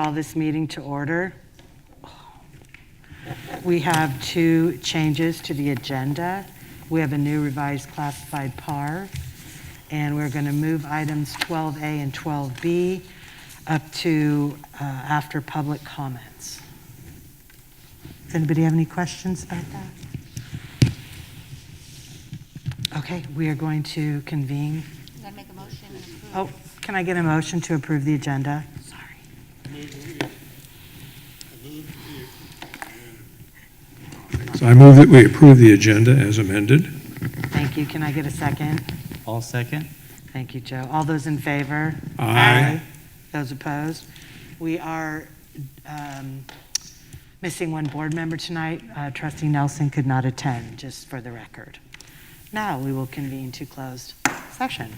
call this meeting to order. We have 2 changes to the agenda. We have a new revised classified PAR, and we're going to move items 12A and 12B up to after public comments. Does anybody have any questions about that? Okay, we are going to convene. I'm going to make a motion and approve. Oh, can I get a motion to approve the agenda? Sorry. So I move that we approve the agenda as amended. Thank you. Can I get a second? All second. Thank you, Joe. All those in favor? Aye. Those opposed? We are missing 1 board member tonight. Trustee Nelson could not attend, just for the record. Now we will convene to closed session.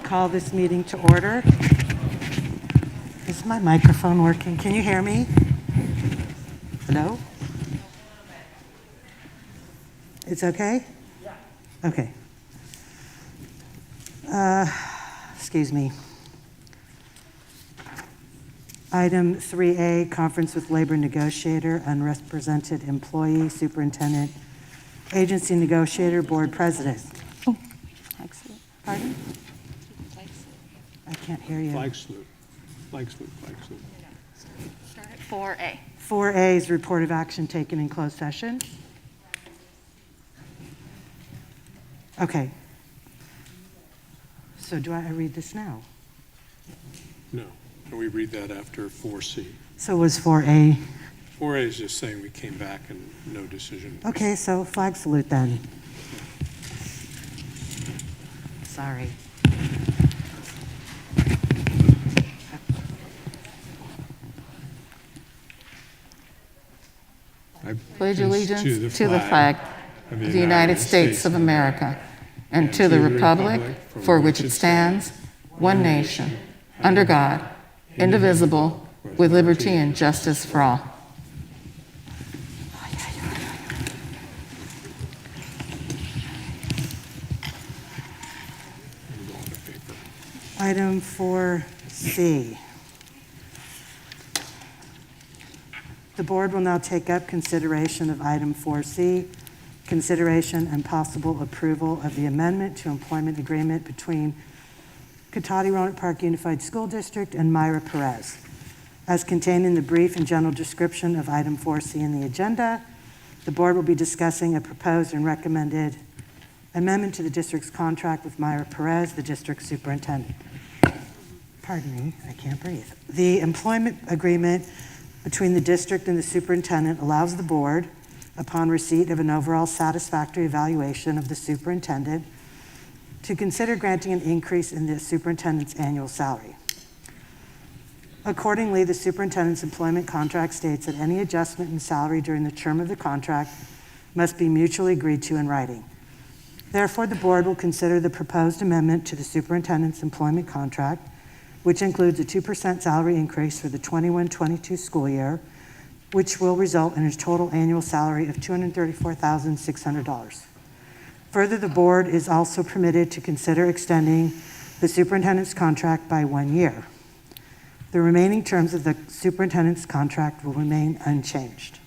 call this meeting to order. Is my microphone working? Can you hear me? Hello? It's okay? Yeah. Okay. Excuse me. Item 3A, conference with labor negotiator, unrepresented employee, superintendent, agency negotiator, board president. Oh, pardon? I can't hear you. Flag salute. Flag salute. Start at 4A. 4A is report of action taken in closed session. Okay. So do I read this now? No. Can we read that after 4C? So was 4A. 4A is just saying we came back and no decision. Okay, so flag salute then. Sorry. I Pledge allegiance to the flag of the United States of America and to the republic for which it stands, one nation, under God, indivisible, with liberty and justice for all. Item 4C. The board will now take up consideration of item 4C, consideration and possible approval of the amendment to employment agreement between Cotati Roanoke Park Unified School District and Myra Perez. As contained in the brief and general description of item 4C in the agenda, the board will be discussing a proposed and recommended amendment to the district's contract with Myra Perez, the district superintendent. Pardon me, I can't breathe. The employment agreement between the district and the superintendent allows the board, upon receipt of an overall satisfactory evaluation of the superintendent, to consider granting an increase in the superintendent's annual salary. Accordingly, the superintendent's employment contract states that any adjustment in salary during the term of the contract must be mutually agreed to in writing. Therefore, the board will consider the proposed amendment to the superintendent's employment contract, which includes a 2% salary increase for the 21-22 school year, which will result in a total annual salary of $234,600. Further, the board is also permitted to consider extending the superintendent's contract by 1 year. The remaining terms of the superintendent's contract will remain unchanged.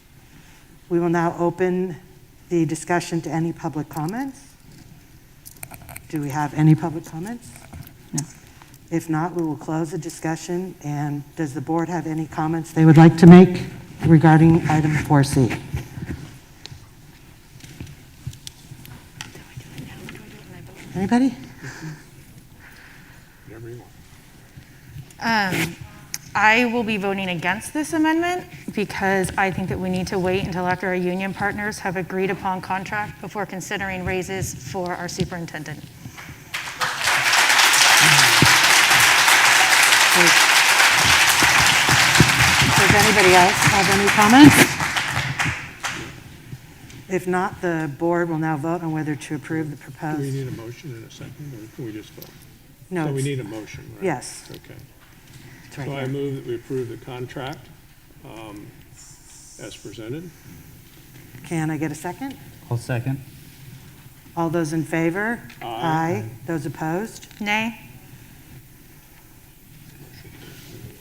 We will now open the discussion to any public comments. Do we have any public comments? No. If not, we will close the discussion. And does the board have any comments they would like to make regarding item 4C? Anybody? Whatever you want. I will be voting against this amendment because I think that we need to wait until after our union partners have agreed upon contract before considering raises for our superintendent. Does anybody else have any comments? If not, the board will now vote on whether to approve the Do we proposed. need a motion in a second, or can we just vote? No, So we it's- need a motion, right? Yes. Okay. it's right So I here. move that we approve the contract as presented. Can I get a second? I'll second. All those in favor? Aye. Those opposed? Nay?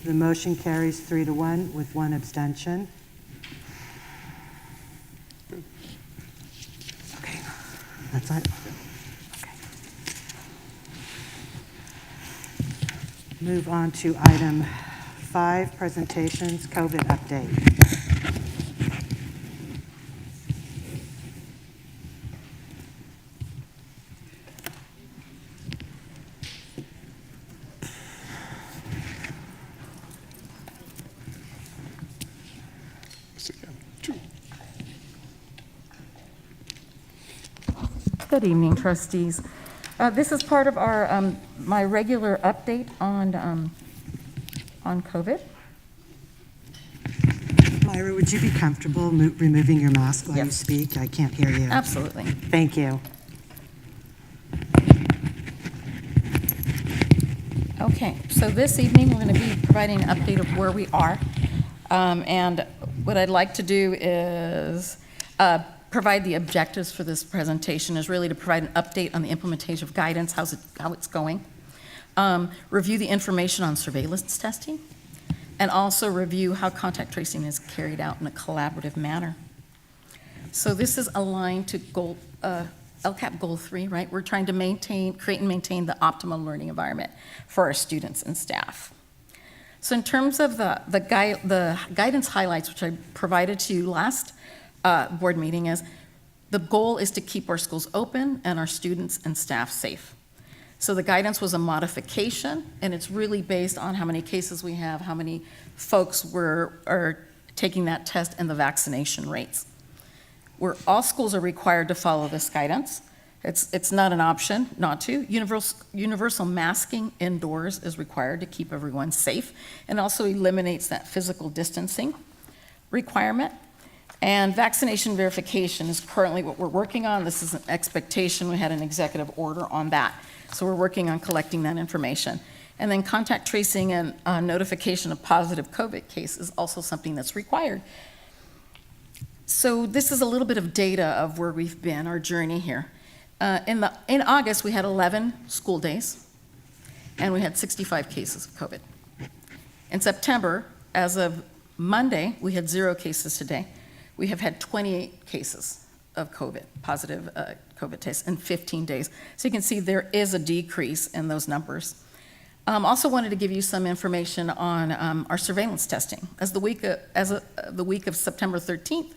The motion carries 3-1 with 1 abstention. Okay, that's it. Okay. Move on to item 5, presentations, COVID update. Good evening, trustees. This is part of our my regular update on COVID. Myra, would you be comfortable removing your mask while you Yes. speak? I can't hear you. Absolutely. Thank you. Okay, so this evening, we're going to be providing an update of where we are. And what I'd like to do is provide the objectives for this presentation is really to provide an update on the implementation of guidance, how it's going, review the information on surveillance testing, and also review how contact tracing is carried out in a collaborative manner. So this is aligned to goal, LCAP Goal 3, right? We're trying to create and maintain the optimal learning environment for our students and staff. So in terms of the guidance highlights, which I provided to you last board meeting, is the goal is to keep our schools open and our students and staff safe. So the guidance was a modification, and it's really based on how many cases we have, how many folks are taking that test, and the vaccination rates. All schools are required to follow this guidance. It's not an option not to. Universal masking indoors is required to keep everyone safe, and also eliminates that physical distancing requirement. And vaccination verification is currently what we're working on. This is an expectation. We had an executive order on that. So we're working on collecting that information. And then contact tracing and notification of positive COVID case is also something that's required. So this is a little bit of data of where we've been, our journey here. In August, we had 11 school days, and we had 65 cases of COVID. In September, as of Monday, we had 0 cases today. We have had 28 cases of COVID, positive COVID tests in 15 days. So you can see there is a decrease in those numbers. Also wanted to give you some information on our surveillance testing. As the week of September 13th,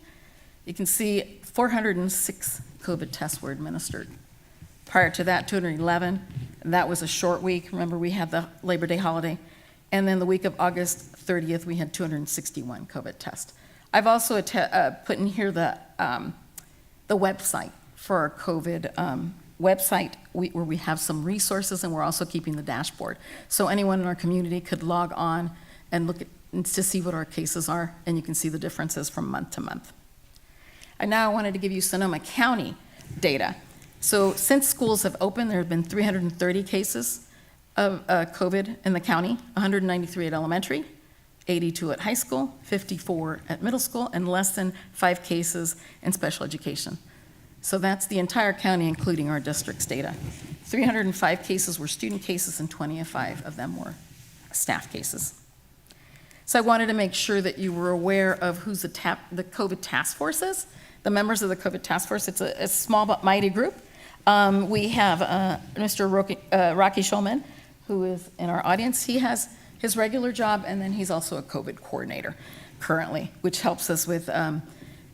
you can see 406 COVID tests were administered. Prior to that, 211. That was a short week. Remember, we had the Labor Day holiday. And then the week of August 30th, we had 261 COVID tests. I've also put in here the website for our COVID website where we have some resources, and we're also keeping the dashboard. So anyone in our community could log on and look to see what our cases are, and you can see the differences from month to month. And now I wanted to give you Sonoma County data. So since schools have opened, there have been 330 cases of COVID in the county, 193 at elementary, 82 at high school, 54 at middle school, and less than 5 cases in special education. So that's the entire county, including our district's data. 305 cases were student cases, and 25 of them were staff cases. So I wanted to make sure that you were aware of who's the COVID task force is. The members of the COVID task force, it's a small but mighty group. We have Mr. Rocky Schulman, who is in our audience. He has his regular job, and then he's also a COVID coordinator currently, which helps us with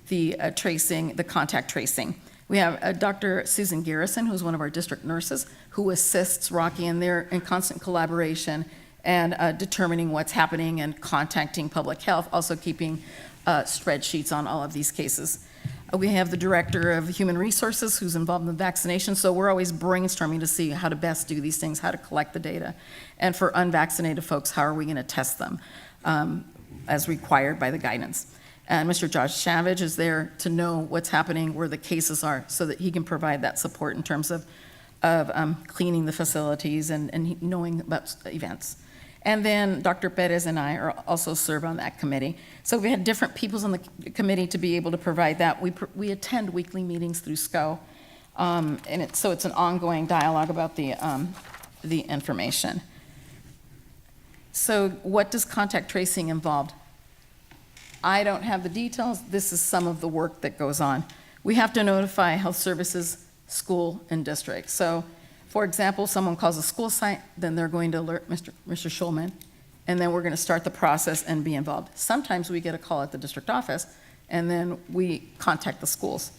the tracing, the contact tracing. We have Dr. Susan Garrison, who's one of our district nurses, who assists Rocky, and they're in constant collaboration and determining what's happening and contacting public health, also keeping spreadsheets on all of these cases. We have the Director of Human Resources who's involved in the vaccination, so we're always brainstorming to see how to best do these things, how to collect the data. And for unvaccinated folks, how are we gonna test them as required by the guidance? And Mr. Josh Savage is there to know what's happening, where the cases are, so that he can provide that support in terms of cleaning the facilities and knowing about events. And then Dr. Perez and I also serve on that committee. So we had different peoples on the committee to be able to provide that. We attend weekly meetings through SCO, and so it's an ongoing dialogue about the information. So what does contact tracing involve? I don't have the details. This is some of the work that goes on. We have to notify health services, school, and district. So, for example, someone calls a school site, then they're going to alert Mr. Schulman, and then we're going to start the process and be involved. Sometimes we get a call at the district office, and then we contact the schools.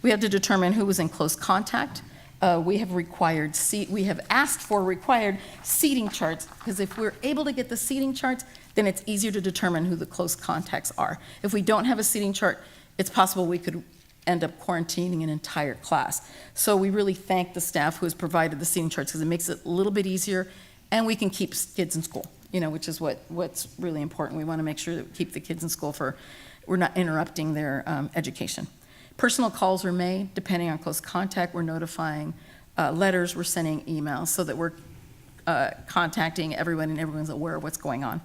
We have to determine who was in close contact. We have asked for required seating charts, because if we're able to get the seating charts, then it's easier to determine who the close contacts are. If we don't have a seating chart, it's possible we could end up quarantining an entire class. So we really thank the staff who has provided the seating charts, because it makes it a little bit easier, and we can keep kids in school, which is what's really important. We want to make sure that we keep the kids in school we're not interrupting their education. Personal calls are made, depending on close contact. We're notifying letters, we're sending emails, so that we're contacting everyone, and everyone's aware of what's going on.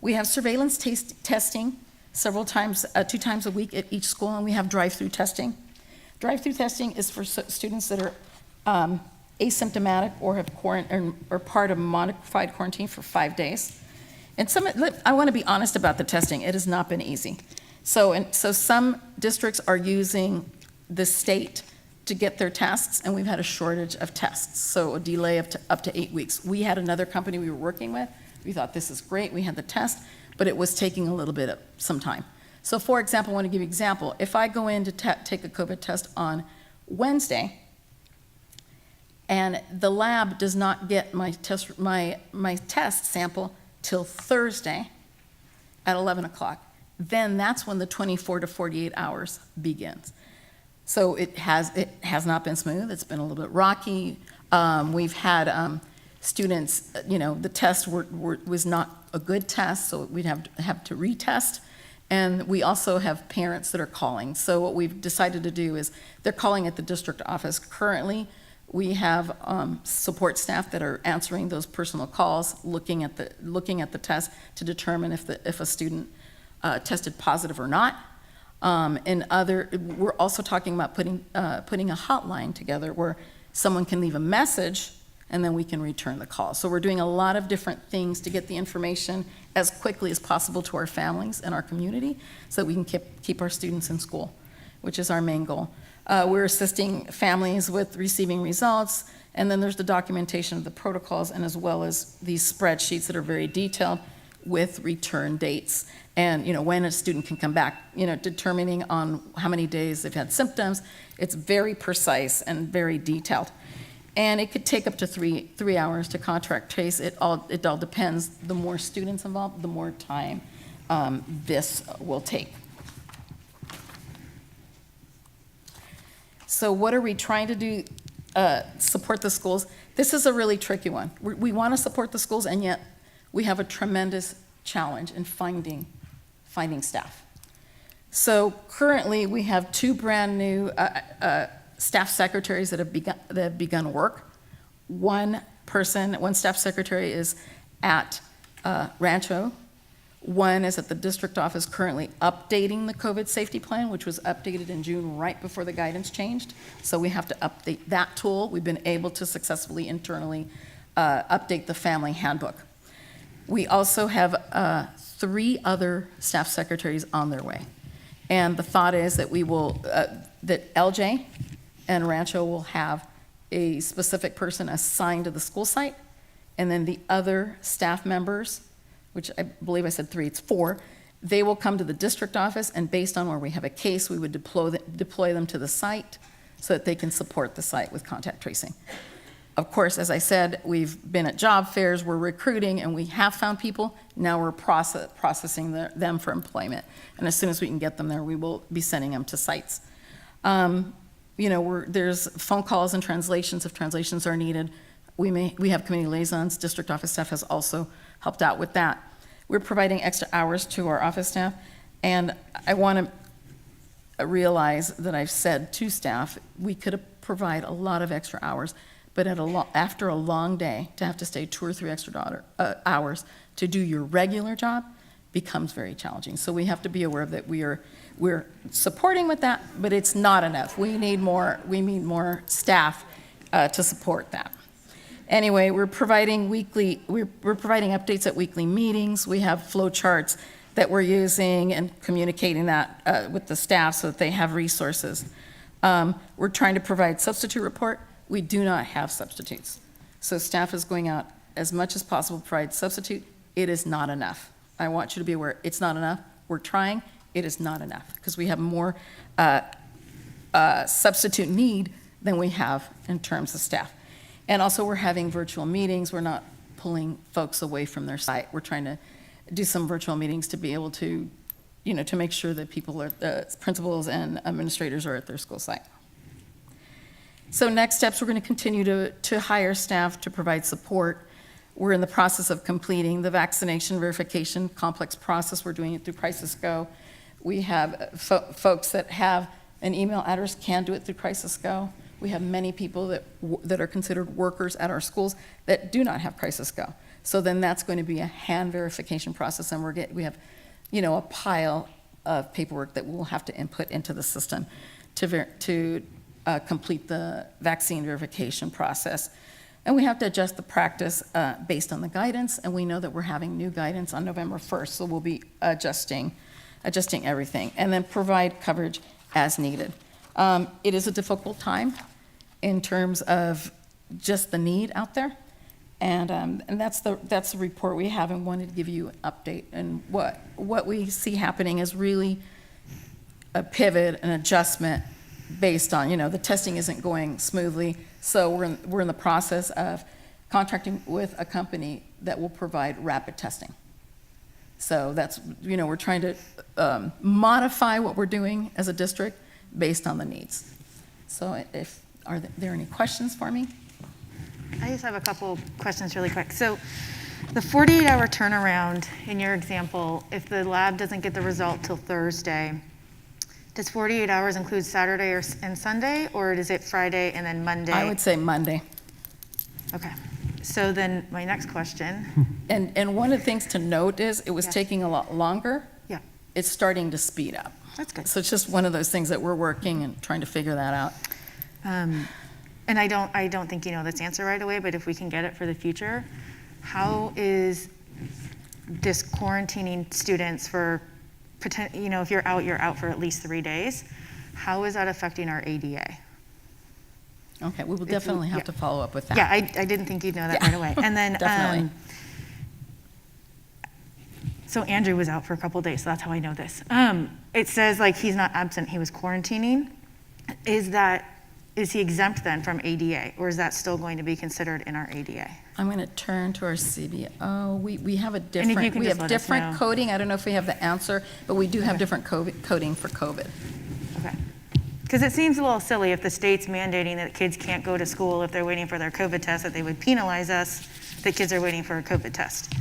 We have surveillance testing several times, 2 times a week at each school, and we have drive-through testing. Drive-through testing is for students that are asymptomatic or have or part of modified quarantine for 5 days. And I want to be honest about the testing. It has not been easy. So some districts are using the state to get their tests, and we've had a shortage of tests, so a delay of up to 8 weeks. We had another company we were working with. We thought, this is great. We had the test, but it was taking a little bit of some time. So for example, I want to give you an example. If I go in to take a COVID test on Wednesday, and the lab does not get my test sample till Thursday at 11 o'clock, then that's when the 24 to 48 hours begins. So it has not been smooth. It's been a little bit rocky. We've had students, the test was not a good test, so we'd have to retest. And we also have parents that are calling. So what we've decided to do is they're calling at the district office. Currently, we have support staff that are answering those personal calls, looking at the test to determine if a student tested positive or not. We're also talking about putting a hotline together where someone can leave a message and then we can return the call. So we're doing a lot of different things to get the information as quickly as possible to our families and our community so that we can keep our students in school, which is our main goal. We're assisting families with receiving results, and then there's the documentation of the protocols, and as well as these spreadsheets that are very detailed with return dates and when a student can come back, determining on how many days they've had symptoms. It's very precise and very detailed. And it could take up to three hours to contract trace. It all depends. The more students involved, the more time this will take. So what are we trying to do? Support the schools. This is a really tricky one. We want to support the schools, and yet we have a tremendous challenge in finding staff. So currently we have 2 brand new staff secretaries that have begun work. One staff secretary is at Rancho. One is at the district office currently updating the COVID safety plan, which was updated in June right before the guidance changed. So we have to update that tool. We've been able to successfully internally update the family handbook. We also have 3 other staff secretaries on their way. And the thought is that that LJ and Rancho will have a specific person assigned to the school site, and then the other staff members, which I believe I said 3, it's 4, they will come to the district office, and based on where we have a case, we would deploy them to the site so that they can support the site with contact tracing. Of course, as I said, we've been at job fairs, we're recruiting, and we have found people. Now we're processing them for employment. And as soon as we can get them there, we will be sending them to sites. There's phone calls and translations if translations are needed. We have community liaisons. District office staff has also helped out with that. We're providing extra hours to our office staff, and I want to realize that I've said to staff, we could provide a lot of extra hours, but after a long day, to have to stay 2 or 3 extra hours to do your regular job becomes very challenging. So we have to be aware of that. We're supporting with that, but it's not enough. We need more staff to support that. Anyway, we're providing updates at weekly meetings. We have flow charts that we're using and communicating that with the staff so that they have resources. We're trying to provide substitute report. We do not have substitutes. So staff is going out as much as possible to provide substitute. It is not enough. I want you to be aware, it's not enough. We're trying, it is not enough because we have more substitute need than we have in terms of staff. And also we're having virtual meetings. We're not pulling folks away from their site. We're trying to do some virtual meetings to be able to, to make sure that principals and administrators are at their school site. So next steps, we're going to continue to hire staff to provide support. We're in the process of completing the vaccination verification complex process. We're doing it through Crisis Go. We have folks that have an email address can do it through Crisis Go. We have many people that are considered workers at our schools that do not have crisis go. So then that's going to be a hand verification process, and we have, a pile of paperwork that we'll have to input into the system to complete the vaccine verification process. And we have to adjust the practice based on the guidance, and we know that we're having new guidance on November 1st, so we'll be adjusting everything, and then provide coverage as needed. It is a difficult time in terms of just the need out there, and that's the report we have, and wanted to give you an update. And what we see happening is really a pivot, an adjustment based on, the testing isn't going smoothly, so we're in the process of contracting with a company that will provide rapid testing. So that's, we're trying to modify what we're doing as a district based on the needs. So are there any questions for me? I just have a couple questions really quick. So the 48-hour turnaround in your example, if the lab doesn't get the result till Thursday, does 48 hours include Saturday and Sunday, or is it Friday and then Monday? I would say Monday. Okay. So then my next question. And one of the things to note is it was taking a lot longer. Yeah. It's starting to speed up. That's good. So it's just one of those things that we're working and trying to figure that out. And I don't think you know this answer right away, but if we can get it for the future, how is this quarantining students for, if you're out for at least 3 days, how is that affecting our ADA? Okay, we will definitely have to follow up with that. Yeah, I didn't think you'd know that right away. And then, Definitely. So Andrew was out for a couple of days, so that's how I know this. It says like he's not absent, he was quarantining. Is he exempt then from ADA, or is that still going to be considered in our ADA? I'm going to turn to our CBO. We have a if you different, can we just have let us different know. coding. I don't know if we have the answer, but we do have different coding for COVID. Okay. Because it seems a little silly if the state's mandating that kids can't go to school if they're waiting for their COVID test, that they would penalize us that kids are waiting for a COVID test.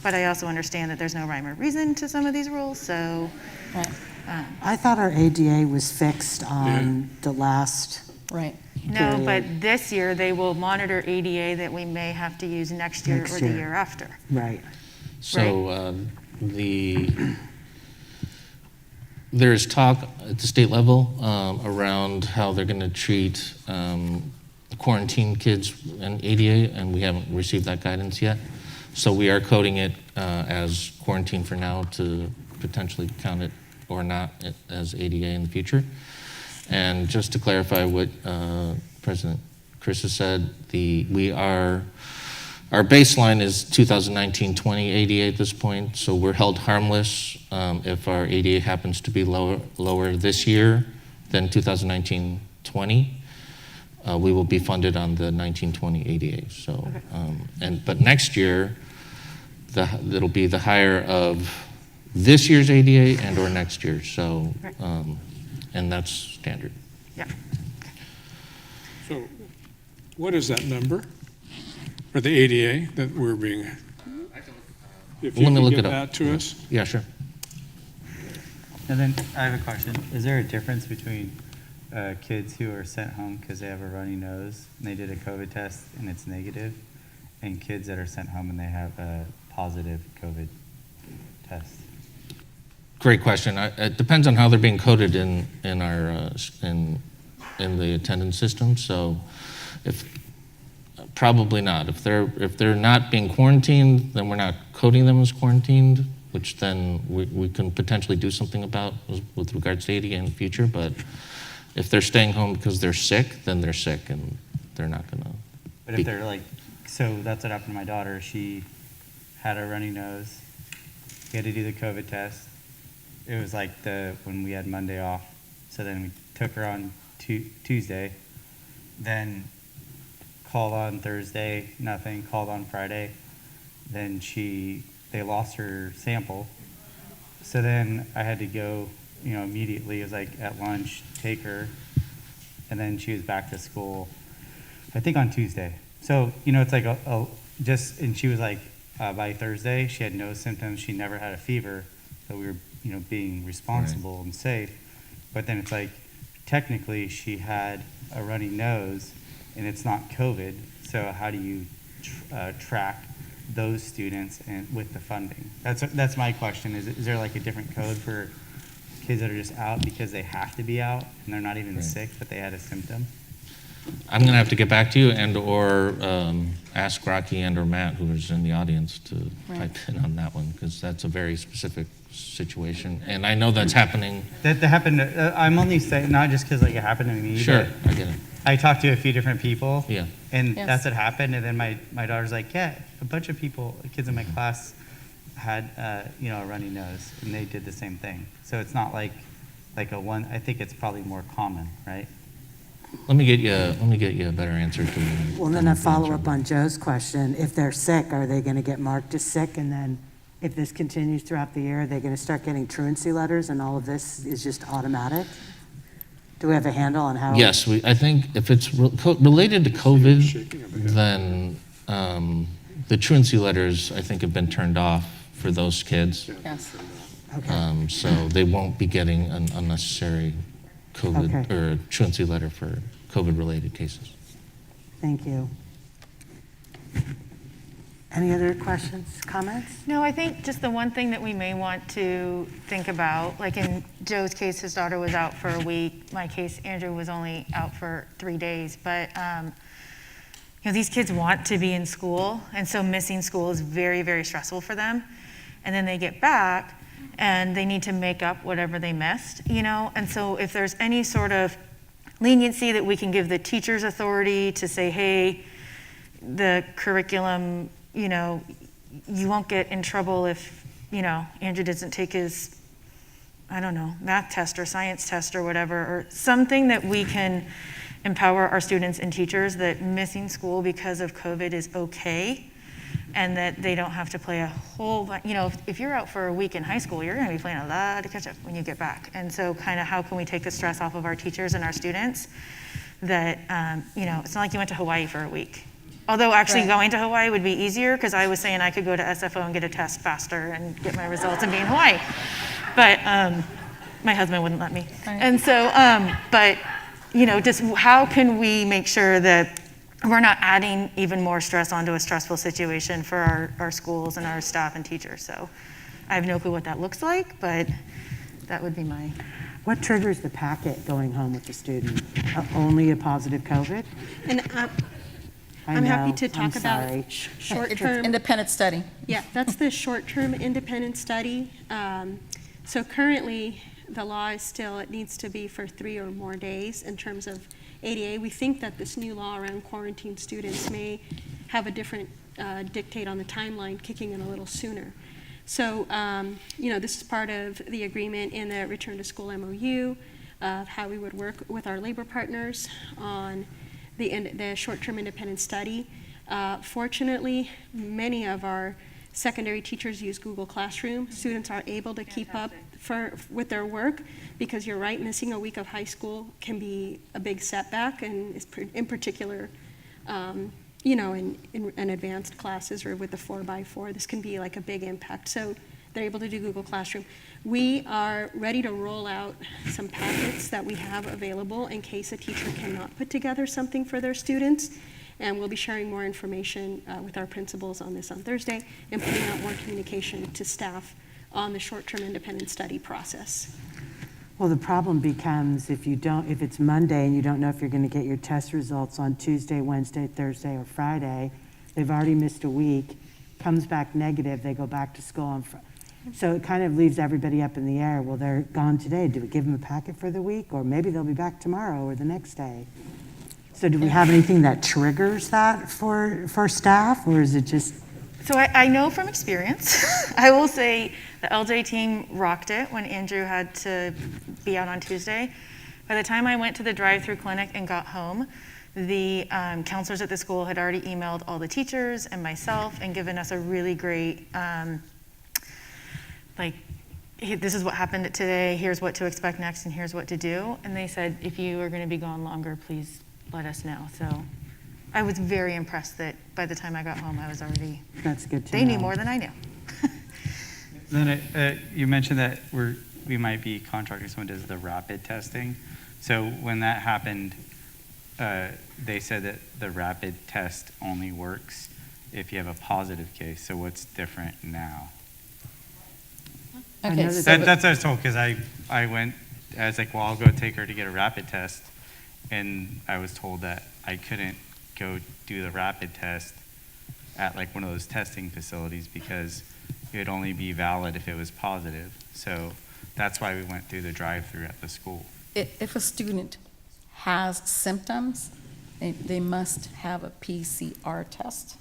But I also understand that there's no rhyme or reason to some of these rules, so. Right. I thought our ADA was fixed on the last. Right. No, period. but this year they will monitor ADA that we may have to use next year or the year after. Right. So there's talk at the state level around how they're going to treat quarantine kids and ADA, and we haven't received that guidance yet. So we are coding it as quarantine for now to potentially count it or not as ADA in the future. And just to clarify what President Chris has said, our baseline is 2019-20 ADA at this point, so we're held harmless if our ADA happens to be lower this year than 2019-20. We will be funded on the 19-20 ADA. So, but next year, it'll be the higher of this year's ADA and or next year. So, and that's standard. Yeah. So what is that number for the ADA that we're being? If you Let me can look get it up. that to us. Yeah, sure. And then I have a question. Is there a difference between kids who are sent home because they have a runny nose and they did a COVID test and it's negative, and kids that are sent home and they have a positive COVID test? Great question. It depends on how they're being coded in our in the attendance system. So, probably not. If they're not being quarantined, then we're not coding them as quarantined, which then we can potentially do something about with regards to ADA in the future. But if they're staying home because they're sick, then they're sick and they're not gonna. But if they're so that's what happened to my daughter. She had a runny nose. We had to do the COVID test. It was when we had Monday off. So then we took her on Tuesday, then called on Thursday, nothing, called on Friday. Then they lost her sample. So then I had to go, immediately. It was at lunch, take her, and then she was back to school, I think on Tuesday. So, it's and she was by Thursday, she had no symptoms. She never had a fever. So we were, being responsible and safe. But then it's technically she had a runny nose and it's not COVID, so how do you track those students and with the funding? That's my question. Is there like a different code for kids that are just out because they have to be out and they're not even Right. sick, but they had a symptom? I'm going to have to get back to you and/or ask Rocky and/or Matt, who is in the audience, to Right. pipe in on that one, because that's a very specific situation. And I know that's happening. That happened. I'm only saying not just because like it happened to me. Sure, but I get it. I talked to a few different people. Yeah. And Yes. that's what happened. And then my daughter's like, yeah, a bunch of people, kids in my class, had a runny nose, and they did the same thing. So it's not like a one. I think it's probably more common, right? Let me get you a better answer to. Well, then a follow-up on Joe's question, if they're sick, are they going to get marked as sick? And then if this continues throughout the year, are they going to start getting truancy letters and all of this is just automatic? Do we have a handle on how? Yes, I think if it's related to COVID, Shaking of the head. then the truancy letters, I think, have been turned off for those kids. Yes. Okay. So they won't be getting an unnecessary COVID Okay. or truancy letter for COVID-related cases. Thank you. Any other questions, comments? No, I think just the one thing that we may want to think about, like in Joe's case, his daughter was out for a week. My case, Andrew was only out for 3 days. But these kids want to be in school, and so missing school is very, very stressful for them. And then they get back, and they need to make up whatever they missed, And so if there's any sort of leniency that we can give the teachers authority to say, hey, the curriculum, you won't get in trouble if, Andrew doesn't take his, math test or science test or whatever, or something that we can empower our students and teachers that missing school because of COVID is okay, and that they don't have to play a whole, if you're out for a week in high school, you're going to be playing a lot of catch up when you get back. And so kind of how can we take the stress off of our teachers and our students that, it's not like you went to Hawaii for a week. Although actually Right. going to Hawaii would be easier, because I was saying I could go to SFO and get a test faster and get my results and be in Hawaii. But my husband wouldn't let me. Right. And so, just how can we make sure that we're not adding even more stress onto a stressful situation for our schools and our staff and teachers? So I have no clue what that looks like, but that would be my... What triggers the packet going home with the student? Only a positive COVID? And I I'm happy know, to I'm talk about sorry. It's short-term. independent study. Yeah, that's the short-term independent study. So currently, the law is still, it needs to be for 3 or more days in terms of ADA. We think that this new law around quarantine students may have a different dictate on the timeline, kicking in a little sooner. So, this is part of the agreement in the Return to School MOU of how we would work with our labor partners on the short-term independent study. Fortunately, many of our secondary teachers use Google Classroom. Students are able to keep up with their work, because you're right, missing a week of high school can be a big setback, and in particular, in advanced classes or with the 4x4, this can be like a big impact. So they're able to do Google Classroom. We are ready to roll out some packets that we have available in case a teacher cannot put together something for their students. And we'll be sharing more information with our principals on this on Thursday, and putting out more communication to staff on the short-term independent study process. Well, the problem becomes if it's Monday and you don't know if you're going to get your test results on Tuesday, Wednesday, Thursday, or Friday, they've already missed a week, comes back negative, they go back to school on Friday. So it kind of leaves everybody up in the air. Well, they're gone today. Do we give them a packet for the week? Or maybe they'll be back tomorrow or the next day. So do we have anything that triggers that for staff, or is it just? So I know from experience, I will say the LJ team rocked it when Andrew had to be out on Tuesday. By the time I went to the drive-through clinic and got home, the counselors at the school had already emailed all the teachers and myself and given us a really great, this is what happened today, here's what to expect next, and here's what to do. And they said, if you are going to be gone longer, please let us know. So I was very impressed that by the time I got home, I was already, That's good to know. they knew more than I knew. Then you mentioned that we're we might be contracting someone who does the rapid testing. So when that happened, they said that the rapid test only works if you have a positive case. So what's different now? I Okay, know so that That's what I was told, because I was like, well, I'll go take her to get a rapid test. And I was told that I couldn't go do the rapid test at like one of those testing facilities because it would only be valid if it was positive. So that's why we went through the drive-through at the school. if a student has symptoms, they must have a PCR test.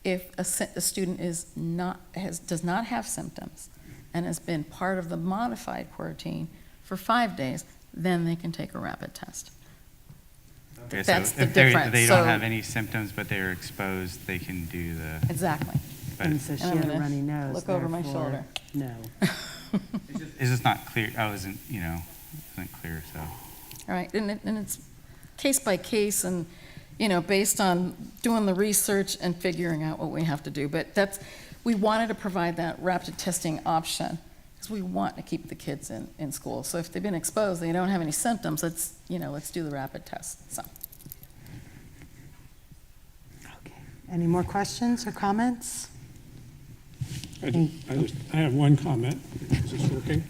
If a student does not have symptoms and has been part of the modified quarantine for 5 days, then they can take a rapid test. Okay, That's so the if difference. they So- don't have any symptoms, but they're exposed, they can do the, Exactly. but And so she And I'm had a gonna runny nose. look over my therefore, shoulder. No. it's just not clear. I wasn't, wasn't clear, so. All right, and it's case by case and, based on doing the research and figuring out what we have to do. But we wanted to provide that rapid testing option because we want to keep the kids in school. So if they've been exposed, they don't have any symptoms, let's do the rapid test, so. Okay. Any more questions or comments? I have one comment. Is this working?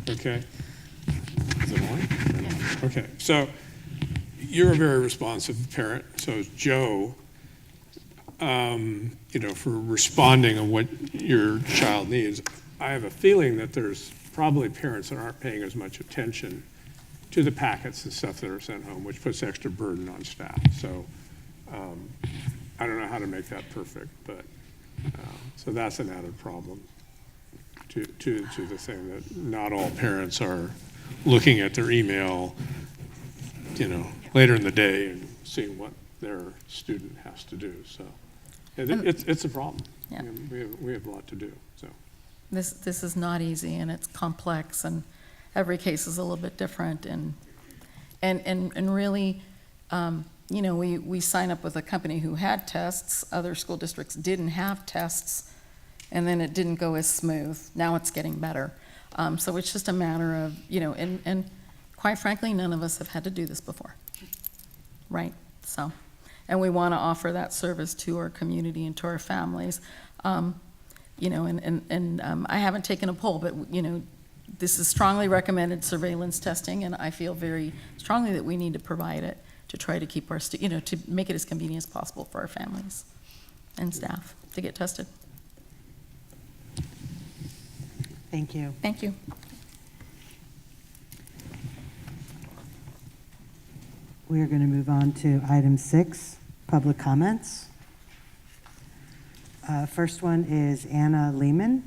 Okay. Is it on? Okay, so you're a very responsive parent, so is Joe, for responding on what your child needs. I have a feeling that there's probably parents that aren't paying as much attention to the packets and stuff that are sent home, which puts extra burden on staff. So I don't know how to make that perfect, but so that's an added problem to the thing that not all parents are looking at their email, later in the day and seeing what their student has to do. So it's a problem. Yeah. We have a lot to do. So This is not easy, and it's complex, and every case is a little bit different, and really, we sign up with a company who had tests. Other school districts didn't have tests, and then it didn't go as smooth. Now it's getting better. So it's just a matter of, and quite frankly, none of us have had to do this before, right? So, and we want to offer that service to our community and to our families. I haven't taken a poll, but, this is strongly recommended surveillance testing, and I feel very strongly that we need to provide it to try to keep our, to make it as convenient as possible for our families and staff to get tested. Thank you. Thank you. We are going to move on to item 6, public comments. First one is Anna Lehman.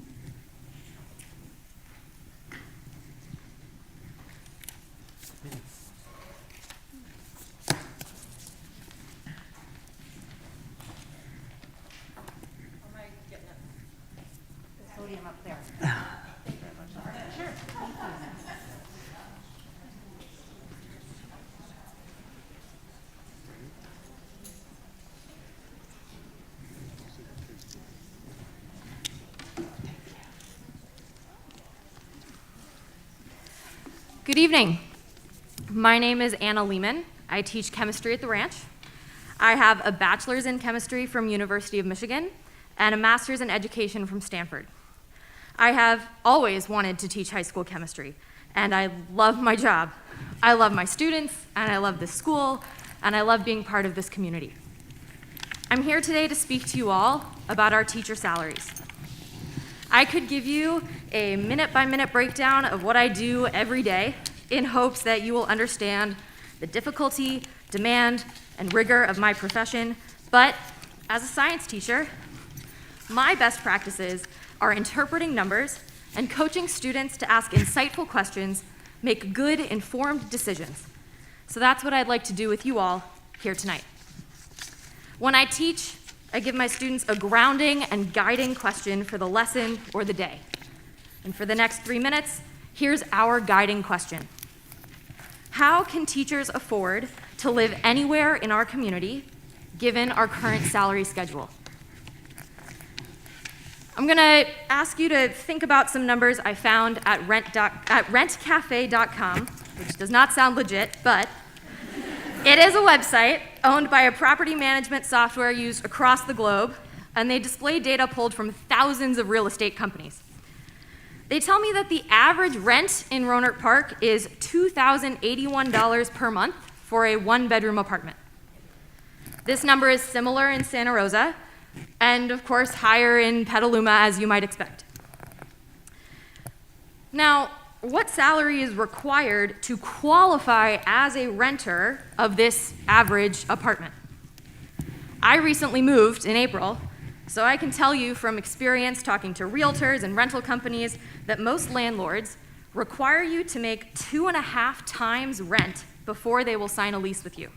Good evening. My name is Anna Lehman. I teach chemistry at the ranch. I have a bachelor's in chemistry from University of Michigan and a master's in education from Stanford. I have always wanted to teach high school chemistry, and I love my job. I love my students, and I love this school, and I love being part of this community. I'm here today to speak to you all about our teacher salaries. I could give you a minute-by-minute breakdown of what I do every day in hopes that you will understand the difficulty, demand, and rigor of my profession, but as a science teacher, my best practices are interpreting numbers and coaching students to ask insightful questions, make good, informed decisions. So that's what I'd like to do with you all here tonight. When I teach, I give my students a grounding and guiding question for the lesson or the day. And for the next 3 minutes, here's our guiding question. How can teachers afford to live anywhere in our community given our current salary schedule? I'm gonna ask you to think about some numbers I found at rentcafe.com, which does not sound legit, but it is a website owned by a property management software used across the globe, and they display data pulled from thousands of real estate companies. They tell me that the average rent in Roanoke Park is $2,081 per month for a one-bedroom apartment. This number is similar in Santa Rosa, and of course higher in Petaluma, as you might expect. Now, what salary is required to qualify as a renter of this average apartment? I recently moved in April, so I can tell you from experience talking to realtors and rental companies that most landlords require you to make 2.5 times rent before they will sign a lease with you.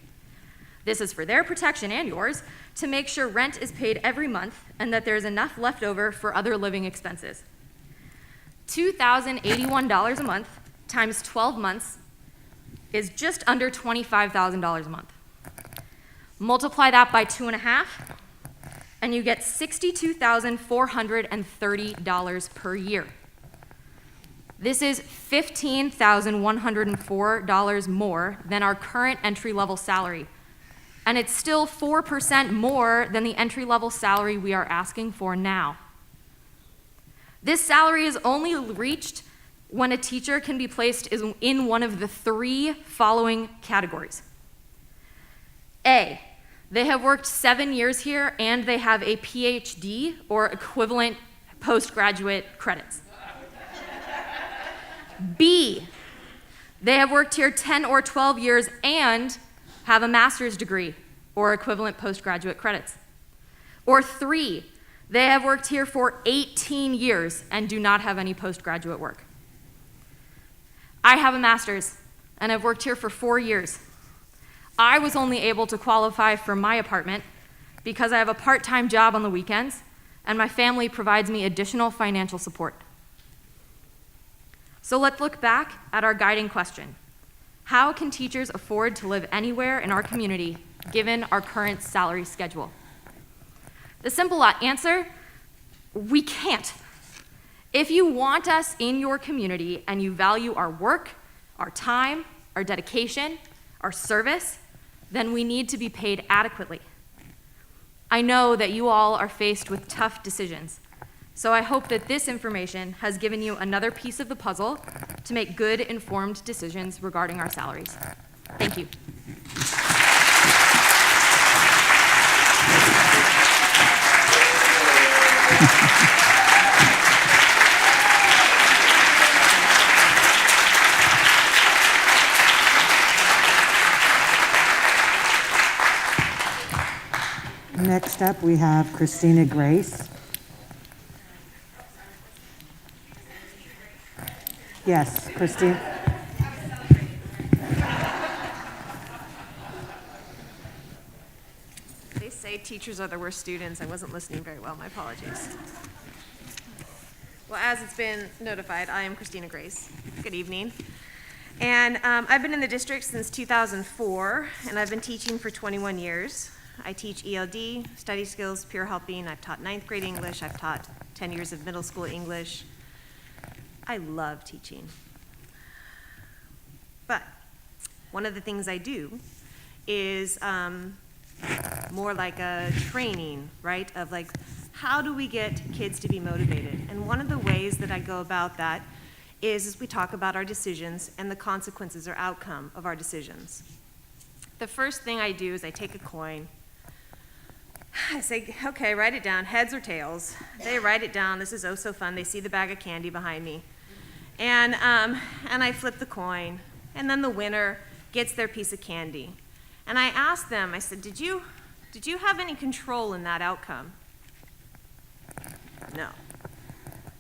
This is for their protection and yours to make sure rent is paid every month and that there's enough left over for other living expenses. $2,081 a month times 12 months is just under $25,000 a month. Multiply that by 2.5, and you get $62,430 per year. This is $15,104 more than our current entry-level salary, and it's still 4% more than the entry-level salary we are asking for now. This salary is only reached when a teacher can be placed in one of the 3 following categories. A, they have worked 7 years here and they have a PhD or equivalent postgraduate credits. B, they have worked here 10 or 12 years and have a master's degree or equivalent postgraduate credits. Or 3, they have worked here for 18 years and do not have any postgraduate work. I have a master's and I've worked here for 4 years. I was only able to qualify for my apartment because I have a part-time job on the weekends and my family provides me additional financial support. So let's look back at our guiding question. How can teachers afford to live anywhere in our community given our current salary schedule? The simple answer, we can't. If you want us in your community and you value our work, our time, our dedication, our service, then we need to be paid adequately. I know that you all are faced with tough decisions, so I hope that this information has given you another piece of the puzzle to make good, informed decisions regarding our salaries. Thank you. Next up, we have Christina Grace. Yes, Christine. They say teachers are the worst students. I wasn't listening very well. My apologies. Well, as it's been notified, I am Christina Grace. Good evening. And I've been in the district since 2004, and I've been teaching for 21 years. I teach ELD, study skills, peer helping. I've taught 9th grade English. I've taught 10 years of middle school English. I love teaching. But one of the things I do is more like a training, right, of like, how do we get kids to be motivated? And one of the ways that I go about that is we talk about our decisions and the consequences or outcome of our decisions. The first thing I do is I take a coin. I say, okay, write it down, heads or tails. They write it down. This is oh so fun. They see the bag of candy behind me. And I flip the coin, and then the winner gets their piece of candy. And I ask them, I said, did you have any control in that outcome? No.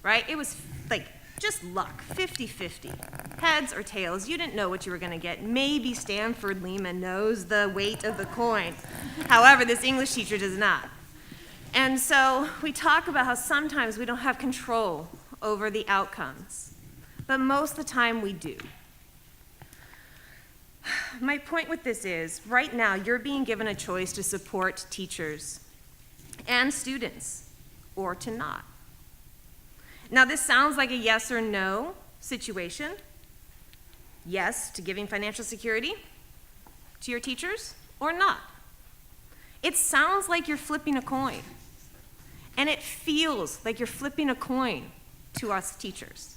Right? It was like just luck, 50-50. Heads or tails, you didn't know what you were gonna get. Maybe Stanford Lehman knows the weight of the coin. However, this English teacher does not. And so we talk about how sometimes we don't have control over the outcomes, but most of the time we do. My point with this is, right now, you're being given a choice to support teachers and students, or to not. Now, this sounds like a yes or no situation. Yes to giving financial security to your teachers, or not. It sounds like you're flipping a coin, and it feels like you're flipping a coin to us teachers.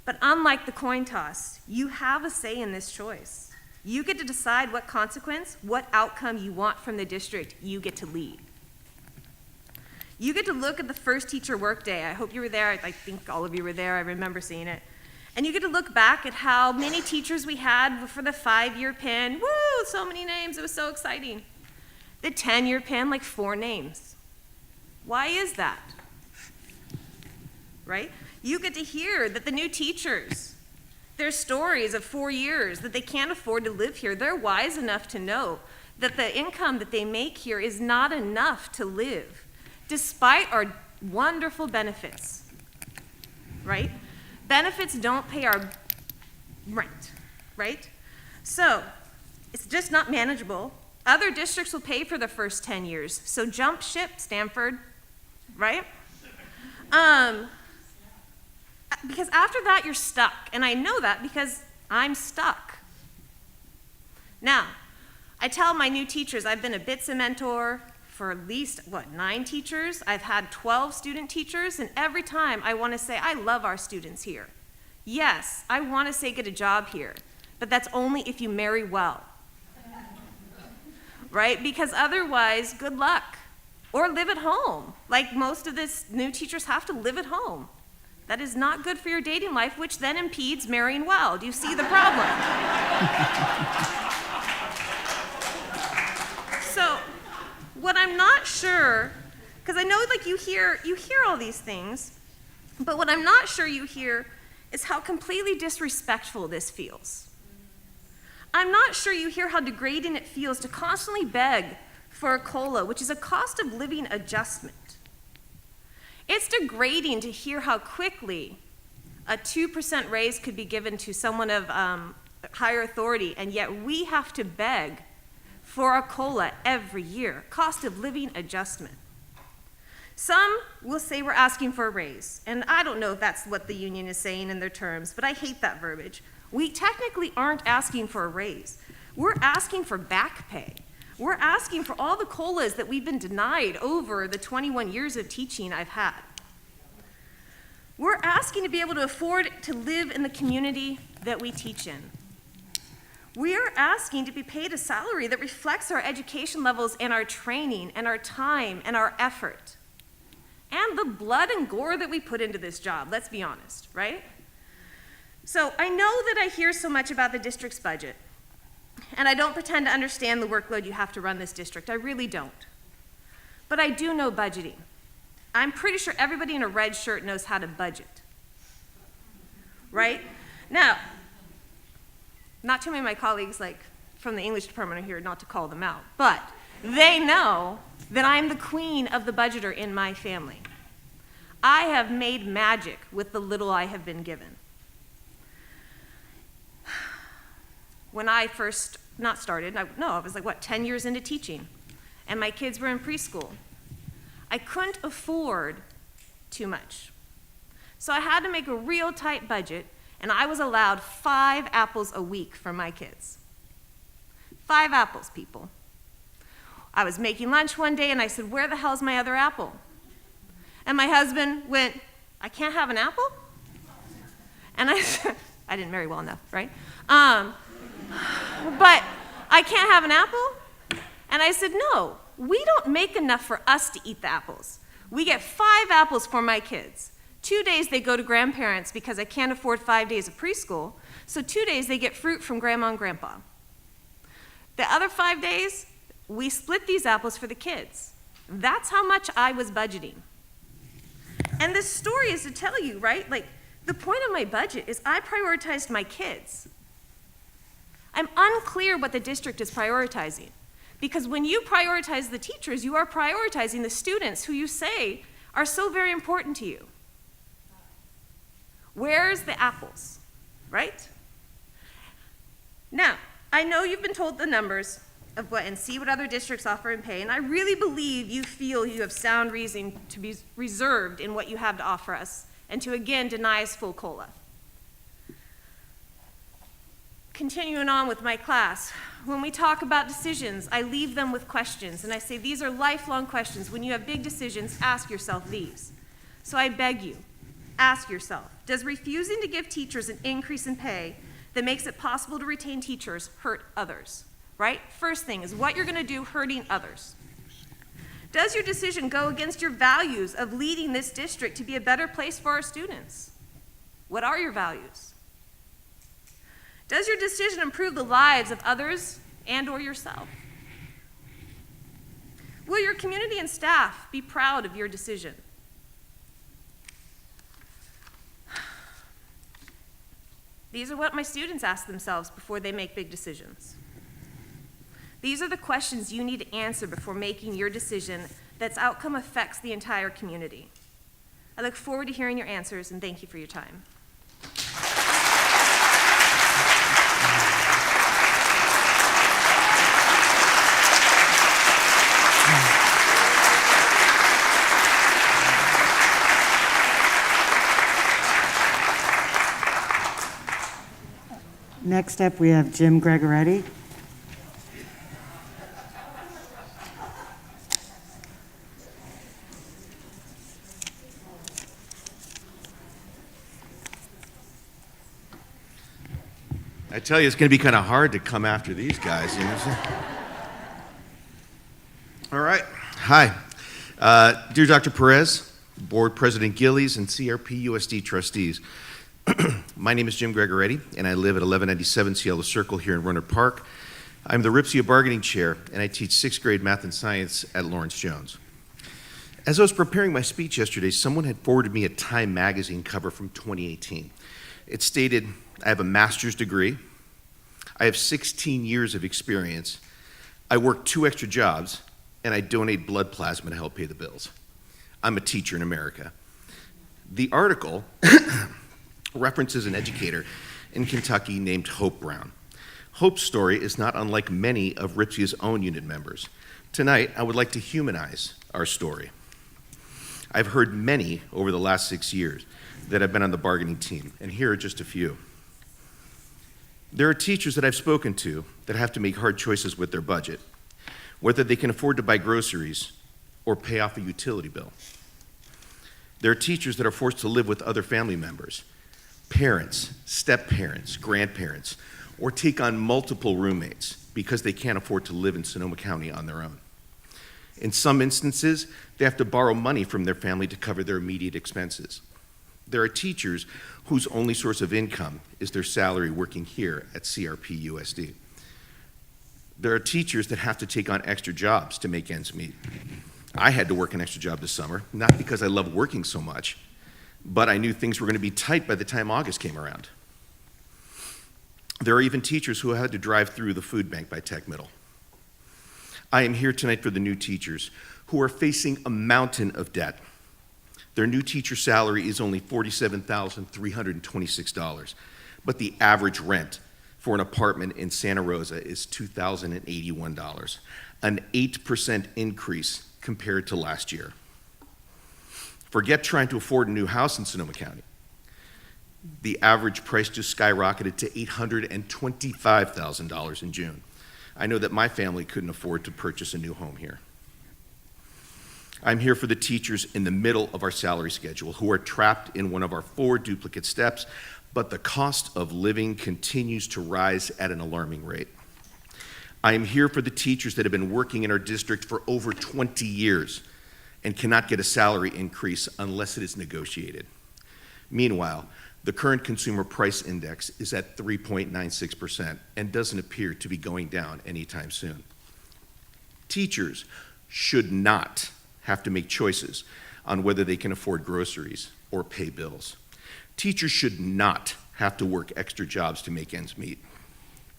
But unlike the coin toss, you have a say in this choice. You get to decide what consequence, what outcome you want from the district you get to lead. You get to look at the first teacher workday. I hope you were there. I think all of you were there. I remember seeing it. And you get to look back at how many teachers we had for the 5-year pin. Woo, so many names. It was so exciting. The 10-year pin, like 4 names. Why is that? Right? You get to hear that the new teachers, their stories of 4 years, that they can't afford to live here. They're wise enough to know that the income that they make here is not enough to live, despite our wonderful benefits, right? Benefits don't pay our rent, right? So it's just not manageable. Other districts will pay for the first 10 years. So jump ship, Stanford, right? Because after that, you're stuck. And I know that because I'm stuck. Now, I tell my new teachers, I've been a BITSA mentor for at least, 9 teachers. I've had 12 student teachers, and every time I want to say, I love our students here. Yes, I want to say get a job here, but that's only if you marry well. Right? Because otherwise, good luck. Or live at home. Like most of this new teachers have to live at home. That is not good for your dating life, which then impedes marrying well. Do you see the problem? So, what I'm not sure, because I know like you hear all these things, but what I'm not sure you hear is how completely disrespectful this feels. I'm not sure you hear how degrading it feels to constantly beg for a COLA, which is a cost of living adjustment. It's degrading to hear how quickly a 2% raise could be given to someone of higher authority, and yet we have to beg for a COLA every year, cost of living adjustment. Some will say we're asking for a raise, and I don't know if that's what the union is saying in their terms, but I hate that verbiage. We technically aren't asking for a raise. We're asking for back pay. We're asking for all the COLAs that we've been denied over the 21 years of teaching I've had. We're asking to be able to afford to live in the community that we teach in. We are asking to be paid a salary that reflects our education levels and our training and our time and our effort. And the blood and gore that we put into this job, let's be honest, right? So I know that I hear so much about the district's budget, and I don't pretend to understand the workload you have to run this district. I really don't. But I do know budgeting. I'm pretty sure everybody in a red shirt knows how to budget, right? Now, not too many of my colleagues from the English department are here, not to call them out, but they know that I'm the queen of the budgeter in my family. I have made magic with the little I have been given. When I first, I was 10 years into teaching, and my kids were in preschool. I couldn't afford too much. So I had to make a real tight budget, and I was allowed 5 apples a week for my kids. 5 apples, people. I was making lunch one day, and I said, where the hell's my other apple? And my husband went, I can't have an apple? And I said, I didn't marry well enough, right? But I can't have an apple? And I said, no, we don't make enough for us to eat the apples. We get 5 apples for my kids. 2 days they go to grandparents because I can't afford 5 days of preschool, so 2 days they get fruit from grandma and grandpa. The other 5 days, we split these apples for the kids. That's how much I was budgeting. And this story is to tell you, right? The point of my budget is I prioritized my kids. I'm unclear what the district is prioritizing. Because when you prioritize the teachers, you are prioritizing the students who you say are so very important to you. Where's the apples, right? Now, I know you've been told the numbers, of what and see what other districts offer and pay, and I really believe you feel you have sound reason to be reserved in what you have to offer us and to again deny us full COLA. Continuing on with my class, when we talk about decisions, I leave them with questions, and I say these are lifelong questions. When you have big decisions, ask yourself these. So I beg you, ask yourself, does refusing to give teachers an increase in pay that makes it possible to retain teachers hurt others? Right? First thing is what you're going to do hurting others. Does your decision go against your values of leading this district to be a better place for our students? What are your values? Does your decision improve the lives of others and or yourself? Will your community and staff be proud of your decision? These are what my students ask themselves before they make big decisions. These are the questions you need to answer before making your decision that's outcome affects the entire community. I look forward to hearing your answers, and thank you for your time. Next up, we have Jim Gregoretti. I tell you, it's going to be kind of hard to come after these guys. You know? All right. Hi. Dear Dr. Perez, Board President Gillies, and CRP USD trustees. My name is Jim Gregoretti, and I live at 1197 Cielo Circle here in Rohnert Park. I'm the RIPSIA bargaining chair, and I teach 6th grade math and science at Lawrence Jones. As I was preparing my speech yesterday, someone had forwarded me a Time magazine cover from 2018. It stated, I have a master's degree, I have 16 years of experience, I work 2 extra jobs, and I donate blood plasma to help pay the bills. I'm a teacher in America. The article references an educator in Kentucky named Hope Brown. Hope's story is not unlike many of RIPSIA's own unit members. Tonight, I would like to humanize our story. I've heard many over the last 6 years that have been on the bargaining team, and here are just a few. There are teachers that I've spoken to that have to make hard choices with their budget, whether they can afford to buy groceries or pay off a utility bill. There are teachers that are forced to live with other family members, parents, step-parents, grandparents, or take on multiple roommates because they can't afford to live in Sonoma County on their own. In some instances, they have to borrow money from their family to cover their immediate expenses. There are teachers whose only source of income is their salary working here at CRP USD. There are teachers that have to take on extra jobs to make ends meet. I had to work an extra job this summer, not because I love working so much, but I knew things were going to be tight by the time August came around. There are even teachers who had to drive through the food bank by Tech Middle. I am here tonight for the new teachers who are facing a mountain of debt. Their new teacher salary is only $47,326, but the average rent for an apartment in Santa Rosa is $2,081, an 8% increase compared to last year. Forget trying to afford a new house in Sonoma County. The average price just skyrocketed to $825,000 in June. I know that my family couldn't afford to purchase a new home here. I'm here for the teachers in the middle of our salary schedule who are trapped in one of our 4 duplicate steps, but the cost of living continues to rise at an alarming rate. I am here for the teachers that have been working in our district for over 20 years and cannot get a salary increase unless it is negotiated. Meanwhile, the current consumer price index is at 3.96% and doesn't appear to be going down anytime soon. Teachers should not have to make choices on whether they can afford groceries or pay bills. Teachers should not have to work extra jobs to make ends meet.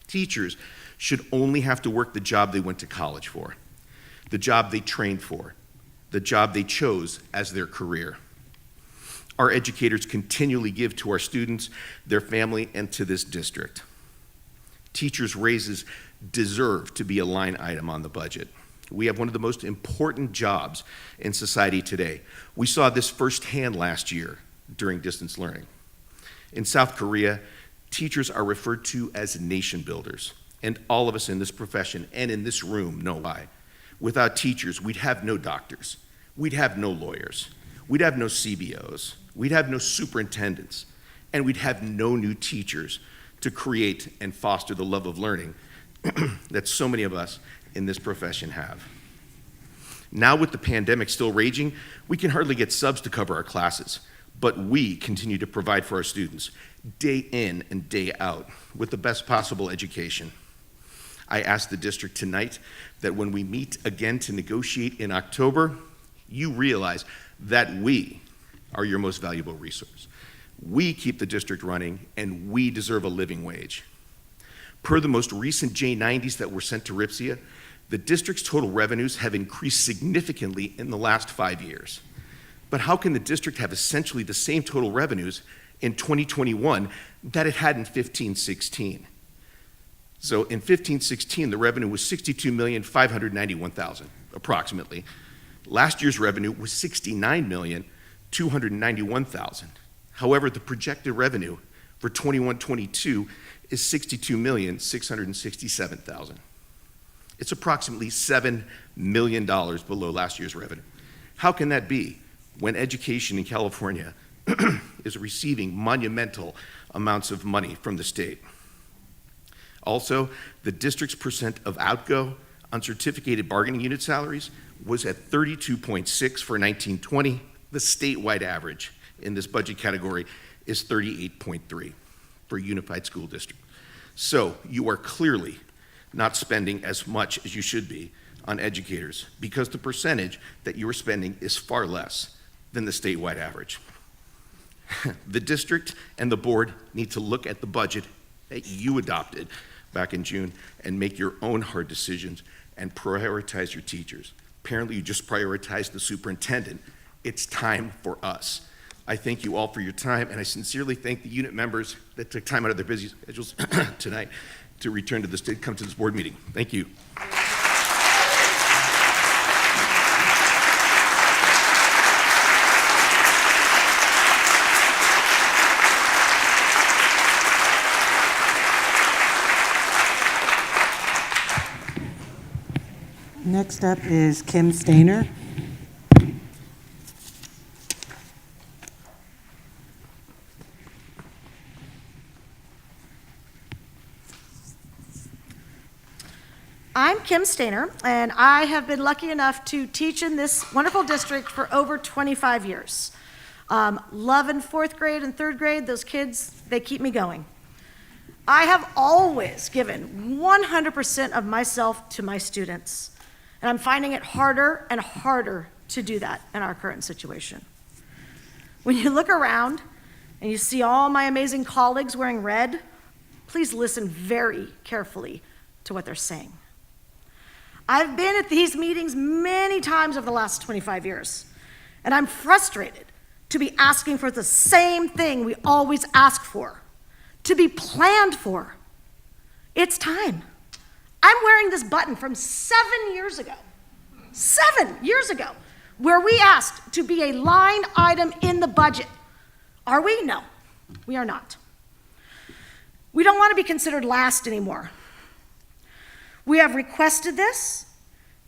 Teachers should only have to work the job they went to college for, the job they trained for, the job they chose as their career. Our educators continually give to our students, their family, and to this district. Teachers' raises deserve to be a line item on the budget. We have one of the most important jobs in society today. We saw this firsthand last year during distance learning. In South Korea, teachers are referred to as nation builders, and all of us in this profession and in this room know why. Without teachers, we'd have no doctors, we'd have no lawyers, we'd have no CBOs, we'd have no superintendents, and we'd have no new teachers to create and foster the love of learning that so many of us in this profession have. Now with the pandemic still raging, we can hardly get subs to cover our classes, but we continue to provide for our students day in and day out with the best possible education. I ask the district tonight that when we meet again to negotiate in October, you realize that we are your most valuable resource. We keep the district running, and we deserve a living wage. Per the most recent J90s that were sent to RIPSIA, the district's total revenues have increased significantly in the last 5 years. But how can the district have essentially the same total revenues in 2021 that it had in 15-16? So in 15-16, the revenue was $62,591,000, approximately. Last year's revenue was $69,291,000. However, the projected revenue for 21-22 is $62,667,000. It's approximately $7 million below last year's revenue. How can that be when education in California is receiving monumental amounts of money from the state? Also, the district's percent of outgo on certificated bargaining unit salaries was at 32.6 for 1920. The statewide average in this budget category is 38.3 for a unified school district. So you are clearly not spending as much as you should be on educators because the percentage that you are spending is far less than the statewide average. The district and the board need to look at the budget that you adopted back in June and make your own hard decisions and prioritize your teachers. Apparently you just prioritized the superintendent. It's time for us. I thank you all for your time, and I sincerely thank the unit members that took time out of their busy schedules tonight to return to come to this board meeting. Thank you. Next up is Kim Stainer. I'm Kim Stainer, and I have been lucky enough to teach in this wonderful district for over 25 years. Loving fourth grade and third grade, those kids, they keep me going. I have always given 100% of myself to my students, and I'm finding it harder and harder to do that in our current situation. When you look around and you see all my amazing colleagues wearing red, please listen very carefully to what they're saying. I've been at these meetings many times over the last 25 years, and I'm frustrated to be asking for the same thing we always ask for, to be planned for. It's time. I'm wearing this button from 7 years ago, 7 years ago, where we asked to be a line item in the budget. Are we? No, we are not. We don't want to be considered last anymore. We have requested this,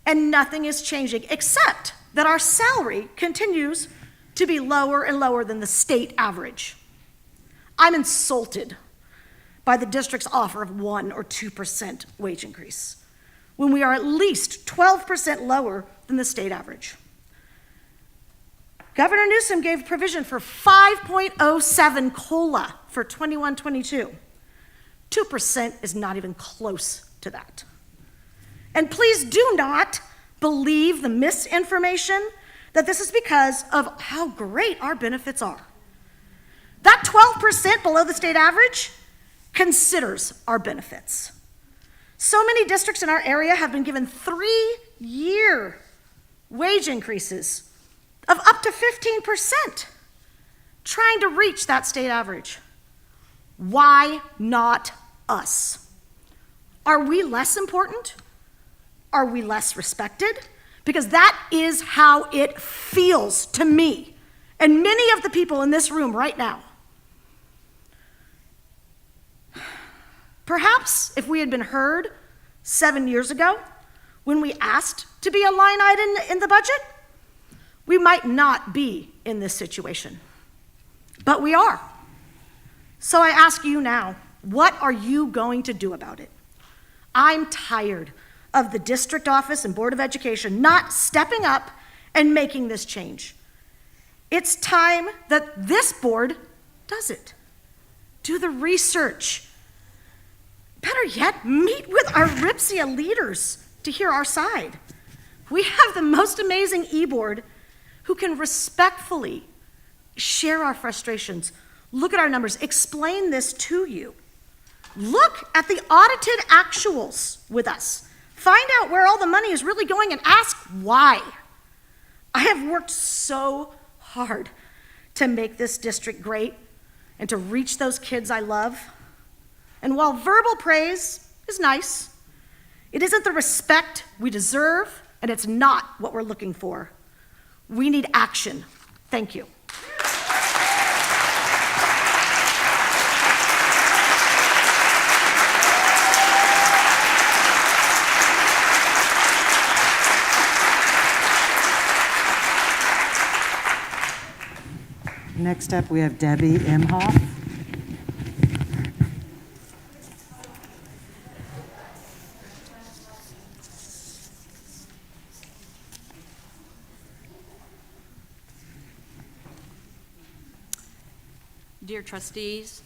and nothing is changing, except that our salary continues to be lower and lower than the state average. I'm insulted by the district's offer of 1 or 2% wage increase, when we are at least 12% lower than the state average. Governor Newsom gave provision for 5.07 COLA for 21-22. 2% is not even close to that. And please do not believe the misinformation that this is because of how great our benefits are. That 12% below the state average considers our benefits. So many districts in our area have been given 3-year wage increases of up to 15%, trying to reach that state average. Why not us? Are we less important? Are we less respected? Because that is how it feels to me and many of the people in this room right now. Perhaps if we had been heard 7 years ago when we asked to be a line item in the budget, we might not be in this situation. But we are. So I ask you now, what are you going to do about it? I'm tired of the district office and Board of Education not stepping up and making this change. It's time that this board does it. Do the research. Better yet, meet with our RIPSIA leaders to hear our side. We have the most amazing e-board who can respectfully share our frustrations, look at our numbers, explain this to you. Look at the audited actuals with us. Find out where all the money is really going and ask why. I have worked so hard to make this district great and to reach those kids I love. And while verbal praise is nice, it isn't the respect we deserve, and it's not what we're looking for. We need action. Thank you. Next up, we have Debbie Imhoff. Dear trustees,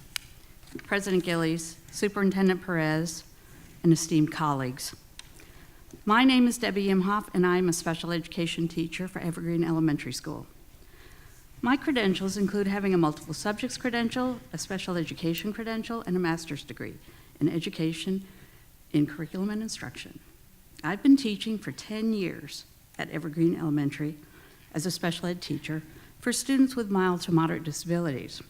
President Gillies, Superintendent Perez, and esteemed colleagues. My name is Debbie Imhoff, and I am a special education teacher for Evergreen Elementary School. My credentials include having a multiple subjects credential, a special education credential, and a master's degree in education in curriculum and instruction. I've been teaching for 10 years at Evergreen Elementary as a special ed teacher for students with mild to moderate disabilities.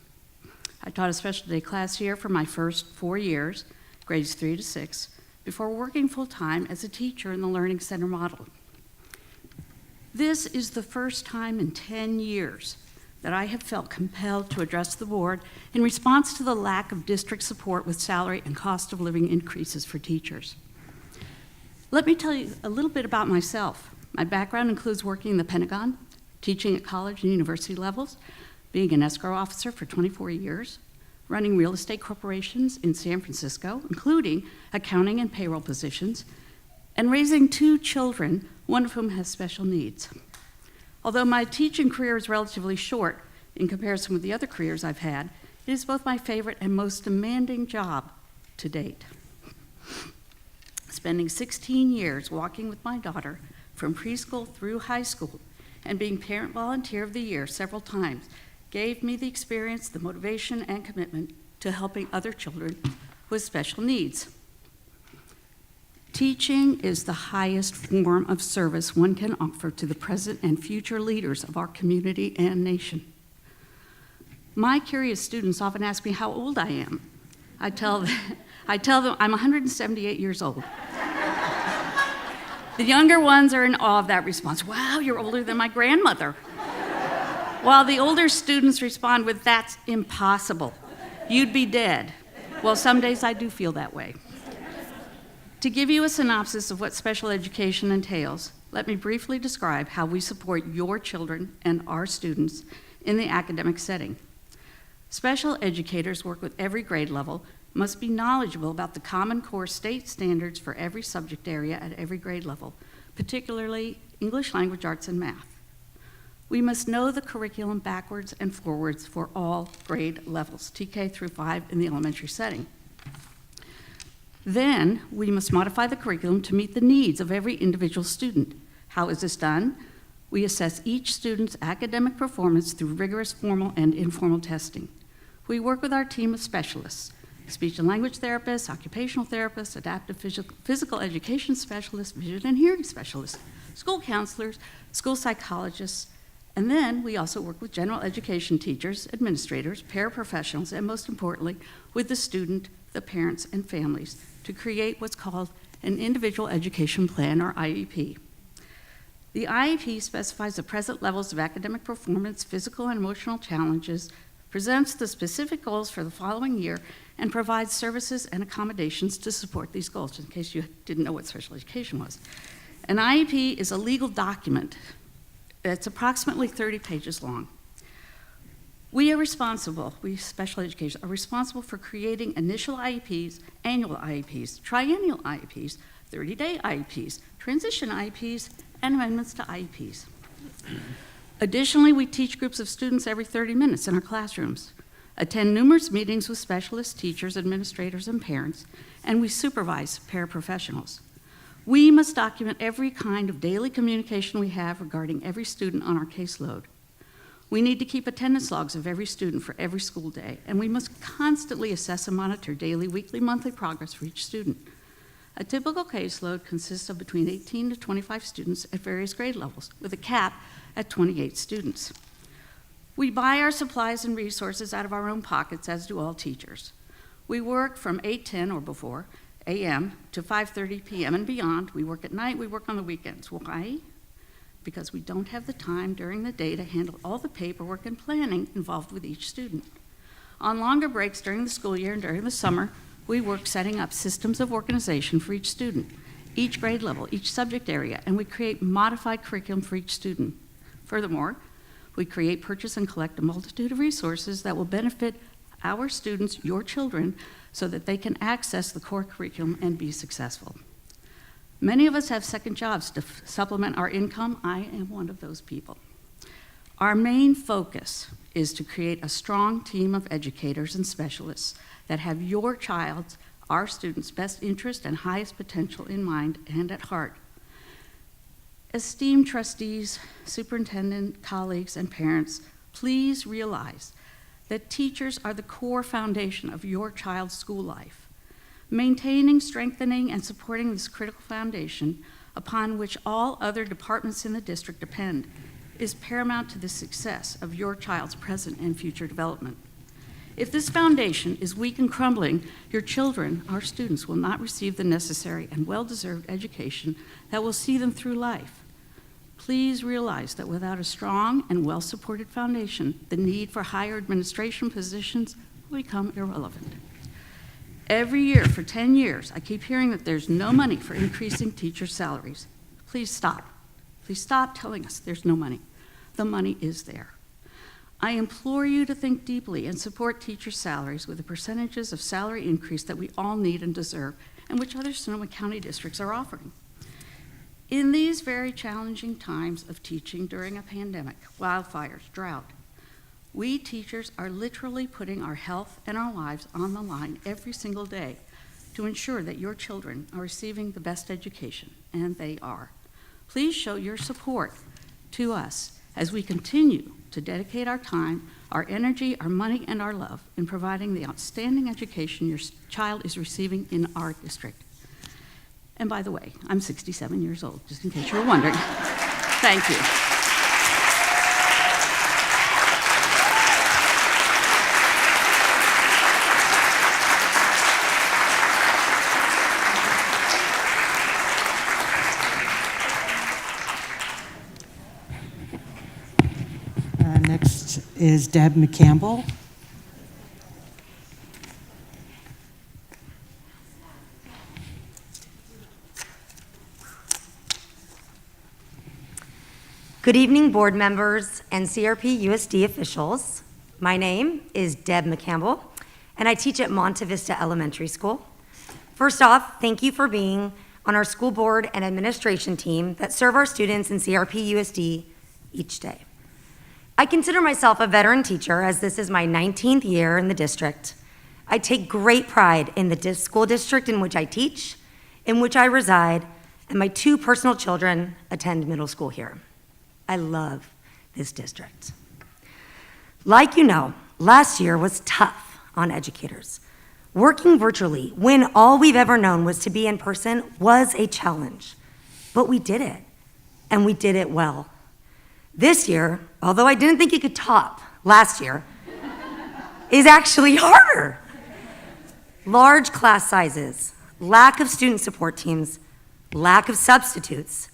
I taught a special ed class here for my first 4 years, grades 3 to 6, before working full-time as a teacher in the Learning Center model. This is the first time in 10 years that I have felt compelled to address the board in response to the lack of district support with salary and cost of living increases for teachers. Let me tell you a little bit about myself. My background includes working in the Pentagon, teaching at college and university levels, being an escrow officer for 24 years, running real estate corporations in San Francisco, including accounting and payroll positions, and raising 2 children, one of whom has special needs. Although my teaching career is relatively short in comparison with the other careers I've had, it is both my favorite and most demanding job to date. Spending 16 years walking with my daughter from preschool through high school and being Parent Volunteer of the Year several times gave me the experience, the motivation, and commitment to helping other children with special needs. Teaching is the highest form of service one can offer to the present and future leaders of our community and nation. My curious students often ask me how old I am. I tell them I'm 178 years old. The younger ones are in awe of that response. Wow, you're older than my grandmother. While the older students respond with, that's impossible. You'd be dead. Well, some days I do feel that way. To give you a synopsis of what special education entails, let me briefly describe how we support your children and our students in the academic setting. Special educators work with every grade level, must be knowledgeable about the Common Core state standards for every subject area at every grade level, particularly English language arts and math. We must know the curriculum backwards and forwards for all grade levels, TK through 5 in the elementary setting. Then we must modify the curriculum to meet the needs of every individual student. How is this done? We assess each student's academic performance through rigorous formal and informal testing. We work with our team of specialists, speech and language therapists, occupational therapists, adaptive physical education specialists, vision and hearing specialists, school counselors, school psychologists, and then we also work with general education teachers, administrators, paraprofessionals, and most importantly, with the student, the parents, and families to create what's called an Individual Education Plan, or IEP. The IEP specifies the present levels of academic performance, physical and emotional challenges, presents the specific goals for the following year, and provides services and accommodations to support these goals, in case you didn't know what special education was. An IEP is a legal document that's approximately 30 pages long. We special education, are responsible for creating initial IEPs, annual IEPs, triennial IEPs, 30-day IEPs, transition IEPs, and amendments to IEPs. Additionally, we teach groups of students every 30 minutes in our classrooms, attend numerous meetings with specialists, teachers, administrators, and parents, and we supervise paraprofessionals. We must document every kind of daily communication we have regarding every student on our caseload. We need to keep attendance logs of every student for every school day, and we must constantly assess and monitor daily, weekly, monthly progress for each student. A typical caseload consists of between 18 to 25 students at various grade levels, with a cap at 28 students. We buy our supplies and resources out of our own pockets, as do all teachers. We work from 8:10 or before a.m. to 5:30 p.m. and beyond. We work at night, we work on the weekends. Why? Because we don't have the time during the day to handle all the paperwork and planning involved with each student. On longer breaks during the school year and during the summer, we work setting up systems of organization for each student, each grade level, each subject area, and we create modified curriculum for each student. Furthermore, we create, purchase, and collect a multitude of resources that will benefit our students, your children, so that they can access the core curriculum and be successful. Many of us have second jobs to supplement our income. I am one of those people. Our main focus is to create a strong team of educators and specialists that have your child's, our students' best interest and highest potential in mind and at heart. Esteemed trustees, superintendent, colleagues, and parents, please realize that teachers are the core foundation of your child's school life. Maintaining, strengthening, and supporting this critical foundation, upon which all other departments in the district depend, is paramount to the success of your child's present and future development. If this foundation is weak and crumbling, your children, our students, will not receive the necessary and well-deserved education that will see them through life. Please realize that without a strong and well-supported foundation, the need for higher administration positions will become irrelevant. Every year for 10 years, I keep hearing that there's no money for increasing teacher salaries. Please stop. Please stop telling us there's no money. The money is there. I implore you to think deeply and support teacher salaries with the percentages of salary increase that we all need and deserve, and which other Sonoma County districts are offering. In these very challenging times of teaching during a pandemic, wildfires, drought, we teachers are literally putting our health and our lives on the line every single day to ensure that your children are receiving the best education, and they are. Please show your support to us as we continue to dedicate our time, our energy, our money, and our love in providing the outstanding education your child is receiving in our district. And by the way, I'm 67 years old, just in case you were wondering. Thank you. Next is Deb McCampbell. Good evening, board members and CRP USD officials. My name is Deb McCampbell, and I teach at Monte Vista Elementary School. First off, thank you for being on our school board and administration team that serve our students in CRP USD each day. I consider myself a veteran teacher, as this is my 19th year in the district. I take great pride in the school district in which I teach, in which I reside, and my two personal children attend middle school here. I love this district. Like you know, last year was tough on educators. Working virtually when all we've ever known was to be in person was a challenge, but we did it, and we did it well. This year, although I didn't think it could top last year, is actually harder. Large class sizes, lack of student support teams, lack of substitutes,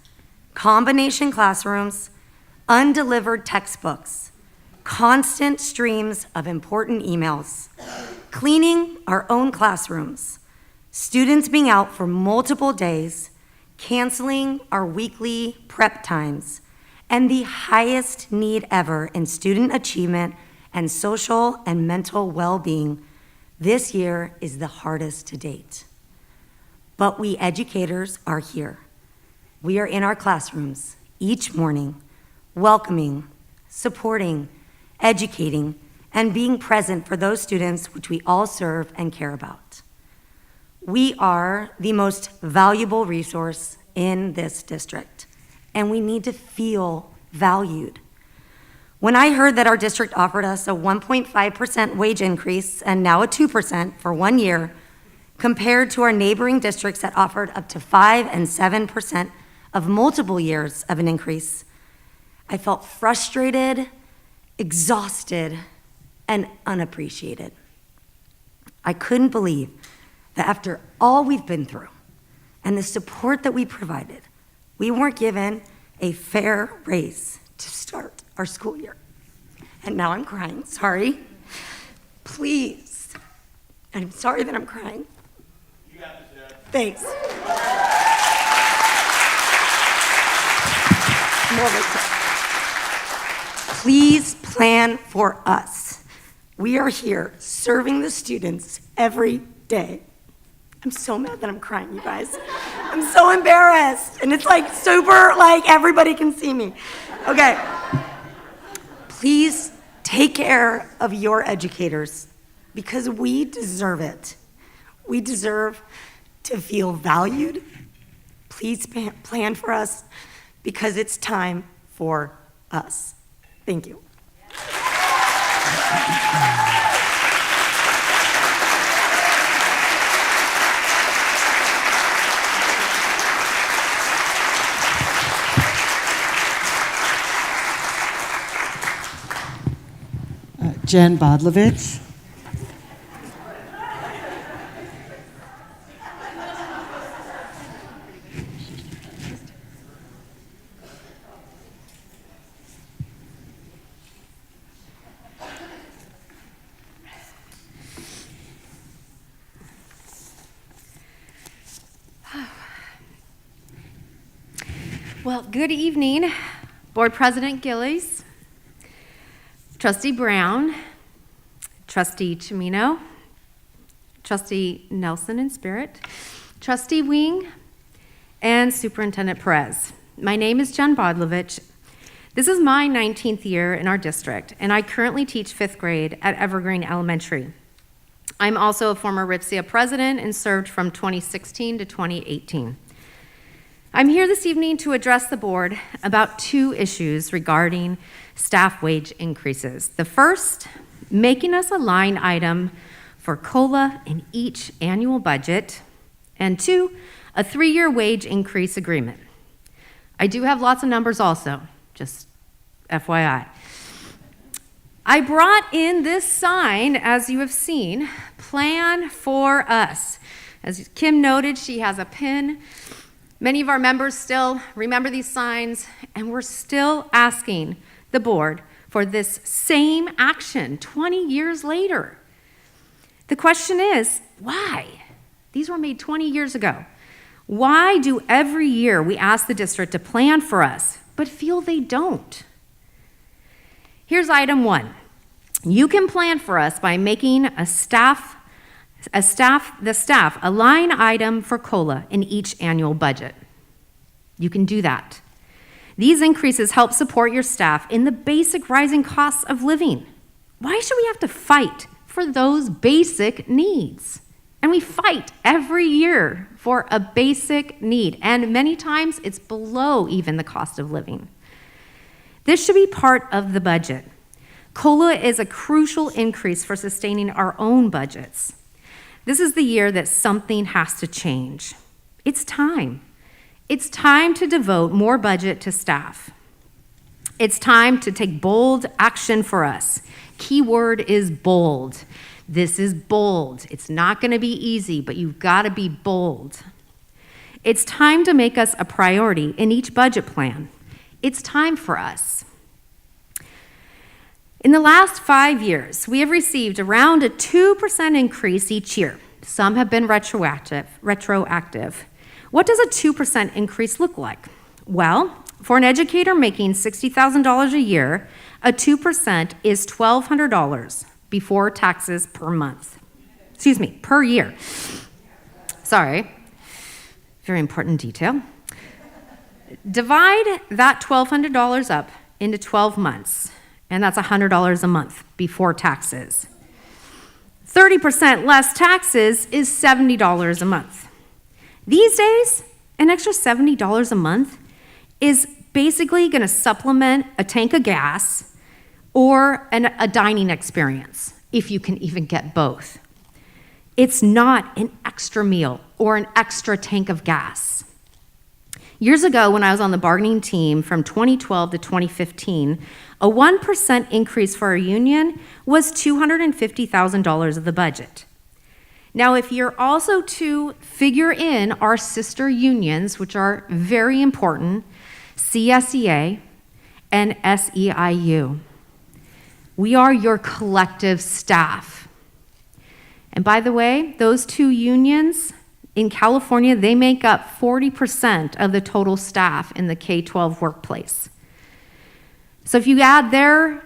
combination classrooms, undelivered textbooks, constant streams of important emails, cleaning our own classrooms, students being out for multiple days, canceling our weekly prep times, and the highest need ever in student achievement and social and mental well-being, this year is the hardest to date. But we educators are here. We are in our classrooms each morning, welcoming, supporting, educating, and being present for those students which we all serve and care about. We are the most valuable resource in this district, and we need to feel valued. When I heard that our district offered us a 1.5% wage increase and now a 2% for 1 year, compared to our neighboring districts that offered up to 5 and 7% of multiple years of an increase, I felt frustrated, exhausted, and unappreciated. I couldn't believe that after all we've been through and the support that we provided, we weren't given a fair raise to start our school year. And now I'm crying, sorry. Please, I'm sorry that I'm crying. You got this, Dad. Thanks. Please plan for us. We are here serving the students every day. I'm so mad that I'm crying, you guys. I'm so embarrassed. And it's like super, like everybody can see me. Okay. Please take care of your educators because we deserve it. We deserve to feel valued. Please plan for us because it's time for us. Thank you. Jen Bodlovich. Well, good evening, Board President Gillies, Trustee Brown, Trustee Chimino, Trustee Nelson in spirit, Trustee Wing, and Superintendent Perez. My name is Jen Bodlovich. This is my 19th year in our district, and I currently teach 5th grade at Evergreen Elementary. I'm also a former RIPSIA president and served from 2016 to 2018. I'm here this evening to address the board about 2 issues regarding staff wage increases. The first, making us a line item for COLA in each annual budget, and 2, a 3-year wage increase agreement. I do have lots of numbers also, just FYI. I brought in this sign, as you have seen, Plan for Us. As Kim noted, she has a pin. Many of our members still remember these signs, and we're still asking the board for this same action 20 years later. The question is, why? These were made 20 years ago. Why do every year we ask the district to plan for us, but feel they don't? Here's item 1. You can plan for us by making the staff a line item for COLA in each annual budget. You can do that. These increases help support your staff in the basic rising costs of living. Why should we have to fight for those basic needs? And we fight every year for a basic need, and many times it's below even the cost of living. This should be part of the budget. COLA is a crucial increase for sustaining our own budgets. This is the year that something has to change. It's time. It's time to devote more budget to staff. It's time to take bold action for us. Key word is bold. This is bold. It's not going to be easy, but you've got to be bold. It's time to make us a priority in each budget plan. It's time for us. In the last 5 years, we have received around a 2% increase each year. Some have been retroactive. What does a 2% increase look like? Well, for an educator making $60,000 a year, a 2% is $1,200 before taxes per month. Excuse me, per year. Sorry, very important detail. Divide that $1,200 up into 12 months, and that's $100 a month before taxes. 30% less taxes is $70 a month. These days, an extra $70 a month is basically going to supplement a tank of gas or a dining experience, if you can even get both. It's not an extra meal or an extra tank of gas. Years ago, when I was on the bargaining team from 2012 to 2015, a 1% increase for our union was $250,000 of the budget. Now, if you're also to figure in our sister unions, which are very important, CSEA and SEIU, we are your collective staff. And by the way, those two unions in California, they make up 40% of the total staff in the K-12 workplace. So if you add their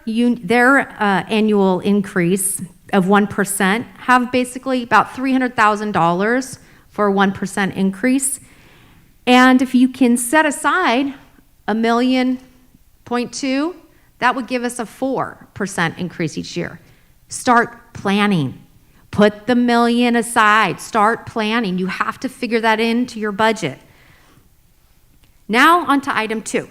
annual increase of 1%, have basically about $300,000 for a 1% increase. And if you can set aside $1.2 million, that would give us a 4% increase each year. Start planning. Put the $1 million aside. Start planning. You have to figure that into your budget. Now on to item 2.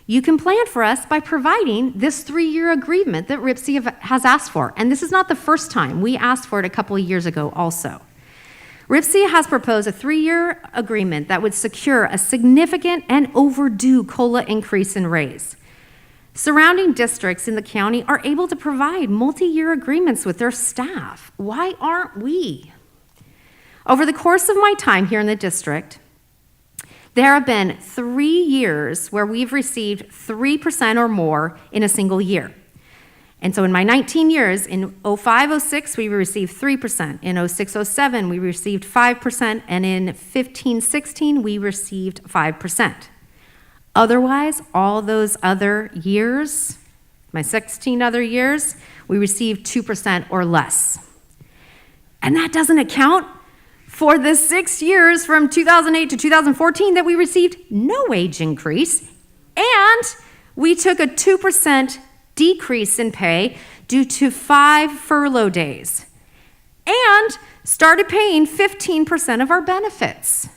You can plan for us by providing this 3-year agreement that RIPSI has asked for. And this is not the first time. We asked for it a couple of years ago also. RIPSI has proposed a 3-year agreement that would secure a significant and overdue COLA increase and raise. Surrounding districts in the county are able to provide multi-year agreements with their staff. Why aren't we? Over the course of my time here in the district, there have been 3 years where we've received 3% or more in a single year. And so in my 19 years, in 05-06, we received 3%. In 06-07, we received 5%. And in 15-16, we received 5%. Otherwise, all those other years, my 16 other years, we received 2% or less. And that doesn't account for the 6 years from 2008 to 2014 that we received no wage increase, and we took a 2% decrease in pay due to 5 furlough days, and started paying 15% of our benefits.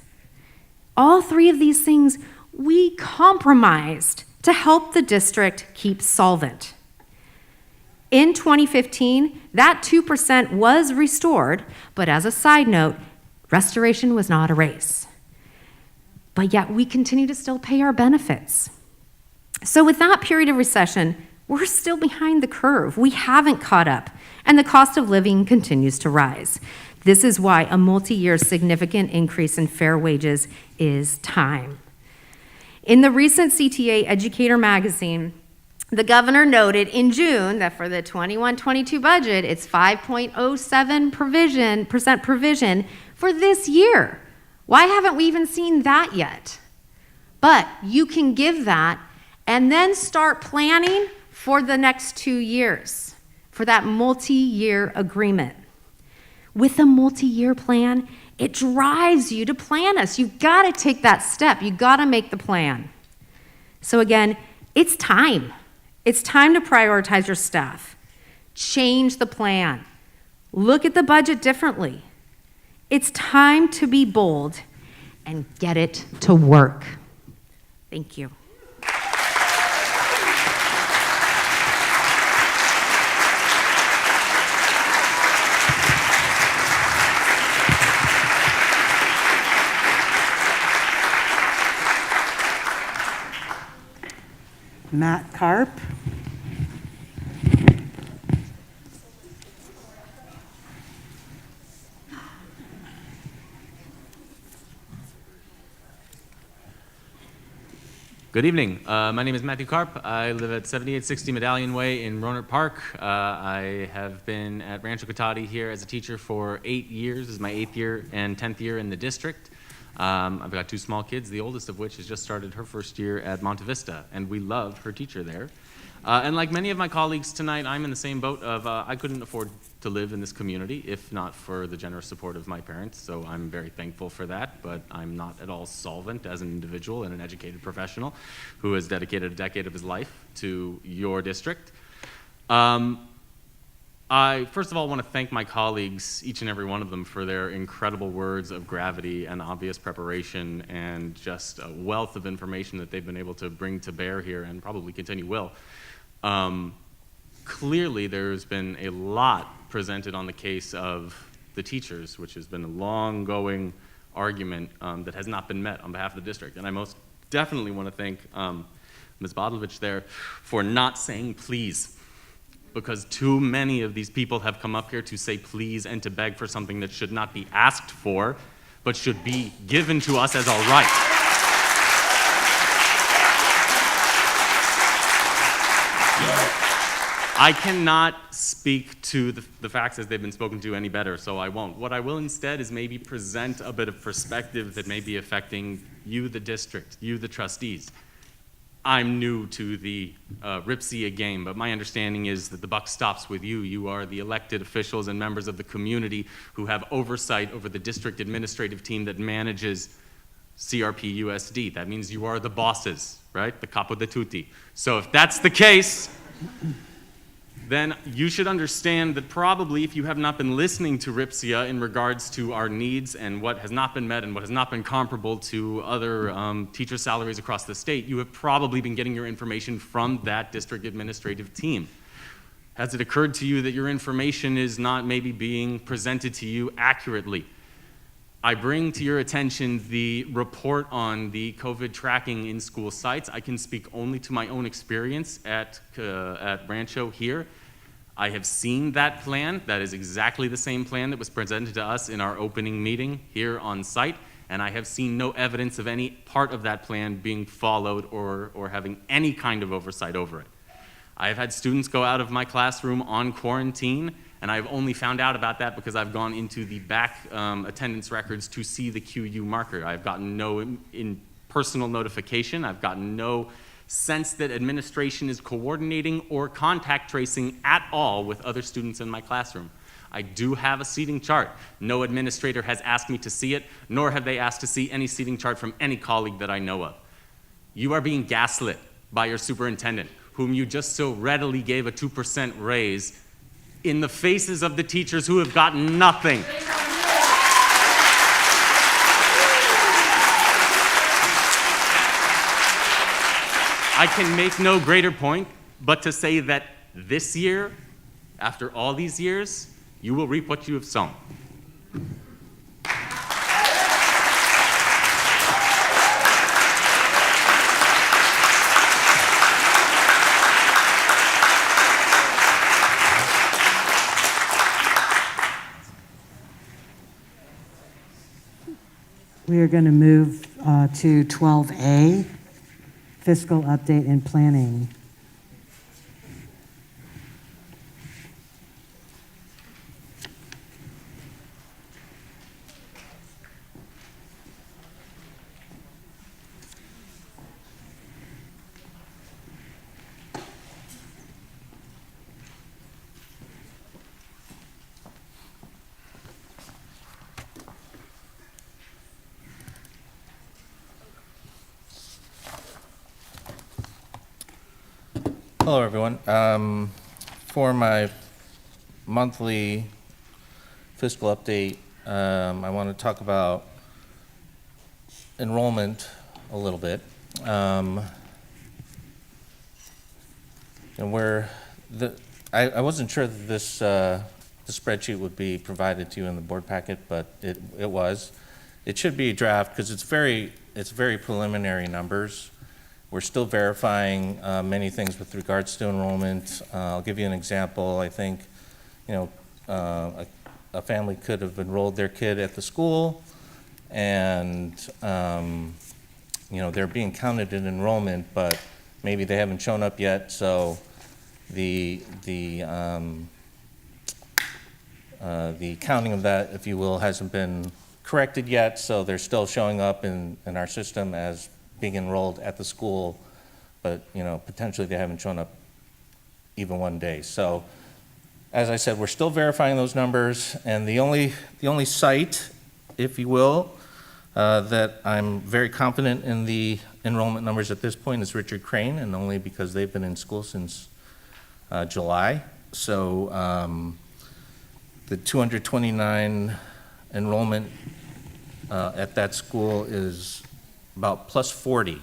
All 3 of these things we compromised to help the district keep solvent. In 2015, that 2% was restored, but as a side note, restoration was not a race. But yet we continue to still pay our benefits. So with that period of recession, we're still behind the curve. We haven't caught up, and the cost of living continues to rise. This is why a multi-year significant increase in fair wages is time. In the recent CTA Educator magazine, the governor noted in June that for the 21-22 budget, it's 5.07% provision for this year. Why haven't we even seen that yet? But you can give that and then start planning for the next 2 years, for that multi-year agreement. With a multi-year plan, it drives you to plan us. You've got to take that step. You've got to make the plan. So again, it's time. It's time to prioritize your staff. Change the plan. Look at the budget differently. It's time to be bold and get it to work. Thank you. Matt Karp. Good evening. My name is Matthew Karp. I live at 7860 Medallion Way in Rohnert Park. I have been at Rancho Cotati here as a teacher for 8 years. This is my 8th year and 10th year in the district. I've got 2 small kids, the oldest of which has just started her first year at Monte Vista, and we love her teacher there. And like many of my colleagues tonight, I'm in the same boat of I couldn't afford to live in this community if not for the generous support of my parents, so I'm very thankful for that, but I'm not at all solvent as an individual and an educated professional who has dedicated a decade of his life to your district. I, first of all, want to thank my colleagues, each and every one of them, for their incredible words of gravity and obvious preparation and just a wealth of information that they've been able to bring to bear here and probably continue will. Clearly, there's been a lot presented on the case of the teachers, which has been a long-going argument that has not been met on behalf of the district. And I most definitely want to thank Ms. Bodlovich there for not saying please, because too many of these people have come up here to say please and to beg for something that should not be asked for, but should be given to us as our right. I cannot speak to the facts as they've been spoken to any better, so I won't. What I will instead is maybe present a bit of perspective that may be affecting you, the district, you, the trustees. I'm new to the RIPSIA game, but my understanding is that the buck stops with you. You are the elected officials and members of the community who have oversight over the district administrative team that manages CRP USD. That means you are the bosses, right? The capo di tutti. So if that's the case, then you should understand that probably if you have not been listening to RIPSIA in regards to our needs and what has not been met and what has not been comparable to other teacher salaries across the state, you have probably been getting your information from that district administrative team. Has it occurred to you that your information is not maybe being presented to you accurately? I bring to your attention the report on the COVID tracking in school sites. I can speak only to my own experience at Rancho here. I have seen that plan. That is exactly the same plan that was presented to us in our opening meeting here on site, and I have seen no evidence of any part of that plan being followed or having any kind of oversight over it. I have had students go out of my classroom on quarantine, and I've only found out about that because I've gone into the back attendance records to see the QU marker. I've gotten no personal notification. I've gotten no sense that administration is coordinating or contact tracing at all with other students in my classroom. I do have a seating chart. No administrator has asked me to see it, nor have they asked to see any seating chart from any colleague that I know of. You are being gaslit by your superintendent, whom you just so readily gave a 2% raise in the faces of the teachers who have gotten nothing. I can make no greater point but to say that this year, after all these years, you will reap what you have sown. We are going to move to 12A, Fiscal Update and Planning. Hello, everyone. For my monthly fiscal update, I want to talk about enrollment a little bit. And I wasn't sure that this the spreadsheet would be provided to you in the board packet, but it was. It should be a draft because it's very preliminary numbers. We're still verifying many things with regards to enrollment. I'll give you an example. I think, a family could have enrolled their kid at the school, and they're being counted in enrollment, but maybe they haven't shown up yet, so the counting of that, if you will, hasn't been corrected yet, so they're still showing up in our system as being enrolled at the school, but, potentially they haven't shown up even one day. So, as I said, we're still verifying those numbers, and the only site, if you will, that I'm very confident in the enrollment numbers at this point is Richard Crane, and only because they've been in school since July. So the 229 enrollment at that school is about plus 40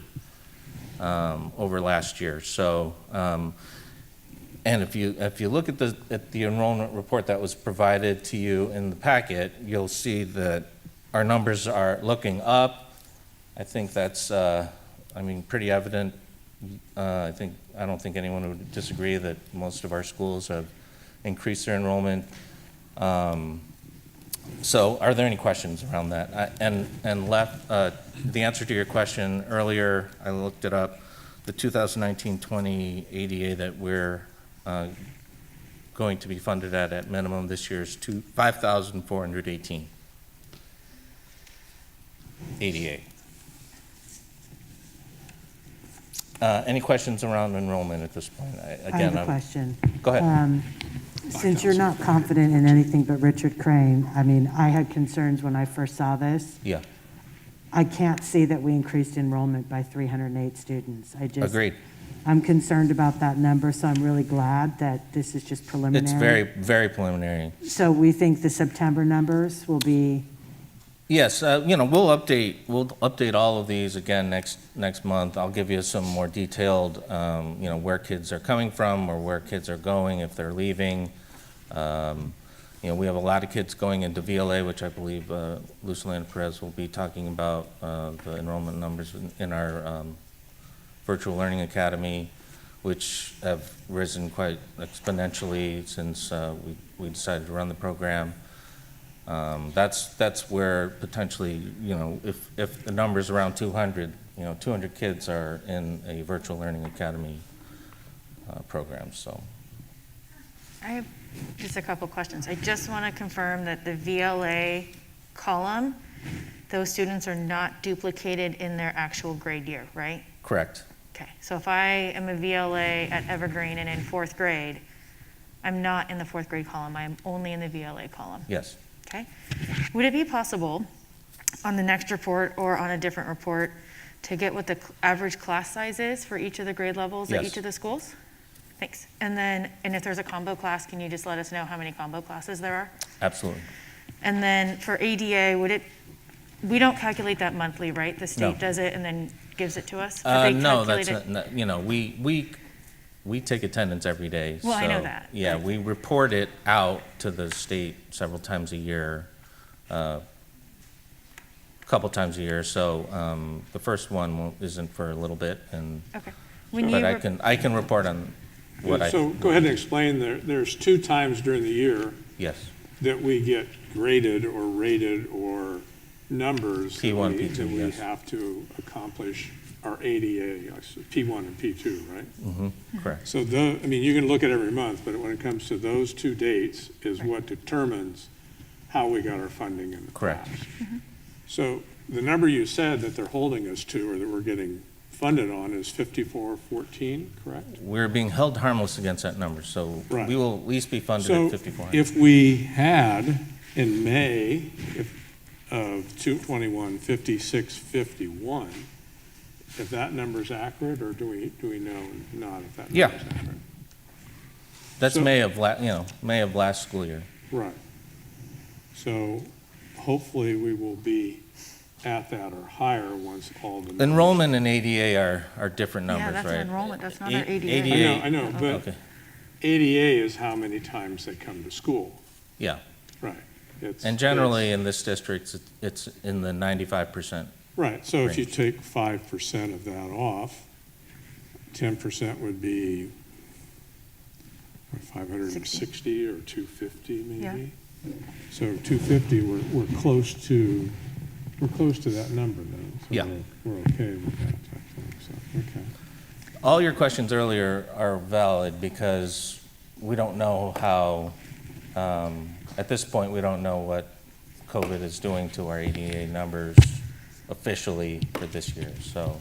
over last year. So, and if you look at the enrollment report that was provided to you in the packet, you'll see that our numbers are looking up. I think that's, pretty evident. I don't think anyone would disagree that most of our schools have increased their enrollment. So, are there any questions around that? The answer to your question earlier, I looked it up. The 2019-20 ADA that we're going to be funded at minimum this year is $5,418. ADA. Any questions around enrollment at this point? I have a question. Go ahead. Since you're not confident in anything but Richard Crane, I had concerns when I first saw this. Yeah. I can't see that we increased enrollment by 308 students. Agreed. I'm concerned about that number, so I'm really glad that this is just preliminary. It's very, very preliminary. So we think the September numbers will be. Yes, we'll update all of these again next month. I'll give you some more detailed, where kids are coming from or where kids are going if they're leaving. We have a lot of kids going into VLA, which I believe Lucilena Perez will be talking about the enrollment numbers in our Virtual Learning Academy, which have risen quite exponentially since we decided to run the program. That's where potentially, if the number's around 200, 200 kids are in a Virtual Learning Academy program, so. I have just a couple questions. I just want to confirm that the VLA column, those students are not duplicated in their actual grade year, right? Correct. Okay, so if I am a VLA at Evergreen and in 4th grade, I'm not in the 4th grade column, I'm only in the VLA column. Yes. Okay. Would it be possible on the next report or on a different report to get what the average class size is for each of the grade levels at each of the schools? Thanks. And if there's a combo class, can you just let us know how many combo classes there are? Absolutely. And then for ADA, we don't calculate that monthly, right? The state does it and then gives it to us? No, we take attendance every day. Well, so, I know that. Yeah, we report it out to the state several times a year, a couple times a year. So the first one isn't for a little bit, and okay. But I can report on what I. So go ahead and explain. There's 2 times during the year. Yes. That we get graded or rated or numbers P1, that P2, we yes. have to accomplish our ADA, P1 and P2, right? Mm-hmm. Correct. So you can look at every month, but when it comes to those 2 dates is what determines how we got our funding in the Correct. class. Mm-hmm. So the number you said that they're holding us to or that we're getting funded on is 5414, correct? We're being held harmless against that number, so Right. we will at least be funded So at 5400. if we had in May of 221, 5651, if that number's accurate, or do we know not if that number's accurate? That's So- May of last school year. Right. So hopefully we will be at that or higher once all the. Enrollment and ADA are different numbers, Yeah, that's right? an enrollment, that's not our ADA. ADA. I know, but Okay. ADA is how many times they come to school. Yeah. Right. And generally in this district, it's in the 95%. Right, so if you range. take 5% of that off, 10% would be 560 or 250 maybe? Yeah. So 250, we're close to we're close to that number then. So Yeah. we're okay with that type thing, so, okay. All your questions earlier are valid because we don't know how, at this point, we don't know what COVID is doing to our ADA numbers officially for this year. So,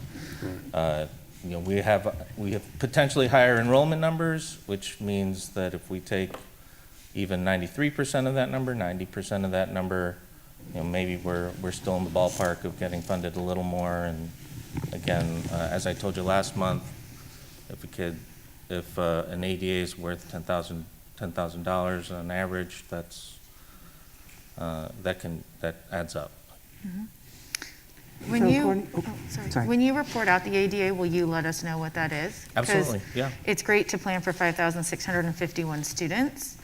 we have potentially higher enrollment numbers, which means that if we take even 93% of that number, 90% of that number, maybe we're still in the ballpark of getting funded a little more. And again, as I told you last month, if an ADA is worth $10,000 on average, that adds up. When So you, according- sorry. when you report out the ADA, will you let us know what that is? 'Cause Absolutely, yeah. it's great to plan for 5,651 students,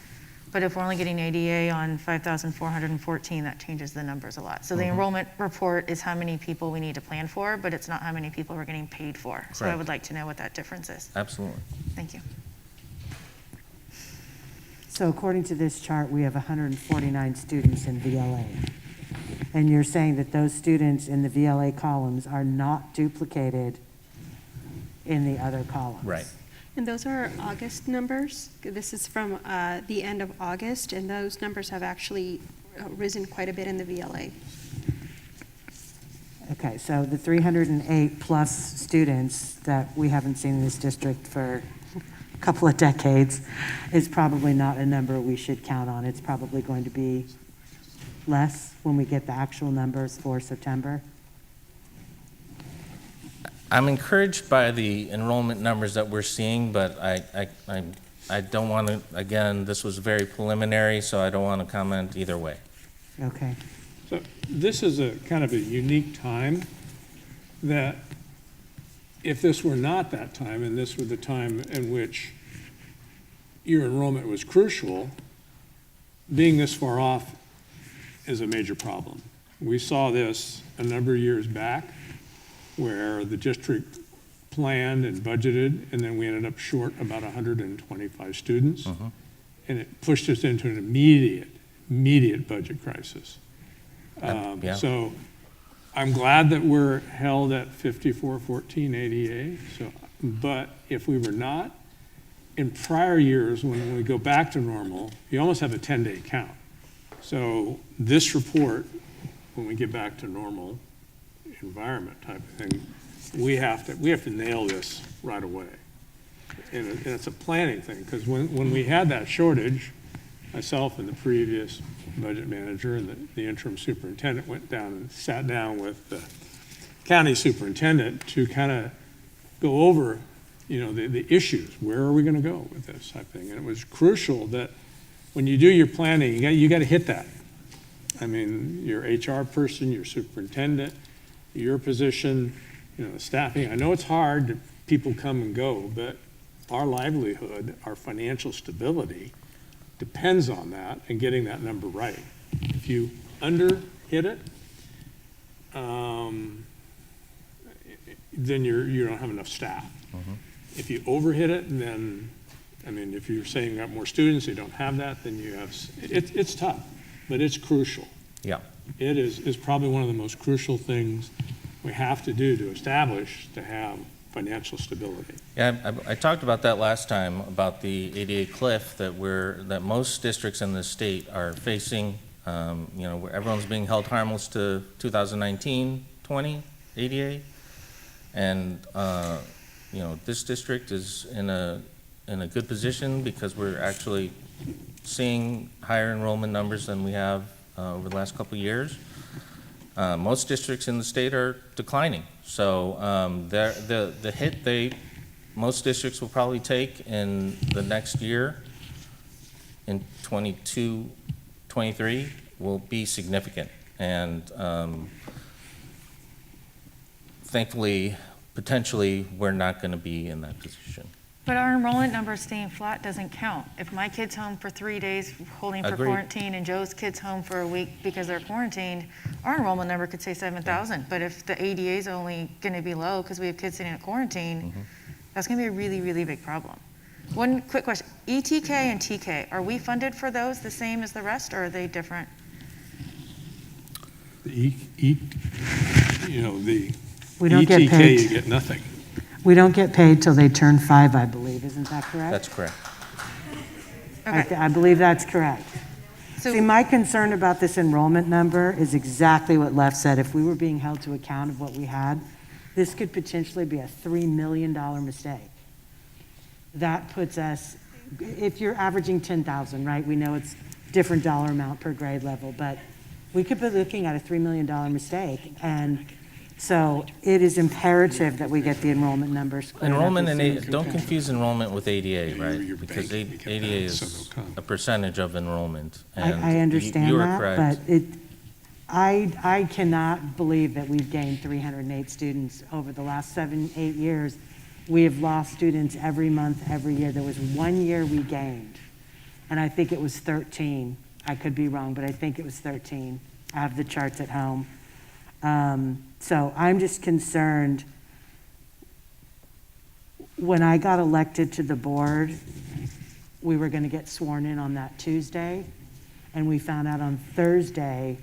but if we're only getting ADA on 5,414, that changes the numbers a lot. So the enrollment report is how many people we need to plan for, but it's not how many people we're getting paid for. So I Correct. would like to know what that difference is. Absolutely. Thank you. So according to this chart, we have 149 students in VLA. And you're saying that those students in the VLA columns are not duplicated in the other columns? Right. And those are August numbers. This is from the end of August, and those numbers have actually risen quite a bit in the VLA. Okay, so the 308 plus students that we haven't seen in this district for a couple of decades is probably not a number we should count on. It's probably going to be less when we get the actual numbers for September. I'm encouraged by the enrollment numbers that we're seeing, but I don't want to, again, this was very preliminary, so I don't want to comment either way. Okay. So this is a kind of a unique time that if this were not that time, and this were the time in which your enrollment was crucial, being this far off is a major problem. We saw this a number of years back where the district planned and budgeted, and then we ended up short about 125 students. And it pushed us into an immediate budget crisis. Yeah. So I'm glad that we're held at 5414 ADA. So, but if we were not, in prior years, when we go back to normal, you almost have a 10-day count. So this report, when we get back to normal environment type of thing, we have to nail this right away. And it's a planning thing, because when we had that shortage, myself and the previous budget manager and the interim superintendent went down and sat down with the county superintendent to kind of go over, the issues. Where are we going to go with this type of thing? And it was crucial that when you do your planning, you got to hit that. I mean, your HR person, your superintendent, your position, the staffing. I know it's hard, people come and go, but our livelihood, our financial stability depends on that and getting that number right. If you under hit it, then you don't have enough staff. If you over hit it, then, if you're saying you got more students, you don't have that, then you have, it's tough, but it's crucial. Yeah. It is probably one of the most crucial things we have to do to establish to have financial stability. Yeah, I talked about that last time, about the ADA cliff that most districts in the state are facing. Where everyone's being held harmless to 2019-20 ADA. And, this district is in a good position because we're actually seeing higher enrollment numbers than we have over the last couple of years. Most districts in the state are declining. So the hit most districts will probably take in the next year, in 22, 23, will be significant. And thankfully, potentially, we're not going to be in that position. But our enrollment number staying flat doesn't count. If my kid's home for 3 days holding for Agreed. quarantine and Joe's kid's home for a week because they're quarantined, our enrollment number could say 7,000. But if the ADA is only going to be low because we have kids sitting at quarantine, that's going to be a really, really big problem. One quick question. ETK and TK, are we funded for those the same as the rest, or are they different? the the We don't get ETK, paid. you get nothing. We don't get paid till they turn 5, I believe. Isn't that correct? That's correct. I believe that's correct. See, my concern about this enrollment number is exactly what Lev said. If we were being held to account of what we had, this could potentially be a $3 million mistake. That puts us, if you're averaging 10,000, right? We know it's different dollar amount per grade level, but we could be looking at a $3 million mistake. And so it is imperative that we get the enrollment numbers cleared up Enrollment as and soon as we don't can. confuse enrollment with ADA, right? Because ADA is a percentage of enrollment. And I understand you are that, correct. but I cannot believe that we've gained 308 students over the last 7, 8 years. We have lost students every month, every year. There was 1 year we gained, and I think it was 13. I could be wrong, but I think it was 13. I have the charts at home. So I'm just concerned. When I got elected to the board, we were going to get sworn in on that Tuesday, and we found out on Thursday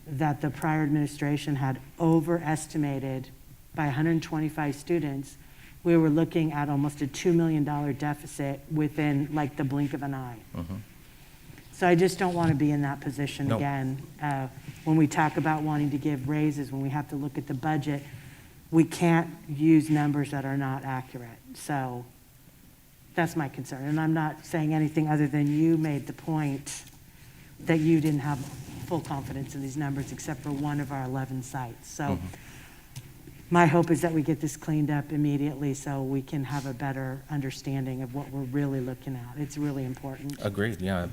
that the prior administration had overestimated by 125 students. We were looking at almost a $2 million deficit within like the blink of an eye. So I just don't want to be in that position No. again. When we talk about wanting to give raises, when we have to look at the budget, we can't use numbers that are not accurate. So that's my concern. And I'm not saying anything other than you made the point that you didn't have full confidence in these numbers except for one of our 11 sites. So my hope is that we get this cleaned up immediately so we can have a better understanding of what we're really looking at. It's really important. Agreed, yeah,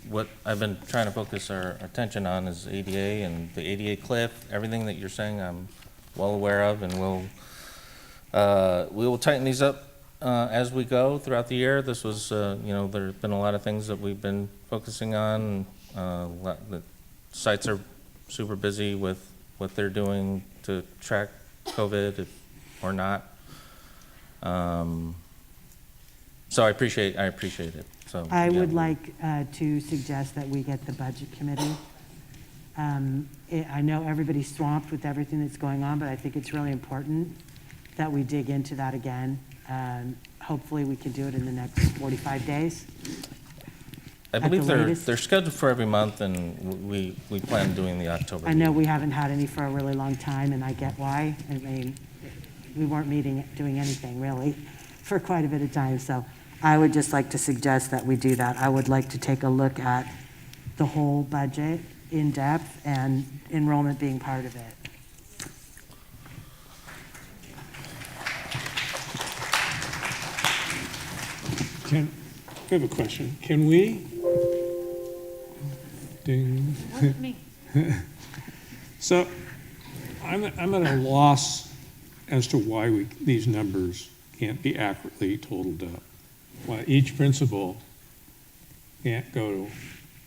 what I've been trying to focus our attention on is ADA and the ADA cliff. Everything that you're saying I'm well aware of, and we will tighten these up as we go throughout the year. This was, there's been a lot of things that we've been focusing on. The sites are super busy with what they're doing to track COVID or not. So I appreciate it. So I would like to suggest that we get the budget committee. I know everybody's swamped with everything that's going on, but I think it's really important that we dig into that again. Hopefully we can do it in the next 45 days. I believe they're scheduled for every month, and we plan on doing the October. I know we haven't had any for a really long time, and I get why. I mean, we weren't doing anything really for quite a bit of time. So I would just like to suggest that we do that. I would like to take a look at the whole budget in depth and enrollment being part of it. We have a question. Can we? Ding. Me. So I'm at a loss as to why these numbers can't be accurately totaled up. Why each principal can't go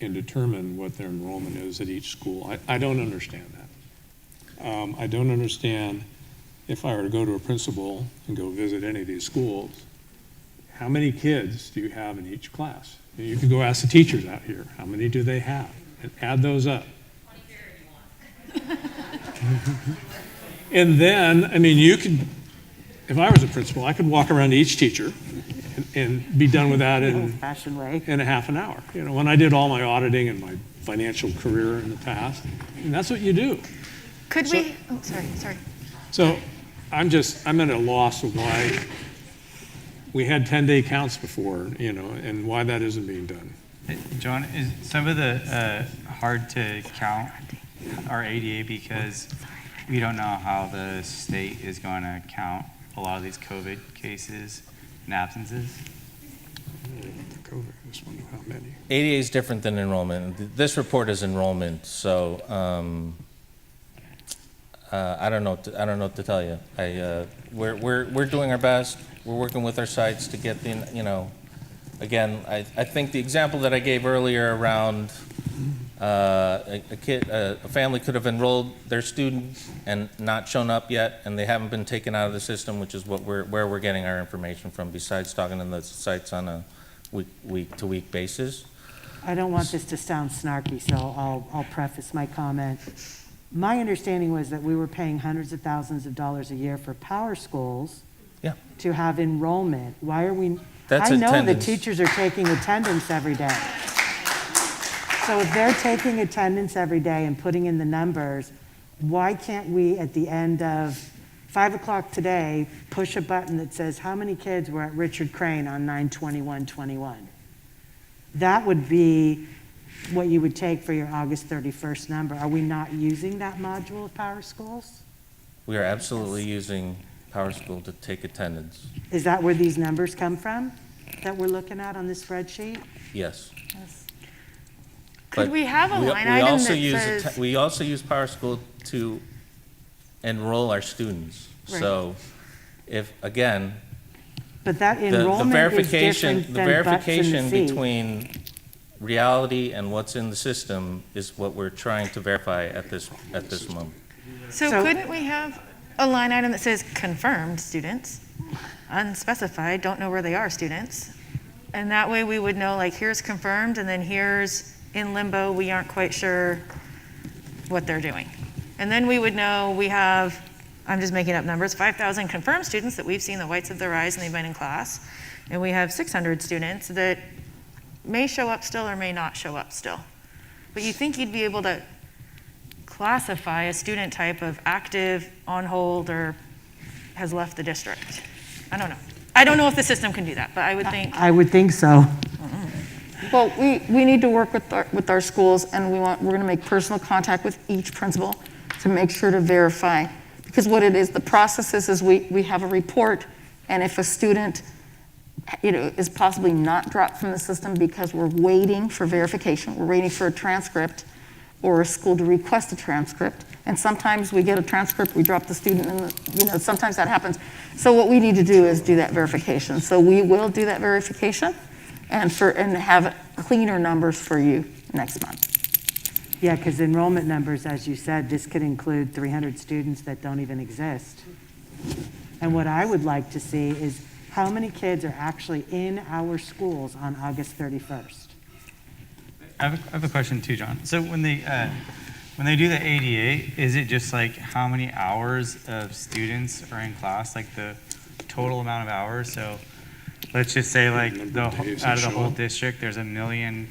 and determine what their enrollment is at each school. I don't understand that. I don't understand if I were to go to a principal and go visit any of these schools, how many kids do you have in each class? You can go ask the teachers out here, how many do they have? And add those up. And then, I mean, you could, if I was a principal, I could walk around to each teacher and be done with that in a half an hour. You know, when I did all my auditing and my financial career in the past, and that's what you do. Could we, oh, sorry. So I'm at a loss of why we had 10-day counts before, and why that isn't being done. John, is some of the hard to count are ADA because we don't know how the state is going to count a lot of these COVID cases and absences? ADA is different than enrollment. This report is enrollment, so I don't know what to tell you. We're doing our best. We're working with our sites to get the, again, I think the example that I gave earlier around a family could have enrolled their student and not shown up yet, and they haven't been taken out of the system, which is where we're getting our information from, besides talking to the sites on a week-to-week basis. I don't want this to sound snarky, so I'll preface my comment. my understanding was that we were paying hundreds of thousands of dollars a year for power schools Yeah. to have enrollment. Why are we? That's I know the attendance. teachers are taking attendance every day. So if they're taking attendance every day and putting in the numbers, why can't we, at the end of 5 o'clock today, push a button that says, how many kids were at Richard Crane on 9/21/21? That would be what you would take for your August 31st number. Are we not using that module of Power Schools? We are absolutely using Power School to take attendance. Is that where these numbers come from that we're looking at on this spreadsheet? Yes. Could But we have a we- line we item also that use says? we also use Power School to enroll our students. Right. So if, again, But that the enrollment is verification, different the than butts in the verification seat. between reality and what's in the system is what we're trying to verify at this moment. So couldn't we have a line item that says confirmed students, unspecified, don't know where they are students? And that way we would know, like, here's confirmed, and then here's in limbo, we aren't quite sure what they're doing. And then we would know we have, I'm just making up numbers, 5,000 confirmed students that we've seen the whites of their eyes and they've been in class. And we have 600 students that may show up still or may not show up still. But you think you'd be able to classify a student type of active, on hold, or has left the district? I don't know. I don't know if the system can do that, but I would think. I would think so. Well, we need to work with our schools, and we're going to make personal contact with each principal to make sure to verify. Because what it is, the process is we have a report, and if a student, is possibly not dropped from the system because we're waiting for verification, we're waiting for a transcript, or a school to request a transcript, and sometimes we get a transcript, we drop the student, and sometimes that happens. So what we need to do is do that verification. So we will do that verification, and have cleaner numbers for you next month. Yeah, because enrollment numbers, as you said, this could include 300 students that don't even exist. And what I would like to see is how many kids are actually in our schools on August 31st? I have a question too, John. So when they do the ADA, is it just like how many hours of students are in class, like the total amount of hours? So let's just say like out of the whole district, there's 1 million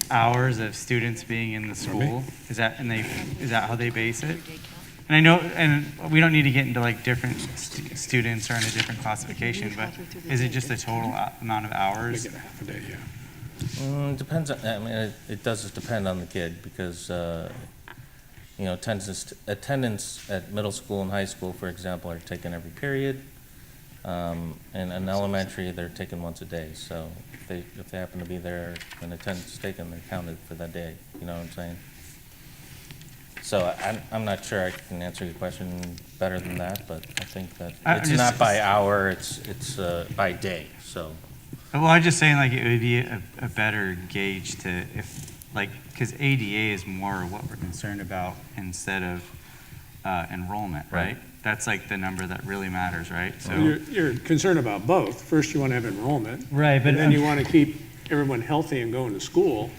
hours of students being in the school. Is that how they base it? And I know, and we don't need to get into like different students or in a different classification, but is it just the total amount of hours? Make it a half a day, yeah. Depends on, I mean, it does depend on the kid because, attendance at middle school and high school, for example, are taken every period. And in elementary, they're taken once a day. So if they happen to be there and attendance is taken, they're counted for that day. You know what I'm saying? So I'm not sure I can answer your question better than that, but I think that it's not by hour, it's by day, so. Well, I'm just saying like it would be a better gauge to because ADA is more what we're concerned about instead of enrollment, right? That's like the number that really matters, right? So You're concerned about both. First, you want to have enrollment. Right, but and then you want to keep everyone healthy and going to school.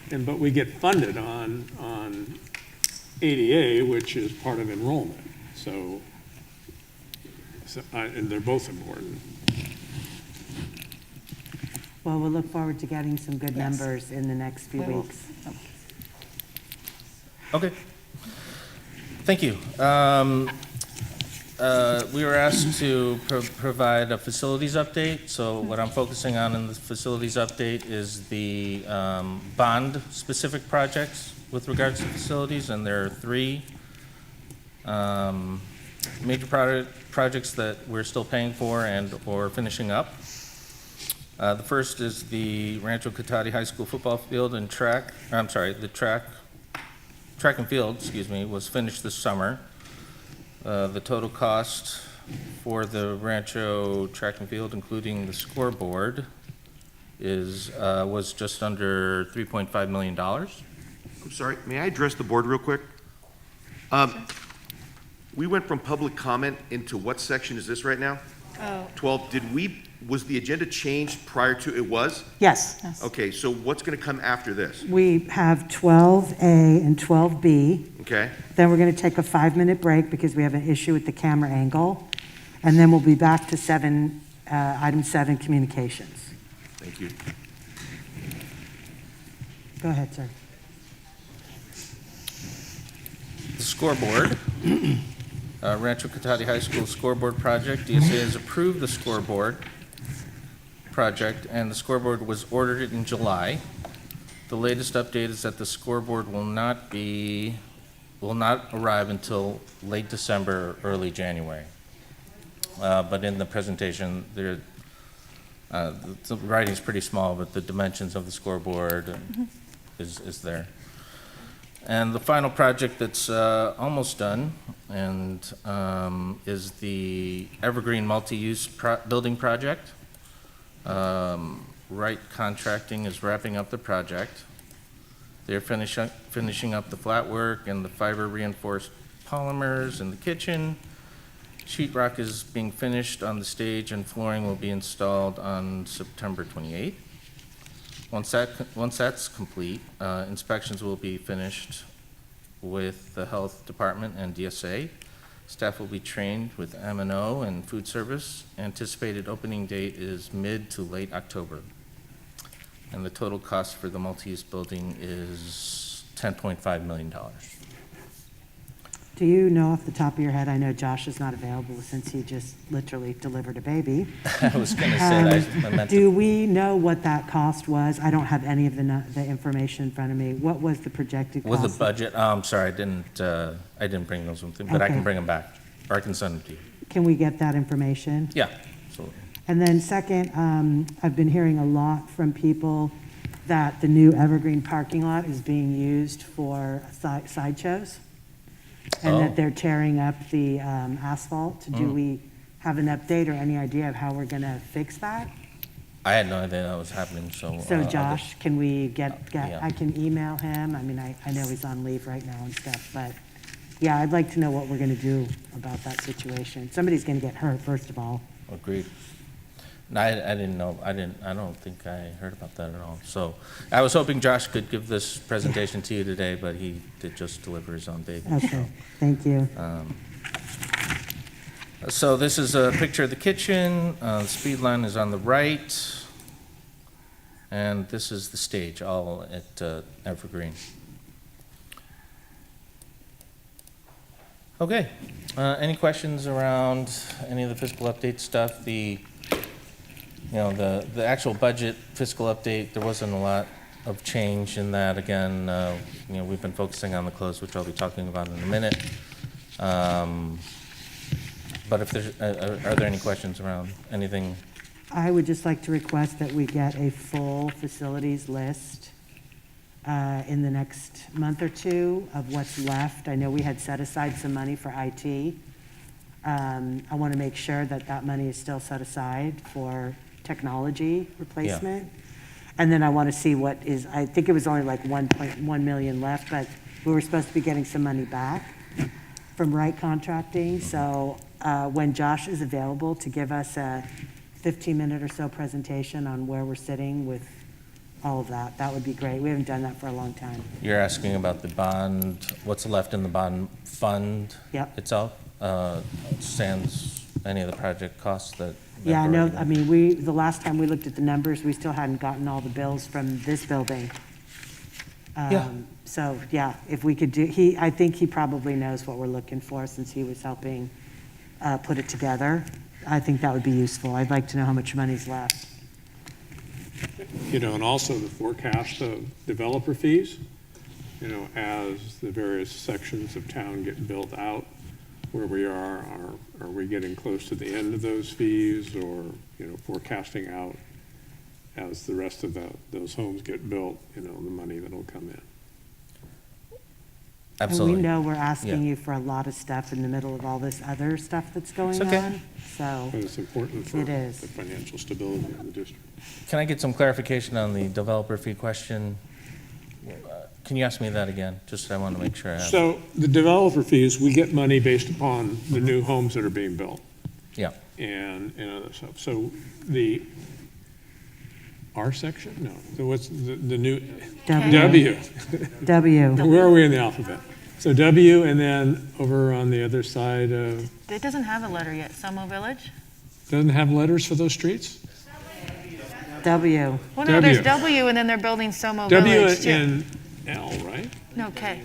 But we get funded on ADA, which is part of enrollment. So and they're both important. Well, we'll look forward to getting some good numbers in the next few weeks. Okay. Thank you. We were asked to provide a facilities update. So what I'm focusing on in the facilities update is the bond-specific projects with regards to facilities, and there are 3 major projects that we're still paying for or finishing up. The first is the Rancho Cotati High School football field and track and field, was finished this summer. The total cost for the Rancho track and field, including the scoreboard, was just under $3.5 million. I'm sorry, may I address the board real quick? We went from public comment into what section is this right now? Oh. 12, did we was the agenda changed prior to it was? Yes. Okay, so what's going to come after this? We have 12A and 12B. Okay, Then we're going to take a 5-minute break because we have an issue with the camera angle. And then we'll be back to item 7, communications. thank you. Go ahead, sir. The scoreboard, Rancho Cotati High School scoreboard project. DSA has approved the scoreboard project, and the scoreboard was ordered in July. The latest update is that the scoreboard will not arrive until late December, or early January. But in the presentation, the writing's pretty small, but the dimensions of the scoreboard is there. And the final project that's almost done and is the Evergreen Multi-Use Building Project. Wright Contracting is wrapping up the project. They're finishing up the flat work and the fiber reinforced polymers in the kitchen. Sheetrock is being finished on the stage and flooring will be installed on September 28th. Once that's complete, inspections will be finished with the health department and DSA. Staff will be trained with M&O and food service. Anticipated opening date is mid to late October. And the total cost for the multi-use building is $10.5 million. Do you know off the top of your head, I know Josh is not available since he just literally delivered a baby. I was going to say that. I meant Do we know what that cost was? I don't have any of the information in front of me. What was the projected cost? With the budget, I'm sorry, I didn't bring those with me, but I Okay. can bring them back, or I can send them to you. Can we get that information? Yeah, absolutely. And then second, I've been hearing a lot from people that the new Evergreen parking lot is being used for sideshows. And that they're tearing up the asphalt. Do we have an update or any idea of how we're going to fix that? I had no idea that was happening, so. So Josh, can we get, Yeah. I can email him. I mean, I know he's on leave right now and stuff, but yeah, I'd like to know what we're going to do about that situation. Somebody's going to get hurt, first of all. Agreed. No, I didn't know, I don't think I heard about that at all. So I was hoping Josh could give this presentation to you today, but he did just deliver his own baby. Okay, thank you. So this is a picture of the kitchen. The speed line is on the right. And this is the stage, all at Evergreen. Okay, any questions around any of the fiscal update stuff? The actual budget fiscal update, there wasn't a lot of change in that. Again, we've been focusing on the close, which I'll be talking about in a minute. But if there's, are there any questions around anything? I would just like to request that we get a full facilities list in the next month or two of what's left. I know we had set aside some money for IT. I want to make sure that that money is still set aside for technology replacement. And then I want to see what is, I think it was only like 1.1 million left, but we were supposed to be getting some money back from Wright Contracting. So when Josh is available to give us a 15-minute or so presentation on where we're sitting with all of that, that would be great. We haven't done that for a long time. You're asking about the bond, what's left in the bond fund itself? Sans any of the project costs that? Yeah, no, I mean, the last time we looked at the numbers, we still hadn't gotten all the bills from this building. So, yeah, if we could do, I think he probably knows what we're looking for since he was helping put it together. I think that would be useful. I'd like to know how much money's left. And also the forecast of developer fees, as the various sections of town get built out, where we are we getting close to the end of those fees, or, forecasting out as the rest of those homes get built, the money that'll come in. Absolutely. And we know we're asking you for a lot of stuff in the middle of all this other stuff that's going on. So But it's important for the financial stability of the district. Can I get some clarification on the developer fee question? Can you ask me that again? Just I want to make sure I have. So the developer fees, we get money based upon the new homes that are being built. Yeah. and other stuff. So the R section? No. So what's the new? W. W. Where are we in the alphabet? So W, and then over on the other side of, It doesn't have a letter yet. Somo Village? doesn't have letters for those streets? W. Well, no, there's W, and then they're building Somo W Village, too. and L, right? No, K.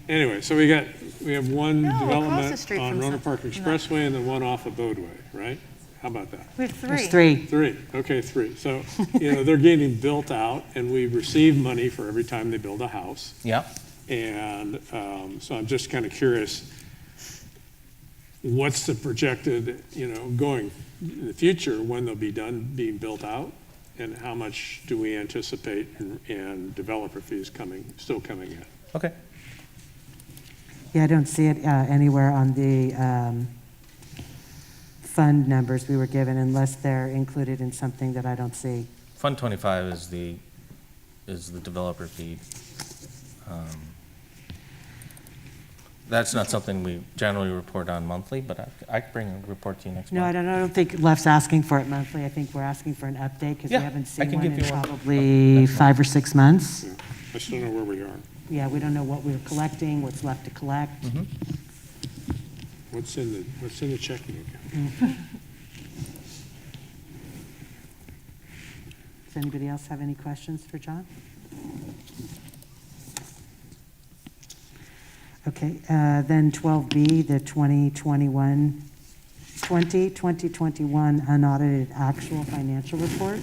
Anyway, so we have one No, across the development street on from Roanoke Park Expressway and then one off of Bodway, right? How about that? We have 3. There's 3. 3, okay, 3. So, they're getting built out, and we receive money for every time they build a house. Yeah. And so I'm just kind of curious, what's the projected, going in the future, when they'll be done being built out? And how much do we anticipate in developer fees still coming in? Okay. Yeah, I don't see it anywhere on the fund numbers we were given unless they're included in something that I don't see. Fund 25 is the developer fee. That's not something we generally report on monthly, but I can bring a report to you next No, month. I don't think Left's asking for it monthly. I think we're asking for an update because we Yeah, haven't I seen can one give in you one. probably 5 or 6 months. Yeah, I still know where we are. Yeah, we don't know what we're collecting, what's left to collect. Mm-hmm. What's in the checking account? Does anybody else have any questions for John? Okay, then 12B, the 2021 unaudited actual financial report.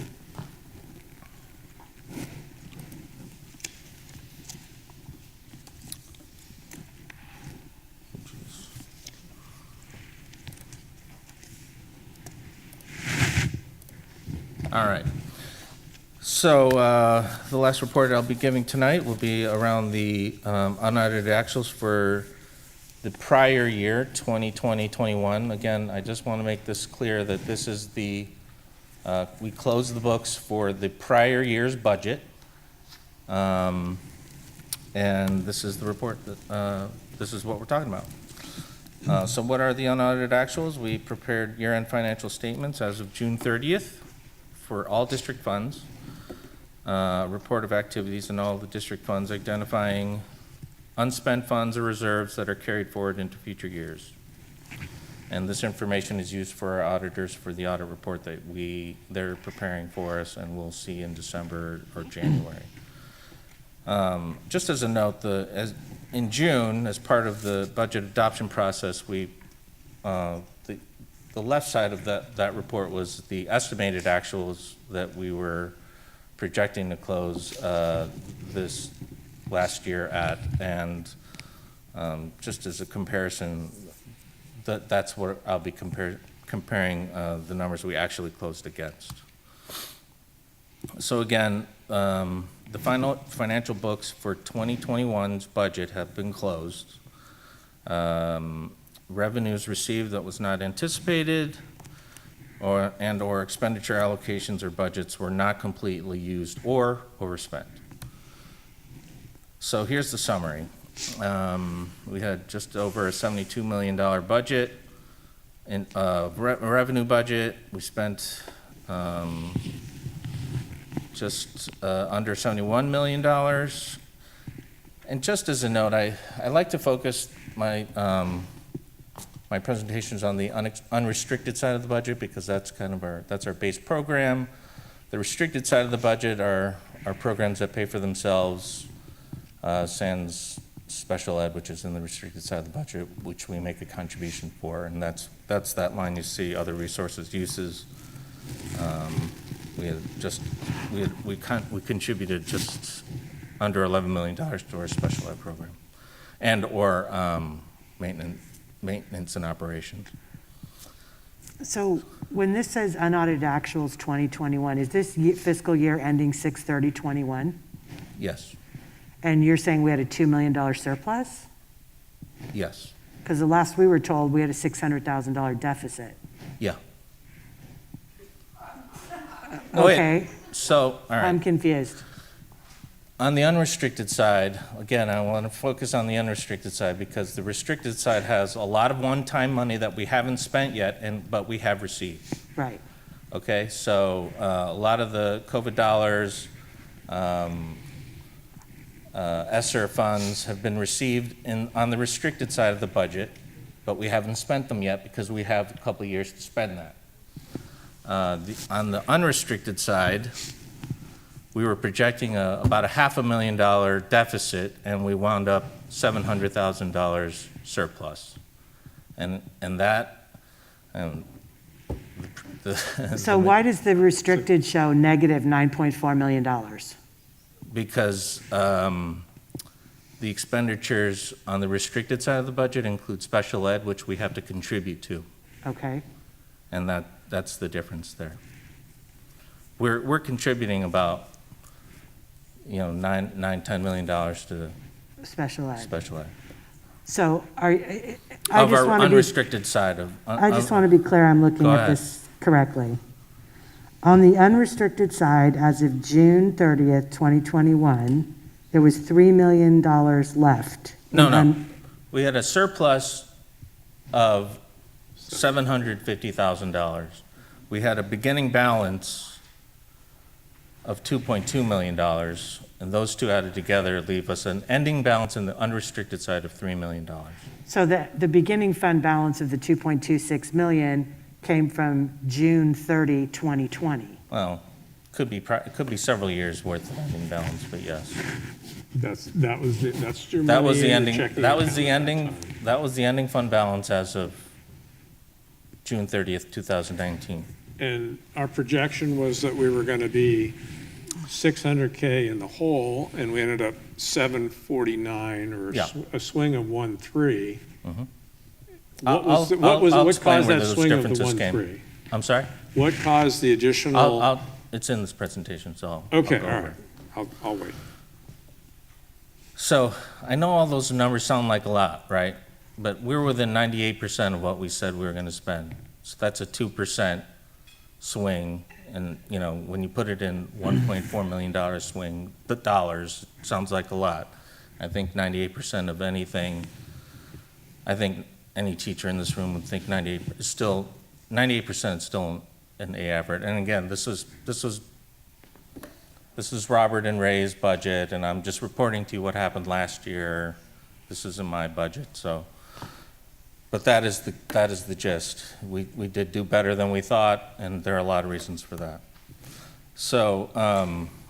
All right. So the last report I'll be giving tonight will be around the unaudited actuals for the prior year, 2020-21. Again, I just want to make this clear that this is we closed the books for the prior year's budget. And this is the report that, this is what we're talking about. So what are the unaudited actuals? We prepared year-end financial statements as of June 30th for all district funds. Report of activities in all the district funds, identifying unspent funds or reserves that are carried forward into future years. And this information is used for our auditors for the audit report that they're preparing for us and we'll see in December or January. Just as a note, in June, as part of the budget adoption process, the left side of that report was the estimated actuals that we were projecting to close this last year at, and just as a comparison, that's what I'll be comparing the numbers we actually closed against. So again, the final financial books for 2021's budget have been closed. Revenues received that was not anticipated, or expenditure allocations or budgets were not completely used or overspent. So here's the summary. We had just over a $72 million budget, in revenue budget. We spent just under $71 million. And just as a note, I like to focus my presentations on the unrestricted side of the budget because that's kind of that's our base program. The restricted side of the budget are programs that pay for themselves, sans special ed, which is in the restricted side of the budget, which we make a contribution for, and that's that line you see, other resources uses. We contributed just under $11 million to our special ed program, and or maintenance and operations. So when this says unaudited actuals 2021, is this fiscal year ending 6/30/21? Yes. And you're saying we had a $2 million surplus? Yes. Because the last we were told, we had a $600,000 deficit. Yeah. Okay. So, all right. I'm confused. On the unrestricted side, again, I want to focus on the unrestricted side because the restricted side has a lot of one-time money that we haven't spent yet, but we have received. Right. Okay, so a lot of the COVID dollars, ESSER funds have been received on the restricted side of the budget, but we haven't spent them yet because we have a couple of years to spend that. On the unrestricted side, we were projecting about a $500,000 deficit, and we wound up $700,000 surplus. And that, So why does the restricted show negative $9.4 million? Because the expenditures on the restricted side of the budget include special ed, which we have to contribute to. Okay. And that's the difference there. We're contributing about, $9-10 million to Special ed. special ed. So I Of just our want to be, unrestricted side of. I just want to be clear I'm looking Go at ahead. this correctly. On the unrestricted side, as of June 30th, 2021, there was $3 million left. No. We had a surplus of $750,000. We had a beginning balance of $2.2 million, and those two added together leave us an ending balance in the unrestricted side of $3 million. So the beginning fund balance of the 2.26 million came from June 30, 2020. Well, it could be several years worth of ending balance, but yes. That's your money. That was the in your ending, checking that was the account. ending, that was the ending fund balance as of June 30th, 2019. And our projection was that we were going to be 600K in the hole, and we ended up 749, or Yeah. a swing of 1.3. Mhm. What explain caused where that those swing of the differences came. 1.3? I'm sorry? What caused the additional? It's in this presentation, so I'll Okay, go all over right. it. I'll wait. So I know all those numbers sound like a lot, right? But we're within 98% of what we said we were going to spend. So that's a 2% swing. And, when you put it in $1.4 million swing, the dollars, sounds like a lot. I think 98% of anything, I think any teacher in this room would think 98% is still an A average. And again, this is Robert and Ray's budget, and I'm just reporting to you what happened last year. This isn't my budget, so. But that is the gist. We did do better than we thought, and there are a lot of reasons for that. So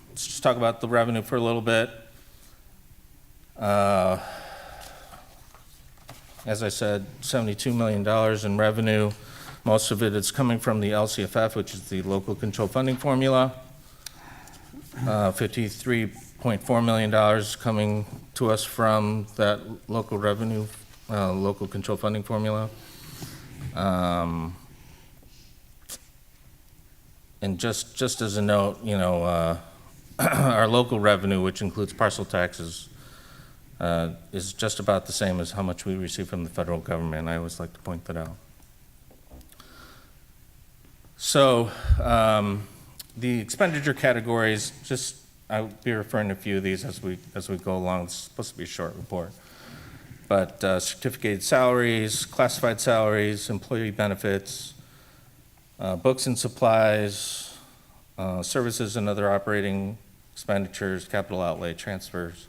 let's just talk about the revenue for a little bit. As I said, $72 million in revenue. Most of it is coming from the LCFF, which is the local control funding formula. $53.4 million coming to us from that local revenue, local control funding formula. And just as a note, our local revenue, which includes parcel taxes, is just about the same as how much we receive from the federal government. I always like to point that out. So the expenditure categories, I'll be referring to a few of these as we go along. It's supposed to be a short report. But certificated salaries, classified salaries, employee benefits, books and supplies, services and other operating expenditures, capital outlay, transfers.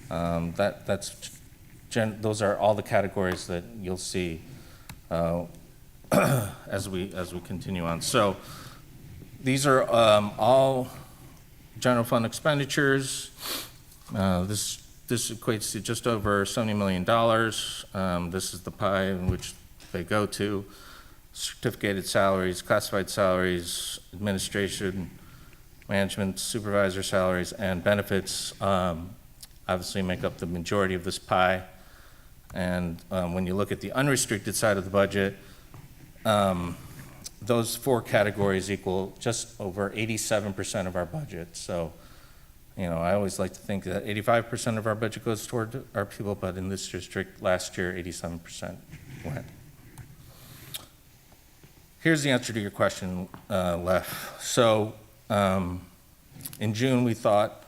Those are all the categories that you'll see as we continue on. So these are all general fund expenditures. This equates to just over $70 million. This is the pie in which they go to. Certificated salaries, classified salaries, administration, management, supervisor salaries, and benefits obviously make up the majority of this pie. And when you look at the unrestricted side of the budget, those four categories equal just over 87% of our budget. So, I always like to think that 85% of our budget goes toward our people, but in this district last year, 87% went. Here's the answer to your question left. So in June, we thought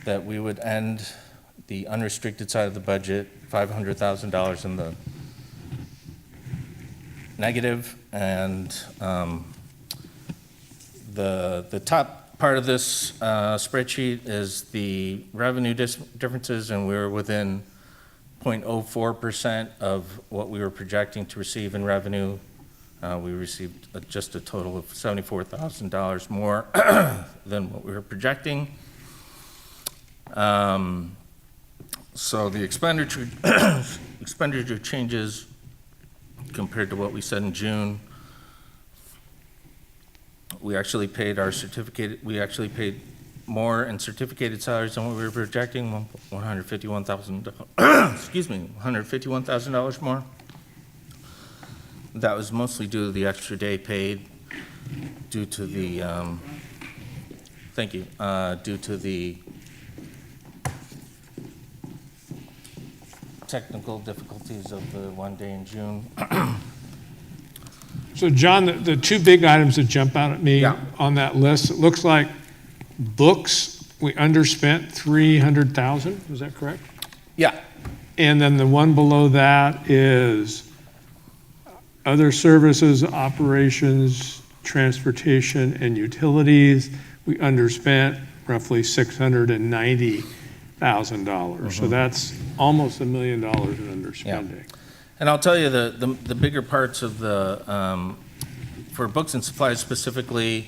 that we would end the unrestricted side of the budget, $500,000 in the negative, and the top part of this spreadsheet is the revenue differences, and we were within 0.04% of what we were projecting to receive in revenue. We received just a total of $74,000 more than what we were projecting. So the expenditure expenditure changes compared to what we said in June. We actually paid more in certificated salaries than what we were projecting, $151,000. Excuse me, $151,000 more. That was mostly due to the extra day paid, due to the due to the technical difficulties of the one day in June. So John, the two big items that jump out at me on that list, it looks like books, we underspent $300,000, is that correct? Yeah. And then the one below that is other services, operations, transportation, and utilities. We underspent roughly $690,000. So that's almost $1 million in underspending. Yeah. And I'll tell you, the bigger parts of the, for books and supplies specifically,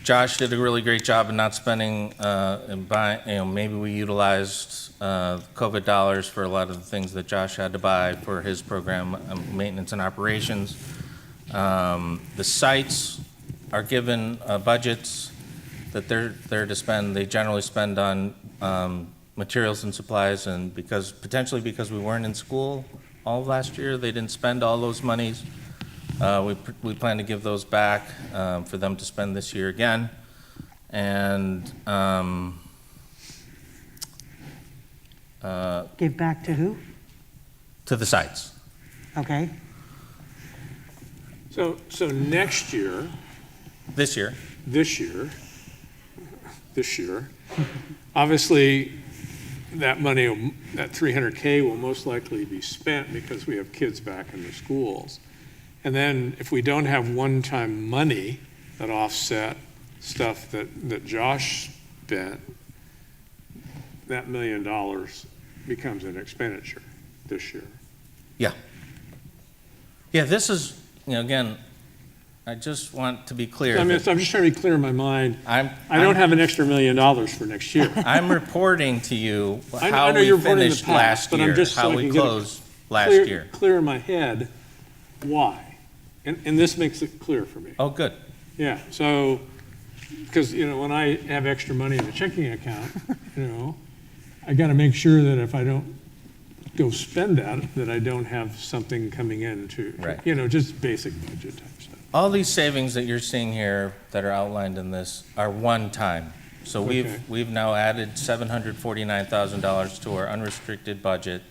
Josh did a really great job in not spending and buying, maybe we utilized COVID dollars for a lot of the things that Josh had to buy for his program, maintenance and operations. The sites are given budgets that they're to spend. They generally spend on materials and supplies, and potentially because we weren't in school all of last year, they didn't spend all those monies. We plan to give those back for them to spend this year again. And Give back to who? to the sites. Okay. So next year, This year. Obviously, that money, that $300K will most likely be spent because we have kids back in the schools. And then if we don't have one-time money that offset stuff that Josh spent, that $1 million becomes an expenditure this year. Yeah. Yeah, this is, again, I just want to be clear. I'm just trying to be clear in my mind. I don't have an extra $1 million for next year. I'm reporting to you I how know we you're reporting finished the past, last but year, I'm just so how I we can get it closed last year. Clear in my head why. And this makes it clear for me. Oh, good. Yeah, so, because, when I have extra money in a checking account, I got to make sure that if I don't go spend that I don't have something coming in to, Right. Just basic budget type stuff. All these savings that you're seeing here that are outlined in this are one time. So Okay. we've now added $749,000 to our unrestricted budget.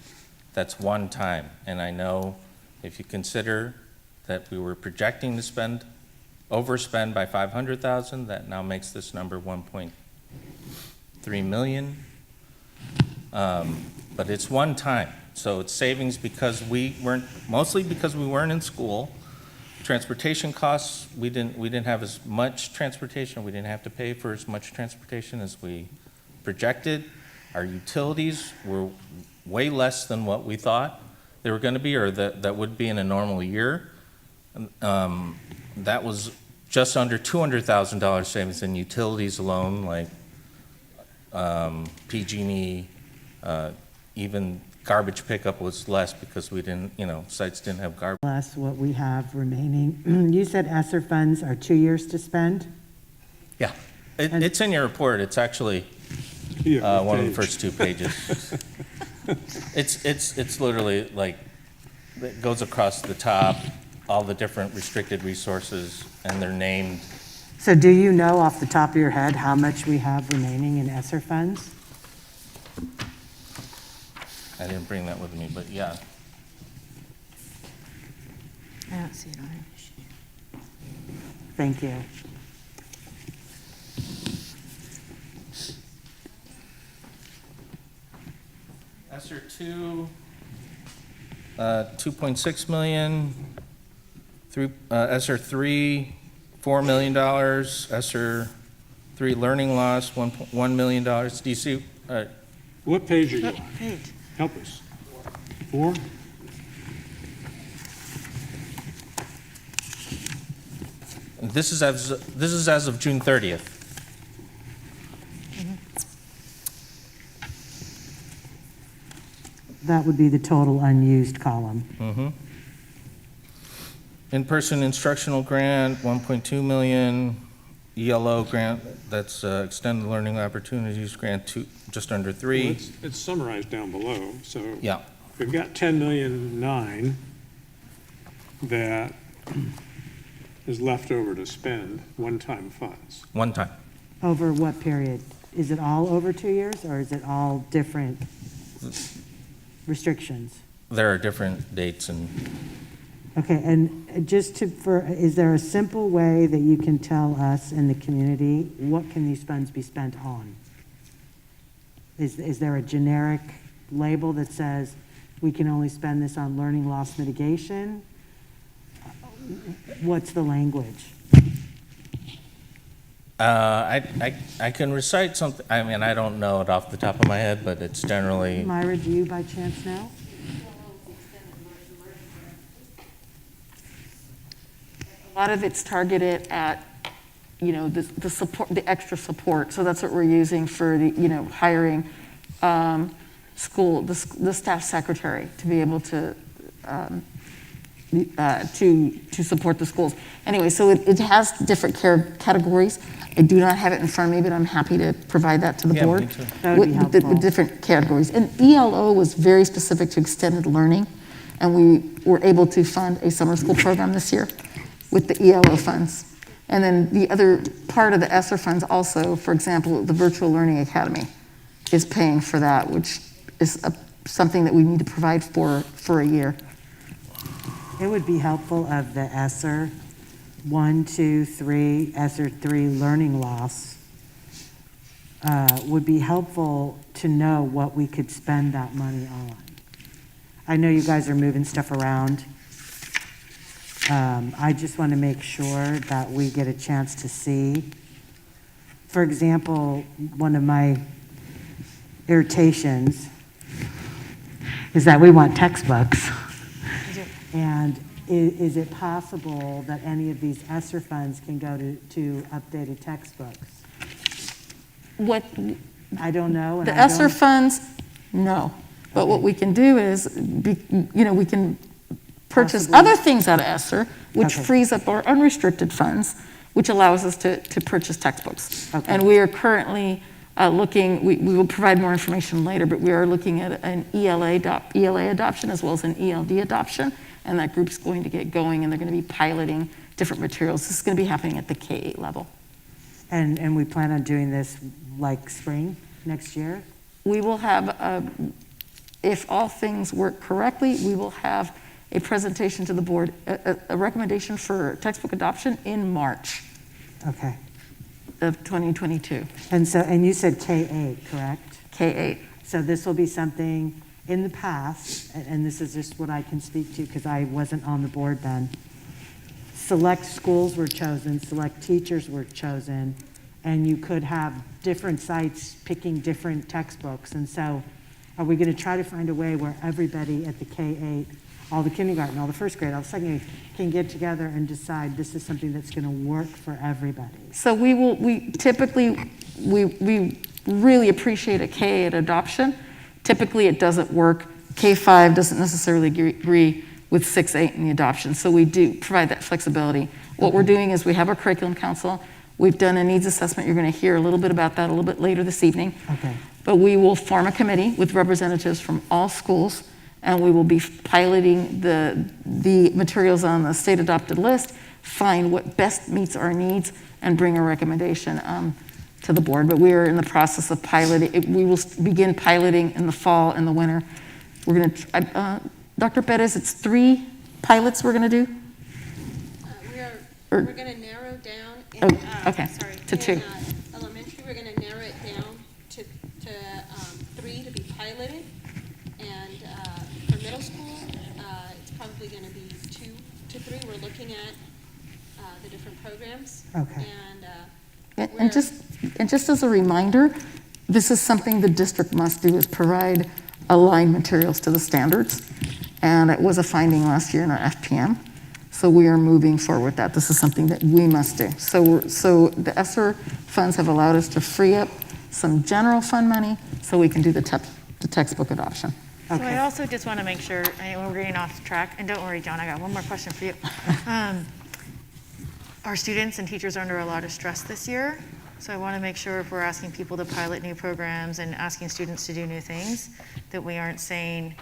That's one time. And I know if you consider that we were projecting to overspend by $500,000, that now makes this number $1.3 million. But it's one time. So it's savings because mostly because we weren't in school. Transportation costs, we didn't have as much transportation. We didn't have to pay for as much transportation as we projected. Our utilities were way less than what we thought they were going to be, or that would be in a normal year. That was just under $200,000 savings in utilities alone, like PG&E, even garbage pickup was less because we didn't, sites didn't have garbage. Plus what we have remaining. You said ESSER funds are 2 years to spend? Yeah, it's in your report. It's actually one of the first 2 pages. It's literally like, it goes across the top, all the different restricted resources, and they're named. So do you know off the top of your head how much we have remaining in ESSER funds? I didn't bring that with me, but yeah. I don't see it on it. Thank you. ESSER 2, 2.6 million. ESSER 3, $4 million. ESSER 3 learning loss, $1 million. DC. What page are you What on? page? Help us. 4? This is as of June 30th. That would be the total unused column. Mm-hmm. In-person instructional grant, 1.2 million. ELO grant, that's extended learning opportunities grant, just under 3. Well, it's summarized down below. So Yeah. we've got 10,000,009 that is left over to spend one-time funds. One time. Over what period? Is it all over 2 years, or is it all different restrictions? There are different dates and Okay, and is there a simple way that you can tell us in the community, what can these funds be spent on? Is there a generic label that says, we can only spend this on learning loss mitigation? What's the language? I can recite something. I mean, I don't know it off the top of my head, but it's generally. Myra, do you by chance know? A lot of it's targeted at, the support, the extra support. So that's what we're using for the, hiring the staff secretary to be able to support the schools. Anyway, so it has different categories. I do not have it in front of me, but I'm happy to provide that to the board. Me too. That would be helpful. With different categories. And ELO was very specific to extended learning, and we were able to fund a summer school program this year with the ELO funds. And then the other part of the ESSER funds also, for example, the Virtual Learning Academy is paying for that, which is something that we need to provide for a year. It would be helpful of the ESSER 1, 2, 3, ESSER 3 learning loss, would be helpful to know what we could spend that money on. I know you guys are moving stuff around. I just want to make sure that we get a chance to see. For example, one of my irritations is that we want textbooks. And is it possible that any of these ESSER funds can go to updated textbooks? I don't know. The ESSER funds, no. But what we can do is, we can purchase Possibly. other things out of ESSER, which Okay. frees up our unrestricted funds, which allows us to purchase textbooks. Okay. And we are currently looking, we will provide more information later, but we are looking at an ELA adoption as well as an ELD adoption, and that group's going to get going, and they're going to be piloting different materials. This is going to be happening at the K-8 level. And we plan on doing this like spring next year? We will have, if all things work correctly, we will have a presentation to the board, a recommendation for textbook adoption in March Okay. of 2022. And you said K-8, correct? K-8. So this will be something in the past, and this is just what I can speak to because I wasn't on the board then. Select schools were chosen, select teachers were chosen, and you could have different sites picking different textbooks. And so are we going to try to find a way where everybody at the K-8, all the kindergarten, all the first grade, all the second grade, can get together and decide this is something that's going to work for everybody? So we really appreciate a K-8 adoption. Typically, it doesn't work. K-5 doesn't necessarily agree with 6-8 in the adoption, so we do provide that flexibility. What we're doing is we have our curriculum council. We've done a needs assessment. You're going to hear a little bit about that a little bit later this evening. Okay. But we will form a committee with representatives from all schools, and we will be piloting the materials on the state adopted list, find what best meets our needs, and bring a recommendation to the board. But we are in the process of piloting. We will begin piloting in the fall and the winter. We're going to, Dr. Perez, it's 3 pilots we're going to do? We're going to narrow down. To 2. Elementary, we're going to narrow it down to 3 to be piloted. probably going to be 2 to 3. We're looking at the different programs. Okay. And just as a reminder, this is something the district must do, is provide aligned materials to the standards. And it was a finding last year in our FPM. So we are moving forward with that. This is something that we must do. So the ESSER funds have allowed us to free up some general fund money so we can do the textbook adoption. So I also just want to make sure, we're getting off track, and don't worry, John, I got one more question for you. Our students and teachers are under a lot of stress this year, so I want to make sure if we're asking people to pilot new programs and asking students to do new things, that we aren't saying,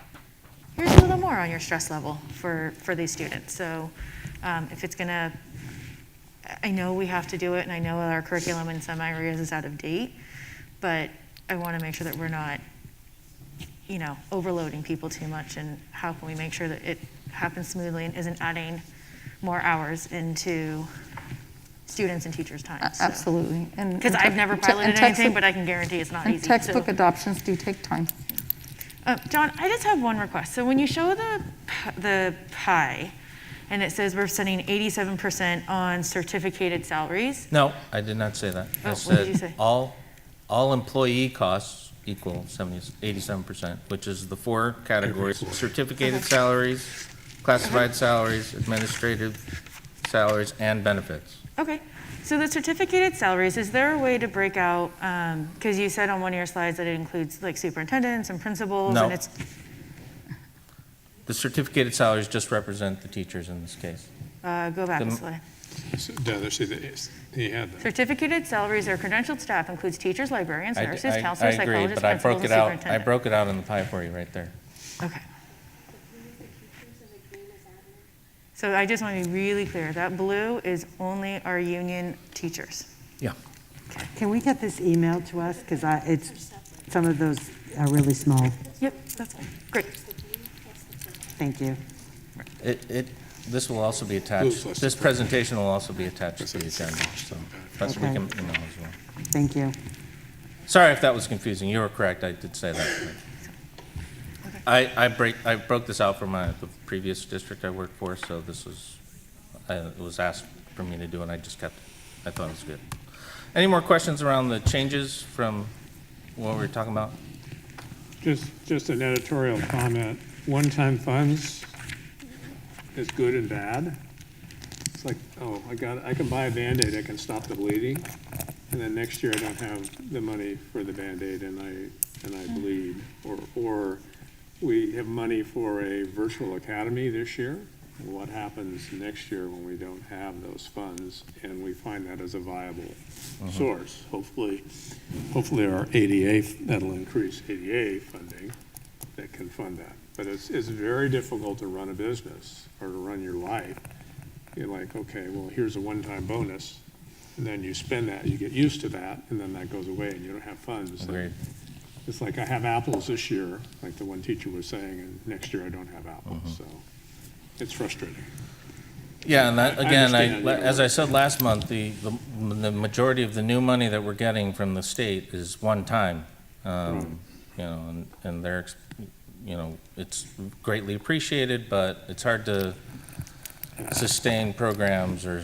here's a little more on your stress level for these students. So if it's going to, I know we have to do it, and I know our curriculum in some areas is out of date, but I want to make sure that we're not, overloading people too much, and how can we make sure that it happens smoothly and isn't adding more hours into students and teachers' time. Absolutely. Because I've never piloted anything, but I can guarantee it's not easy. Textbook adoptions do take time. John, I just have one request. So when you show the pie, and it says we're spending 87% on certificated salaries. No, I did not say that. I What did you say? all employee costs equal 87%, which is the 4 categories: certificated salaries, classified salaries, administrative salaries, and benefits. Okay. So the certificated salaries, is there a way to break out, because you said on one of your slides that it includes like superintendents and principals? No. And it's, The certificated salaries just represent the teachers in this case. go back a slide. He had that. Certificated salaries or credentialed staff includes teachers, librarians, nurses, I counselors, agree, psychologists, but I principals, broke and it out. I superintendent. broke it out in the pie for you right there. Okay. So I just want to be really clear, that blue is only our union teachers. Yeah. Can we get this emailed to us? Because some of those are really small. Yep, that's fine. Great. Thank you. This will also be attached. This presentation will also be attached to the agenda, so that's we Okay. can email as well. Thank you. Sorry if that was confusing. You were correct. I did say that. I broke this out from the previous district I worked for, so this was, it was asked for me to do, and I just kept it. I thought it was good. Any more questions around the changes from what we were talking about? Just an editorial comment. One-time funds is good and bad. It's like, oh, I can buy a Band-Aid, I can stop the bleeding, and then next year I don't have the money for the Band-Aid and I bleed. Or we have money for a virtual academy this year. What happens next year when we don't have those funds and we find that as a viable source? Hopefully our ADA, that'll increase ADA funding that can fund that. But it's very difficult to run a business or to run your life. You're like, okay, well, here's a one-time bonus, and then you spend that, you get used to that, and then that goes away and you don't have funds. Agreed. It's like I have apples this year, like the one teacher was saying, and next year I don't have apples, so it's frustrating. Yeah, and that, again, understand. as I said last month, the majority of the new money that we're getting from the state is one time. And they're, it's greatly appreciated, but it's hard to sustain programs or,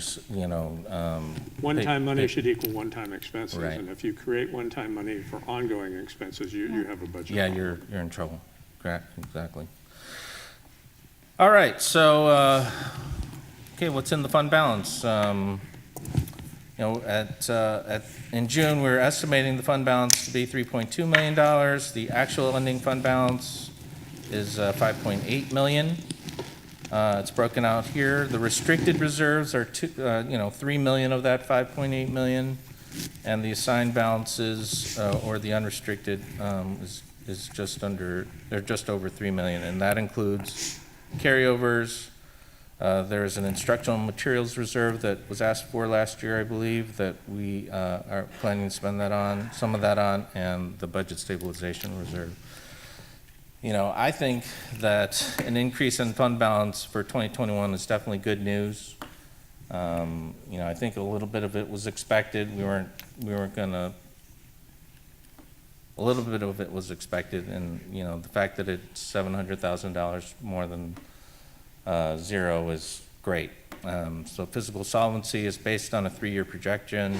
One-time money should equal one-time expenses, Right. and if you create one-time money for ongoing expenses, you have a budget. Yeah, you're in trouble. Correct, exactly. All right, so, okay, what's in the fund balance? In June, we were estimating the fund balance to be $3.2 million. The actual ending fund balance is $5.8 million. It's broken out here. The restricted reserves are $3 million of that $5.8 million, and the assigned balances or the unrestricted is just over $3 million, and that includes carryovers. There is an instructional materials reserve that was asked for last year, I believe, that we are planning to spend some of that on, and the budget stabilization reserve. I think that an increase in fund balance for 2021 is definitely good news. I think a little bit of it was expected. We weren't gonna. A little bit of it was expected, and the fact that it's $700,000 more than 0 is great. So fiscal solvency is based on a 3-year projection.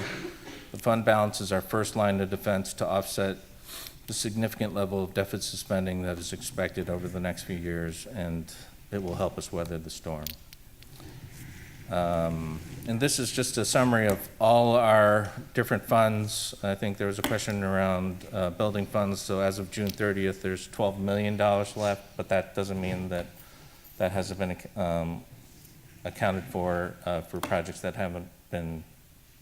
The fund balance is our first line of defense to offset the significant level of deficit spending that is expected over the next few years, and it will help us weather the storm. And this is just a summary of all our different funds. I think there was a question around building funds. So as of June 30th, there's $12 million left, but that doesn't mean that that hasn't been accounted for projects that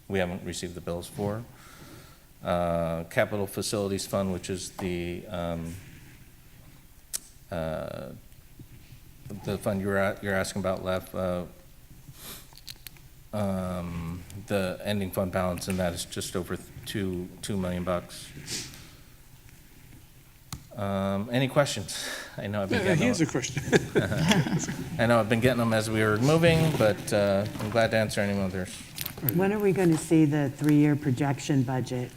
we haven't received the bills for. Capital Facilities Fund, which is the fund you're asking about left. The ending fund balance in that is just over $2 million. Any questions? I know I've been getting Here's a question. I know I've been getting them as we were moving, but I'm glad to answer any of theirs. When are we going to see the 3-year projection budget?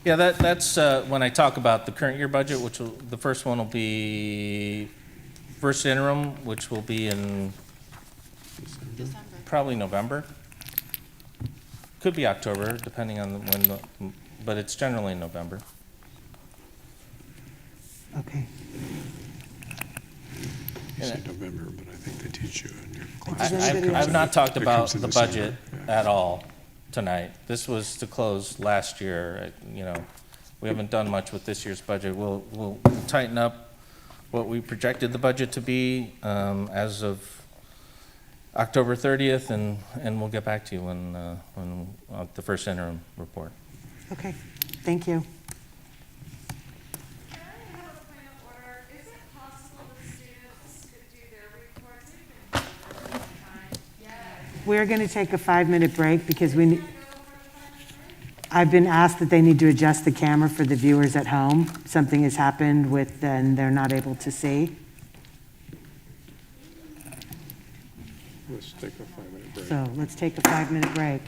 Yeah, that's when I talk about the current year budget, the first one will be first interim, which will be in probably November. Could be October, depending on but it's generally November. Okay. You said November, but I think they teach you in your Does class. anybody I've not talked It about comes in the December, budget yeah. at all tonight. This was to close last year. We haven't done much with this year's budget. We'll tighten up what we projected the budget to be as of October 30th, and we'll get back to you when the first interim report. Okay, thank you. Can I have a point of order? Is it possible that students could do their reports? They've been doing it time. We're going to take a 5-minute break because I've been asked that they need to adjust the camera for the viewers at home. Something has happened and they're not able to see. Let's take a 5-minute break. So let's take a 5-minute break.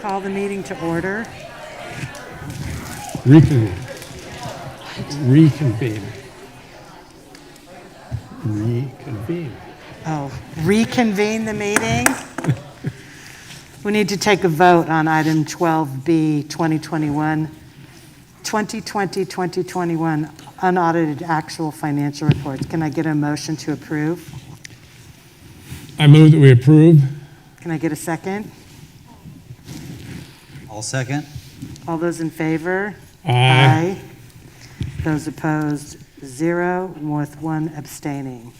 call the meeting to order. Reconvene. Reconvene. Reconvene. Oh, reconvene the meeting. We need to take a vote on item 12B, 2020-2021 unaudited actual financial reports. Can I get a motion to approve? I move that we approve. Can I get a second? I'll second. All those in favor? Aye. Those opposed, 0, with 1 abstaining.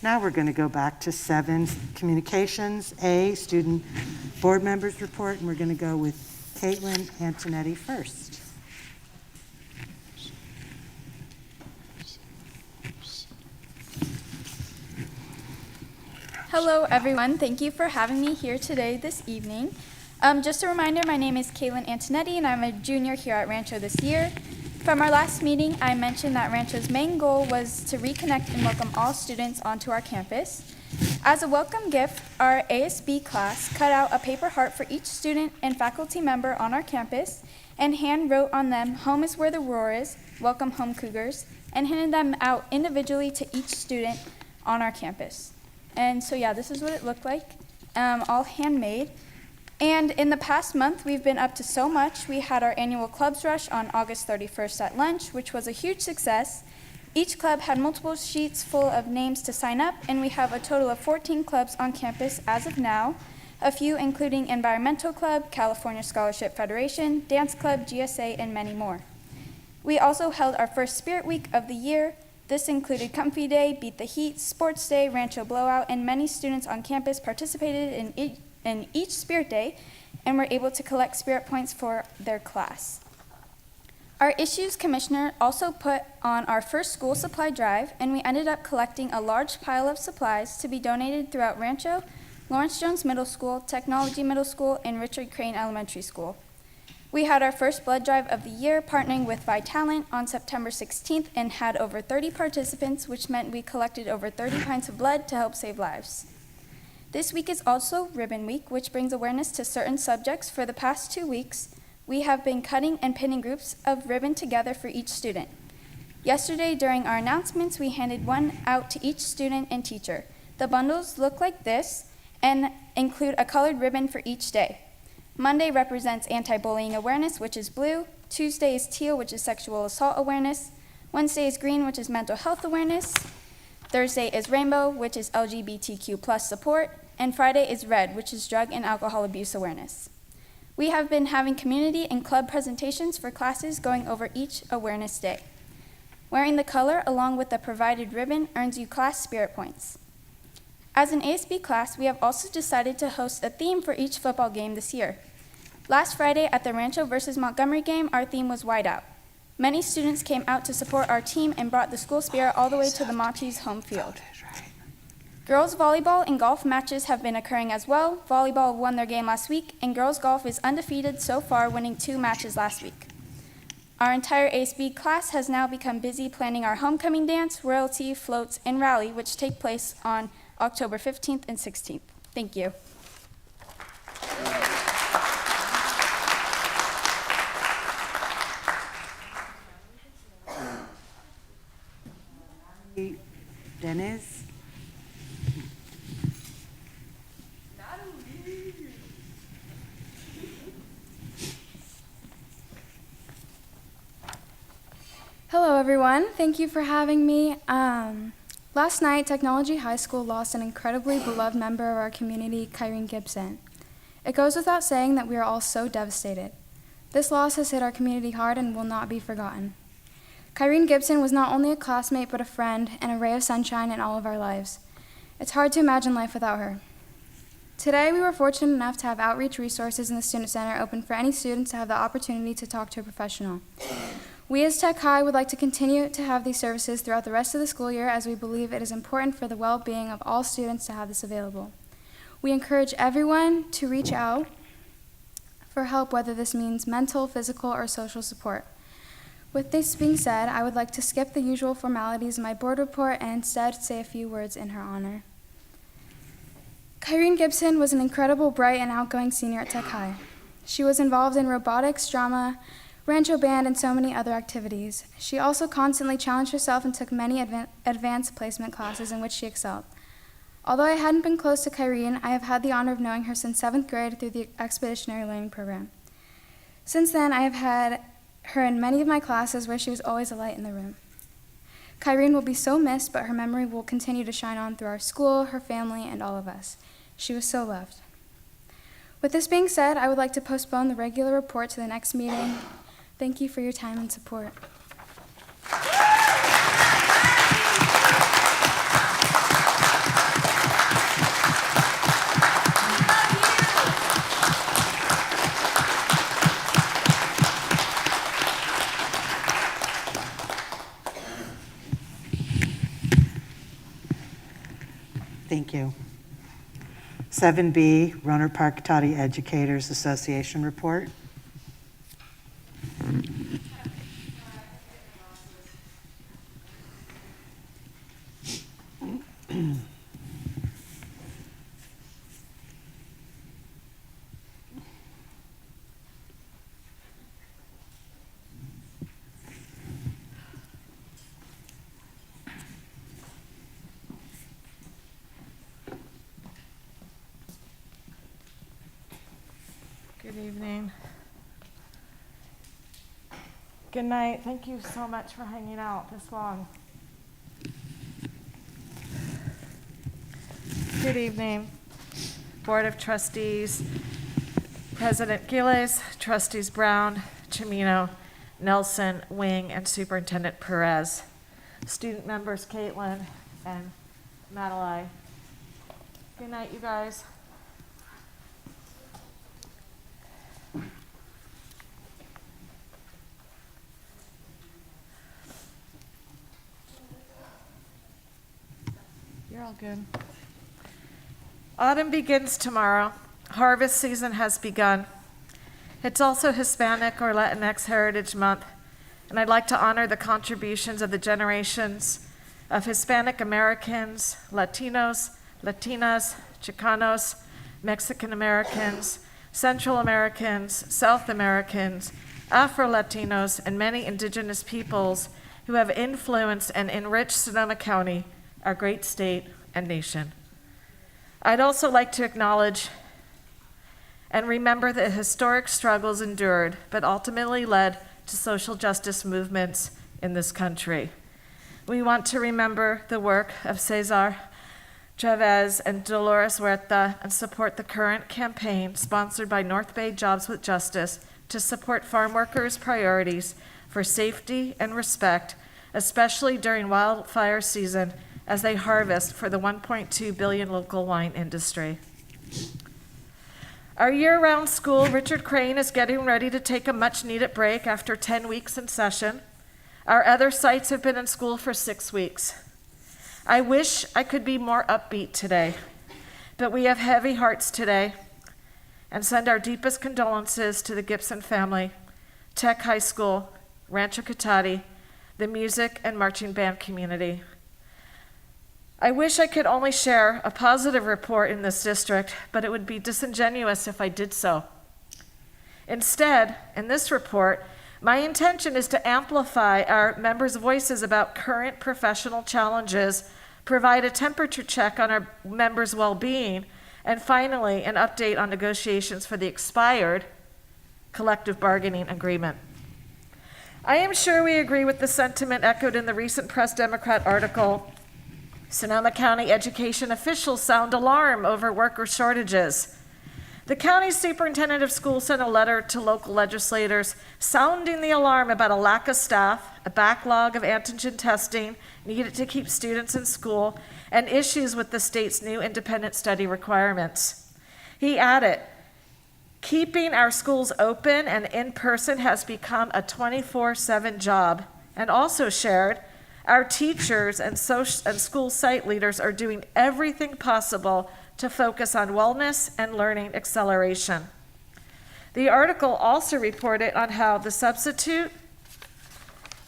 Now we're going to go back to 7, communications. A, student board members report, and we're going to go with Caitlin Antonetti first. Hello, everyone. Thank you for having me here today this evening. Just a reminder, my name is Caitlin Antonetti, and I'm a junior here at Rancho this year. From our last meeting, I mentioned that Rancho's main goal was to reconnect and welcome all students onto our campus. As a welcome gift, our ASB class cut out a paper heart for each student and faculty member on our campus and hand wrote on them, "Home is where the roar is, welcome home Cougars," and handed them out individually to each student on our campus. And so yeah, this is what it looked like, all handmade. And in the past month, we've been up to so much. We had our annual clubs rush on August 31st at lunch, which was a huge success. Each club had multiple sheets full of names to sign up, and we have a total of 14 clubs on campus as of now, a few including Environmental Club, California Scholarship Federation, Dance Club, GSA, and many more. We also held our first Spirit Week of the year. This included Comfy Day, Beat the Heat, Sports Day, Rancho Blowout, and many students on campus participated in each Spirit Day and were able to collect Spirit points for their class. Our Issues Commissioner also put on our first school supply drive, and we ended up collecting a large pile of supplies to be donated throughout Rancho, Lawrence Jones Middle School, Technology Middle School, and Richard Crane Elementary School. We had our first blood drive of the year, partnering with Vitalent on September 16th, and had over 30 participants, which meant we collected over 30 pints of blood to help save lives. This week is also Ribbon Week, which brings awareness to certain subjects. For the past 2 weeks, we have been cutting and pinning groups of ribbon together for each student. Yesterday, during our announcements, we handed one out to each student and teacher. The bundles look like this and include a colored ribbon for each day. Monday represents anti-bullying awareness, which is blue. Tuesday is teal, which is sexual assault awareness. Wednesday is green, which is mental health awareness. Thursday is rainbow, which is LGBTQ+ support. And Friday is red, which is drug and alcohol abuse awareness. We have been having community and club presentations for classes going over each awareness day. Wearing the color along with the provided ribbon earns you class spirit points. As an ASB class, we have also decided to host a theme for each football game this year. Last Friday at the Rancho versus Montgomery game, our theme was Whiteout. Many students came out to support our team and brought the school spirit all the way to the Monty's home field. Girls volleyball and golf matches have been occurring as well. Volleyball won their game last week, and girls golf is undefeated so far, winning 2 matches last week. Our entire ASB class has now become busy planning our homecoming dance, royalty, floats, and rally, which take place on October 15th and 16th. Thank you. Dennis? Hello, everyone. Thank you for having me. Last night, Technology High School lost an incredibly beloved member of our community, Kyrene Gibson. It goes without saying that we are all so devastated. This loss has hit our community hard and will not be forgotten. Kyrene Gibson was not only a classmate, but a friend and a ray of sunshine in all of our lives. It's hard to imagine life without her. Today, we were fortunate enough to have outreach resources in the Student Center open for any students to have the opportunity to talk to a professional. We as Tech High would like to continue to have these services throughout the rest of the school year, as we believe it is important for the well-being of all students to have this available. We encourage everyone to reach out for help, whether this means mental, physical, or social support. With this being said, I would like to skip the usual formalities in my board report and instead say a few words in her honor. Kyrene Gibson was an incredible, bright, and outgoing senior at Tech High. She was involved in robotics, drama, Rancho Band, and so many other activities. She also constantly challenged herself and took many advanced placement classes in which she excelled. Although I hadn't been close to Kyrene, I have had the honor of knowing her since 7th grade through the Expeditionary Learning Program. Since then, I have had her in many of my classes where she was always a light in the room. Kyrene will be so missed, but her memory will continue to shine on through our school, her family, and all of us. She was so loved. With this being said, I would like to postpone the regular report to the next meeting. Thank you for your time and support. Thank you. 7B, Roanoke Park County Educators Association report. Good evening. Good night. Thank you so much for hanging out this long. Good evening, Board of Trustees, President Gillies, Trustees Brown, Chimino, Nelson, Wing, and Superintendent Perez. Student members Caitlin and Madeline. Good night, you guys. You're all good. Autumn begins tomorrow. Harvest season has begun. It's also Hispanic or Latinx Heritage Month, and I'd like to honor the contributions of the generations of Hispanic Americans, Latinos, Latinas, Chicanos, Mexican Americans, Central Americans, South Americans, Afro-Latinos, and many indigenous peoples who have influenced and enriched Sonoma County, our great state and nation. I'd also like to acknowledge and remember the historic struggles endured, but ultimately led to social justice movements in this country. We want to remember the work of Cesar Chavez and Dolores Huerta and support the current campaign sponsored by North Bay Jobs with Justice to support farm workers' priorities for safety and respect, especially during wildfire season as they harvest for the 1.2 billion local wine industry. Our year-round school, Richard Crane, is getting ready to take a much-needed break after 10 weeks in session. Our other sites have been in school for 6 weeks. I wish I could be more upbeat today, but we have heavy hearts today and send our deepest condolences to the Gibson family, Tech High School, Rancho Cotati, the music and marching band community. I wish I could only share a positive report in this district, but it would be disingenuous if I did so. Instead, in this report, my intention is to amplify our members' voices about current professional challenges, provide a temperature check on our members' well-being, and finally, an update on negotiations for the expired collective bargaining agreement. I am sure we agree with the sentiment echoed in the recent Press Democrat article. Sonoma County education officials sound alarm over worker shortages. The county superintendent of schools sent a letter to local legislators sounding the alarm about a lack of staff, a backlog of antigen testing needed to keep students in school, and issues with the state's new independent study requirements. He added, keeping our schools open and in person has become a 24/7 job, and also shared, our teachers and school site leaders are doing everything possible to focus on wellness and learning acceleration. The article also reported on how the substitute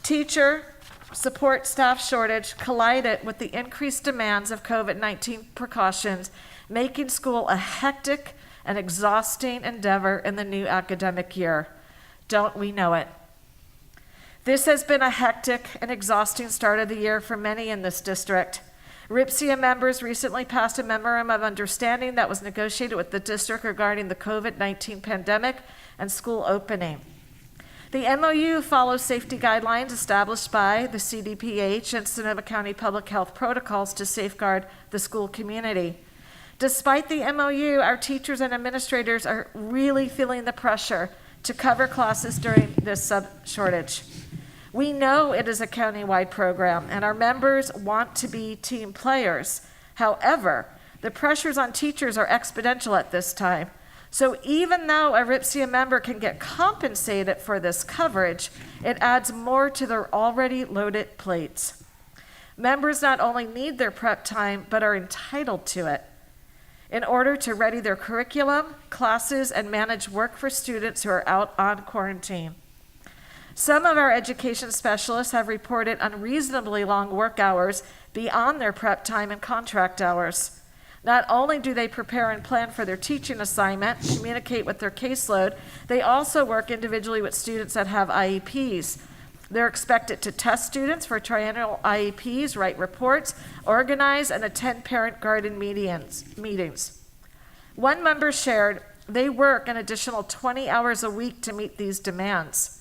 teacher support staff shortage collided with the increased demands of COVID-19 precautions making school a hectic and exhausting endeavor in the new academic year. Don't we know it? This has been a hectic and exhausting start of the year for many in this district. RIPSIA members recently passed a memorandum of understanding that was negotiated with the district regarding the COVID-19 pandemic and school opening. The MOU follows safety guidelines established by the CDPH and Sonoma County Public Health protocols to safeguard the school community. Despite the MOU, our teachers and administrators are really feeling the pressure to cover classes during this sub-shortage. We know it is a county-wide program, and our members want to be team players. However, the pressures on teachers are exponential at this time. So even though a RIPSIA member can get compensated for this coverage, it adds more to their already loaded plates. Members not only need their prep time, but are entitled to it in order to ready their curriculum, classes, and manage work for students who are out on quarantine. Some of our education specialists have reported unreasonably long work hours beyond their prep time and contract hours. Not only do they prepare and plan for their teaching assignment, communicate with their caseload, they also work individually with students that have IEPs. They're expected to test students for triennial IEPs, write reports, organize, and attend parent-guardian meetings. One member shared they work an additional 20 hours a week to meet these demands.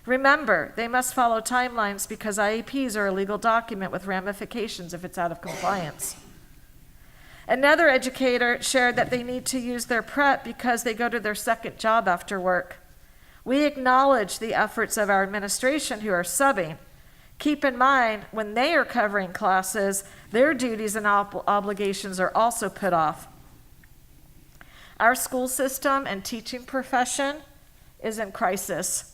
Remember, they must follow timelines because IEPs are a legal document with ramifications if it's out of compliance. Another educator shared that they need to use their prep because they go to their second job after work. We acknowledge the efforts of our administration who are subbing. Keep in mind, when they are covering classes, their duties and obligations are also put off. Our school system and teaching profession is in crisis.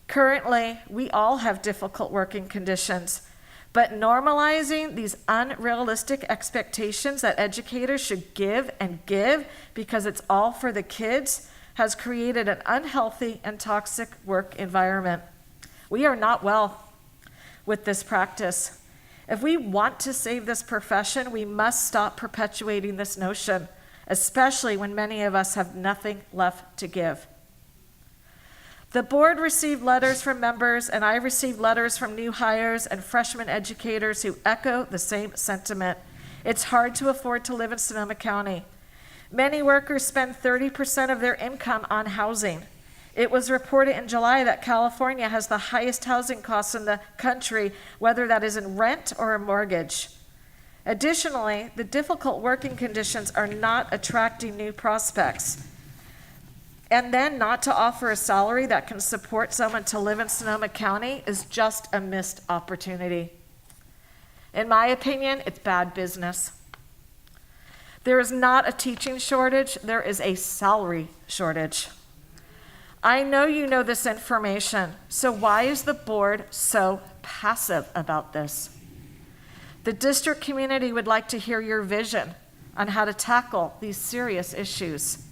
Currently, we all have difficult working conditions. But normalizing these unrealistic expectations that educators should give and give because it's all for the kids has created an unhealthy and toxic work environment. We are not well with this practice. If we want to save this profession, we must stop perpetuating this notion, especially when many of us have nothing left to give. The board received letters from members, and I received letters from new hires and freshman educators who echo the same sentiment. It's hard to afford to live in Sonoma County. Many workers spend 30% of their income on housing. It was reported in July that California has the highest housing costs in the country, whether that is in rent or a mortgage. Additionally, the difficult working conditions are not attracting new prospects. And then not to offer a salary that can support someone to live in Sonoma County is just a missed opportunity. In my opinion, it's bad business. There is not a teaching shortage, there is a salary shortage. I know you know this information, so why is the board so passive about this? The district community would like to hear your vision on how to tackle these serious issues.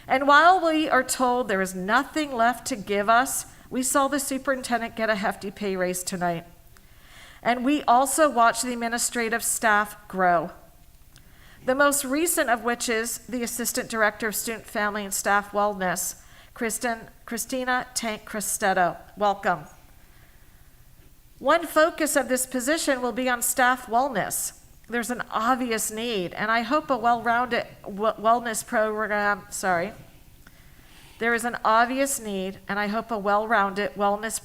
And while we are told there is nothing left to give us, we saw the superintendent get a hefty pay raise tonight. And we also watched the administrative staff grow. The most recent of which is the Assistant Director of Student, Family, and Staff Wellness, Christina Tank Cristetto. Welcome. One focus of this position will be on staff wellness. There's an obvious need, and I hope a well-rounded wellness program, there is an obvious need, and I hope a well-rounded wellness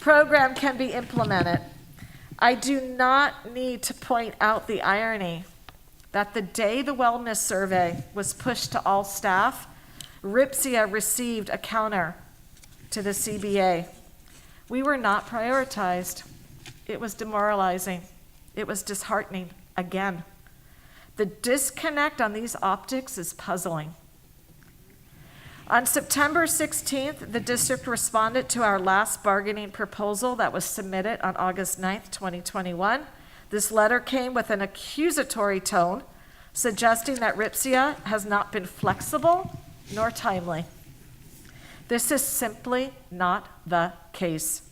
program can be implemented. I do not need to point out the irony that the day the wellness survey was pushed to all staff, RIPSIA received a counter to the CBA. We were not prioritized. It was demoralizing. It was disheartening again. The disconnect on these optics is puzzling. On September 16th, the district responded to our last bargaining proposal that was submitted on August 9th, 2021. This letter came with an accusatory tone, suggesting that RIPSIA has not been flexible nor timely. This is simply not the case.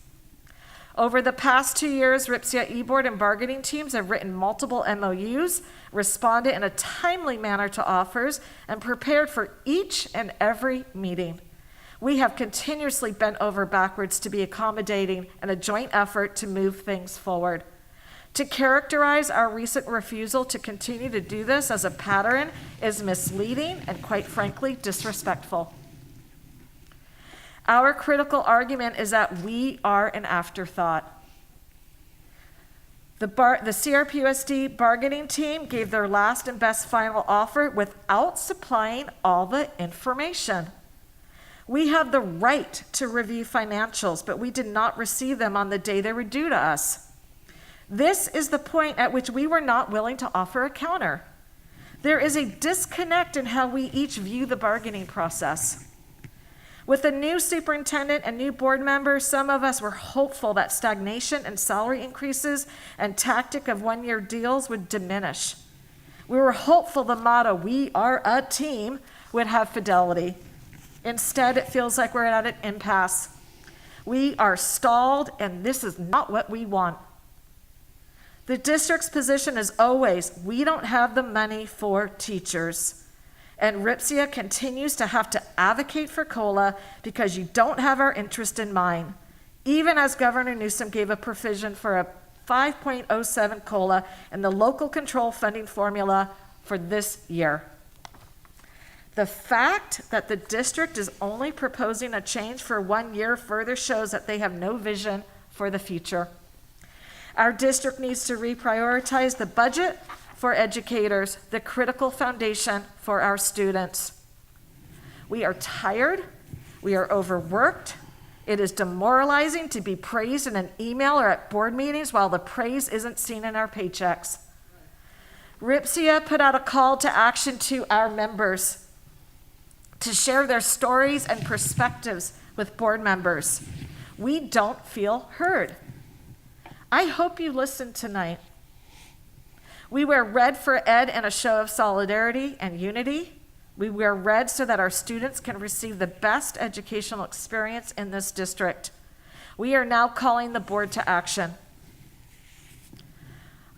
Over the past 2 years, RIPSIA e-board and bargaining teams have written multiple MOUs, responded in a timely manner to offers, and prepared for each and every meeting. We have continuously bent over backwards to be accommodating in a joint effort to move things forward. To characterize our recent refusal to continue to do this as a pattern is misleading and, quite frankly, disrespectful. Our critical argument is that we are an afterthought. The CRPUSD bargaining team gave their last and best final offer without supplying all the information. We have the right to review financials, but we did not receive them on the day they were due to us. This is the point at which we were not willing to offer a counter. There is a disconnect in how we each view the bargaining process. With a new superintendent and new board members, some of us were hopeful that stagnation and salary increases and tactic of one-year deals would diminish. We were hopeful the motto, "We are a team," would have fidelity. Instead, it feels like we're at an impasse. We are stalled, and this is not what we want. The district's position is always, we don't have the money for teachers. And RIPSIA continues to have to advocate for COLA because you don't have our interest in mind, even as Governor Newsom gave a provision for a 5.07 COLA in the local control funding formula for this year. The fact that the district is only proposing a change for 1 year further shows that they have no vision for the future. Our district needs to reprioritize the budget for educators, the critical foundation for our students. We are tired, we are overworked. It is demoralizing to be praised in an email or at board meetings while the praise isn't seen in our paychecks. RIPSIA put out a call to action to our members to share their stories and perspectives with board members. We don't feel heard. I hope you listen tonight. We wear red for Ed in a show of solidarity and unity. We wear red so that our students can receive the best educational experience in this district. We are now calling the board to action.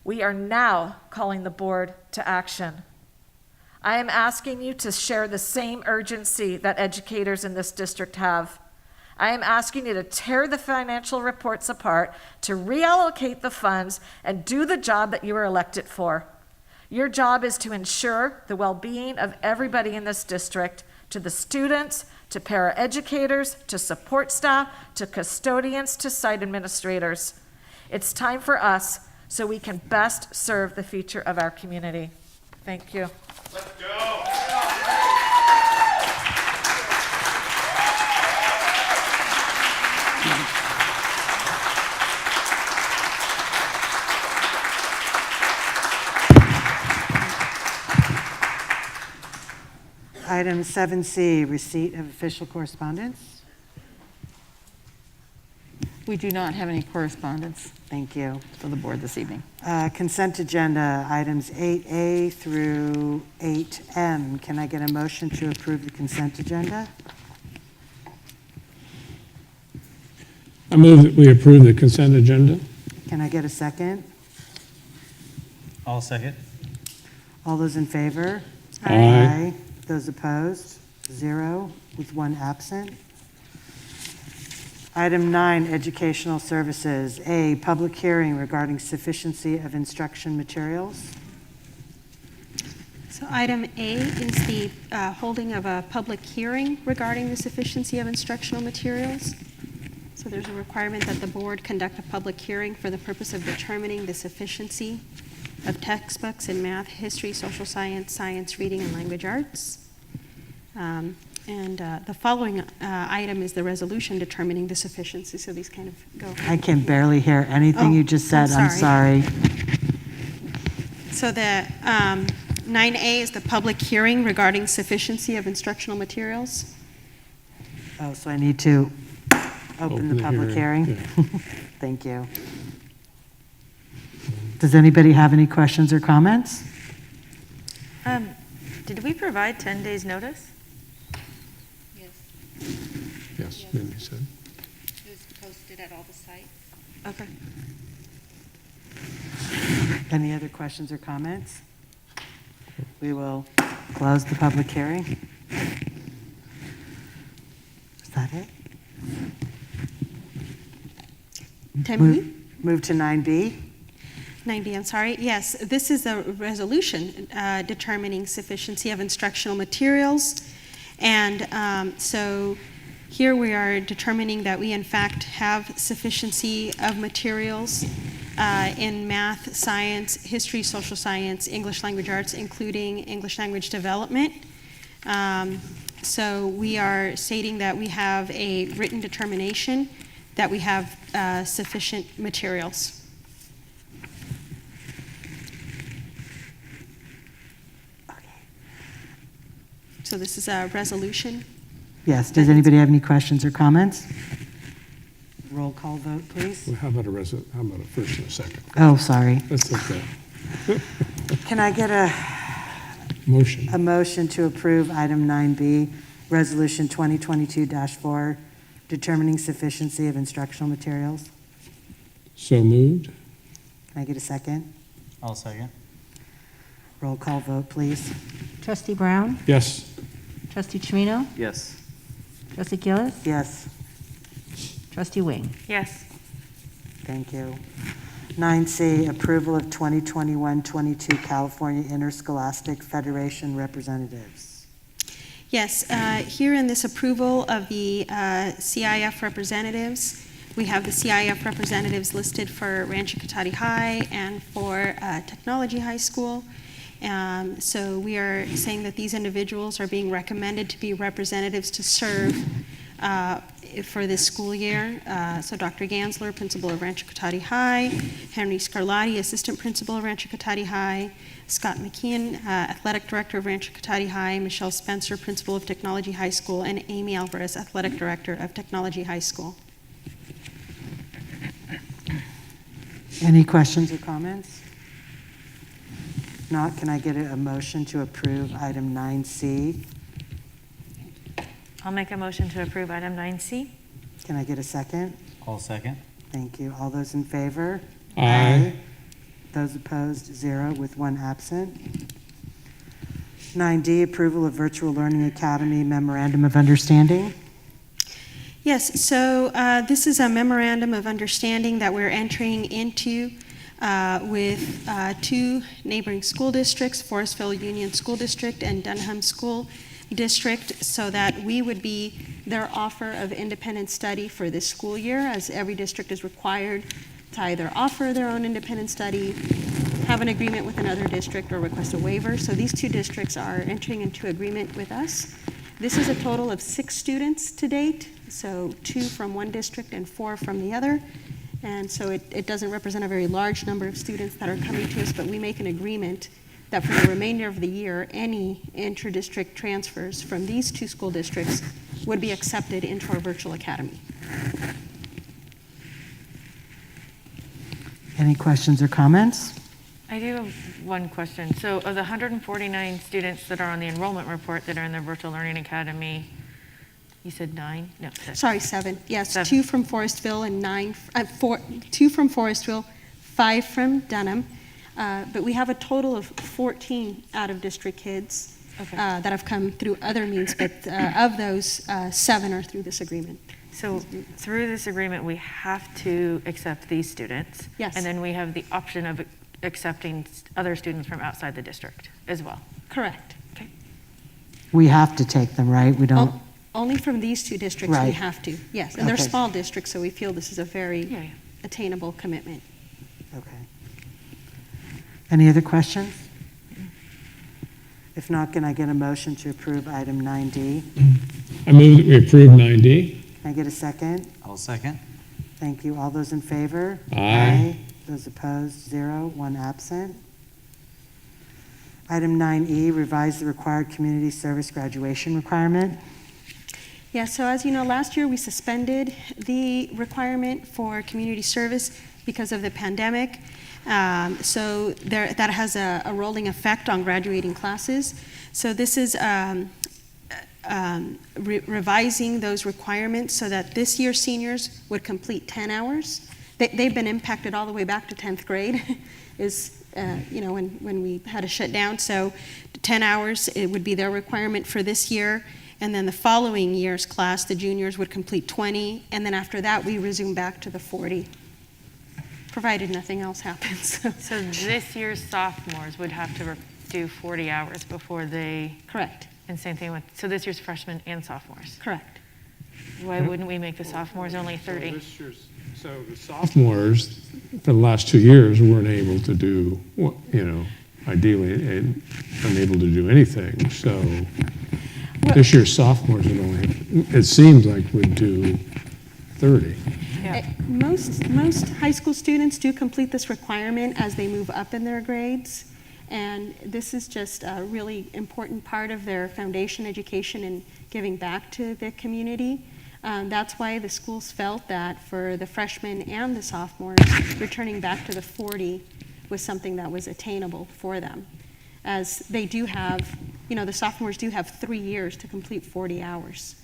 We are now calling the board to action. I am asking you to share the same urgency that educators in this district have. I am asking you to tear the financial reports apart, to reallocate the funds, and do the job that you were elected for. Your job is to ensure the well-being of everybody in this district, to the students, to paraeducators, to support staff, to custodians, to site administrators. It's time for us so we can best serve the future of our community. Thank you. Let's go. Item 7C, receipt of official correspondence. We do not have any correspondence Thank you. for the board this evening. Consent agenda, items 8A through 8M. Can I get a motion to approve the consent agenda? I move that we approve the consent agenda. Can I get a second? I'll second. All those in favor? Aye. Those opposed? 0, with 1 absent. Item 9, educational services. A, public hearing regarding sufficiency of instruction materials. So item A is the holding of a public hearing regarding the sufficiency of instructional materials. So there's a requirement that the board conduct a public hearing for the purpose of determining the sufficiency of textbooks in math, history, social science, science, reading, and language arts. The following item is the resolution determining the sufficiency. So these kind of go. I can barely hear anything you just said. I'm sorry. So the 9A is the public hearing regarding sufficiency of instructional materials. Oh, so I need to open the public hearing? Yeah. Thank you. Does anybody have any questions or comments? Did we provide 10 days notice? Yes, Mindy said. It was posted at all the sites. Okay. Any other questions or comments? We will close the public hearing. Is that it? 10B? Move to 9B. 9B, I'm sorry. Yes, this is a resolution determining sufficiency of instructional materials. And so here we are determining that we in fact have sufficiency of materials in math, science, history, social science, English language arts, including English language development. So we are stating that we have a written determination that we have sufficient materials. So this is a resolution. Yes, does anybody have any questions or comments? Roll call vote, please. Well, how about a first and a second? Oh, sorry. That's okay. Can I get a motion to approve item 9B, resolution 2022-4, determining sufficiency of instructional materials? So moved. Can I get a second? I'll second. Roll call vote, please. Trustee Brown? Yes. Trustee Chimino? Yes. Trustee Gillis? Yes. Trustee Wing? Yes. Thank you. 9C, approval of 2021-22 California Interscholastic Federation representatives. Yes, here in this approval of the CIF representatives, we have the CIF representatives listed for Rancho Cotati High and for Technology High School. So we are saying that these individuals are being recommended to be representatives to serve for this school year. So Dr. Gansler, principal of Rancho Cotati High, Henry Scarlatti, assistant principal of Rancho Cotati High, Scott McKeon, athletic director of Rancho Cotati High, Michelle Spencer, principal of Technology High School, and Amy Alvarez, athletic director of Technology High School. Any questions or comments? If not, can I get a motion to approve item 9C? I'll make a motion to approve item 9C. Can I get a second? I'll second. Thank you. All those in favor? Aye. Those opposed, 0 with 1 absent. 9D, approval of Virtual Learning Academy Memorandum of Understanding. Yes, so this is a memorandum of understanding that we're entering into with 2 neighboring school districts, Forestville Union School District and Dunham School District, so that we would be their offer of independent study for this school year, as every district is required to either offer their own independent study, have an agreement with another district, or request a waiver. So these 2 districts are entering into agreement with us. This is a total of 6 students to date, so 2 from one district and 4 from the other. And so it doesn't represent a very large number of students that are coming to us, but we make an agreement that for the remainder of the year, any inter-district transfers from these 2 school districts would be accepted into our virtual academy. Any questions or comments? I do have one question. So of the 149 students that are on the enrollment report that are in the Virtual Learning Academy, you said 9? No, 6. Sorry, 7. Yes, 7. 2 from Forestville and 2 from Forestville, 5 from Dunham. But we have a total of 14 out-of-district kids that have come through other means, but of those, 7 are through this agreement. So through this agreement, we have to accept these students. Yes. And then we have the option of accepting other students from outside the district as well. Correct. Okay. We have to take them, right? We don't. Only from these 2 districts we Right. have to, yes. And they're Okay. small districts, so we feel this is a very attainable commitment. Okay. Any other questions? If not, can I get a motion to approve item 9D? I move that we approve 9D. Can I get a second? I'll second. Thank you. All those in favor? Aye. Those opposed, 0, 1 absent. Item 9E, revise the required community service graduation requirement. Yeah, so as you know, last year we suspended the requirement for community service because of the pandemic. So that has a rolling effect on graduating classes. So this is revising those requirements so that this year's seniors would complete 10 hours, they've been impacted all the way back to 10th grade, when we had a shutdown. So 10 hours, it would be their requirement for this year. And then the following year's class, the juniors would complete 20. And then after that, we resume back to the 40, provided nothing else happens. So this year's sophomores would have to do 40 hours before they... Correct. And same thing with, so this year's freshmen and sophomores? Correct. Why wouldn't we make the sophomores only 30? So the sophomores, for the last 2 years, weren't able to do, ideally, unable to do anything. So this year's sophomores would only, it seems like would do 30. Most high school students do complete this requirement as they move up in their grades. And this is just a really important part of their foundation education and giving back to the community. That's why the schools felt that for the freshmen and the sophomores, returning back to the 40 was something that was attainable for them. As they do have, the sophomores do have 3 years to complete 40 hours.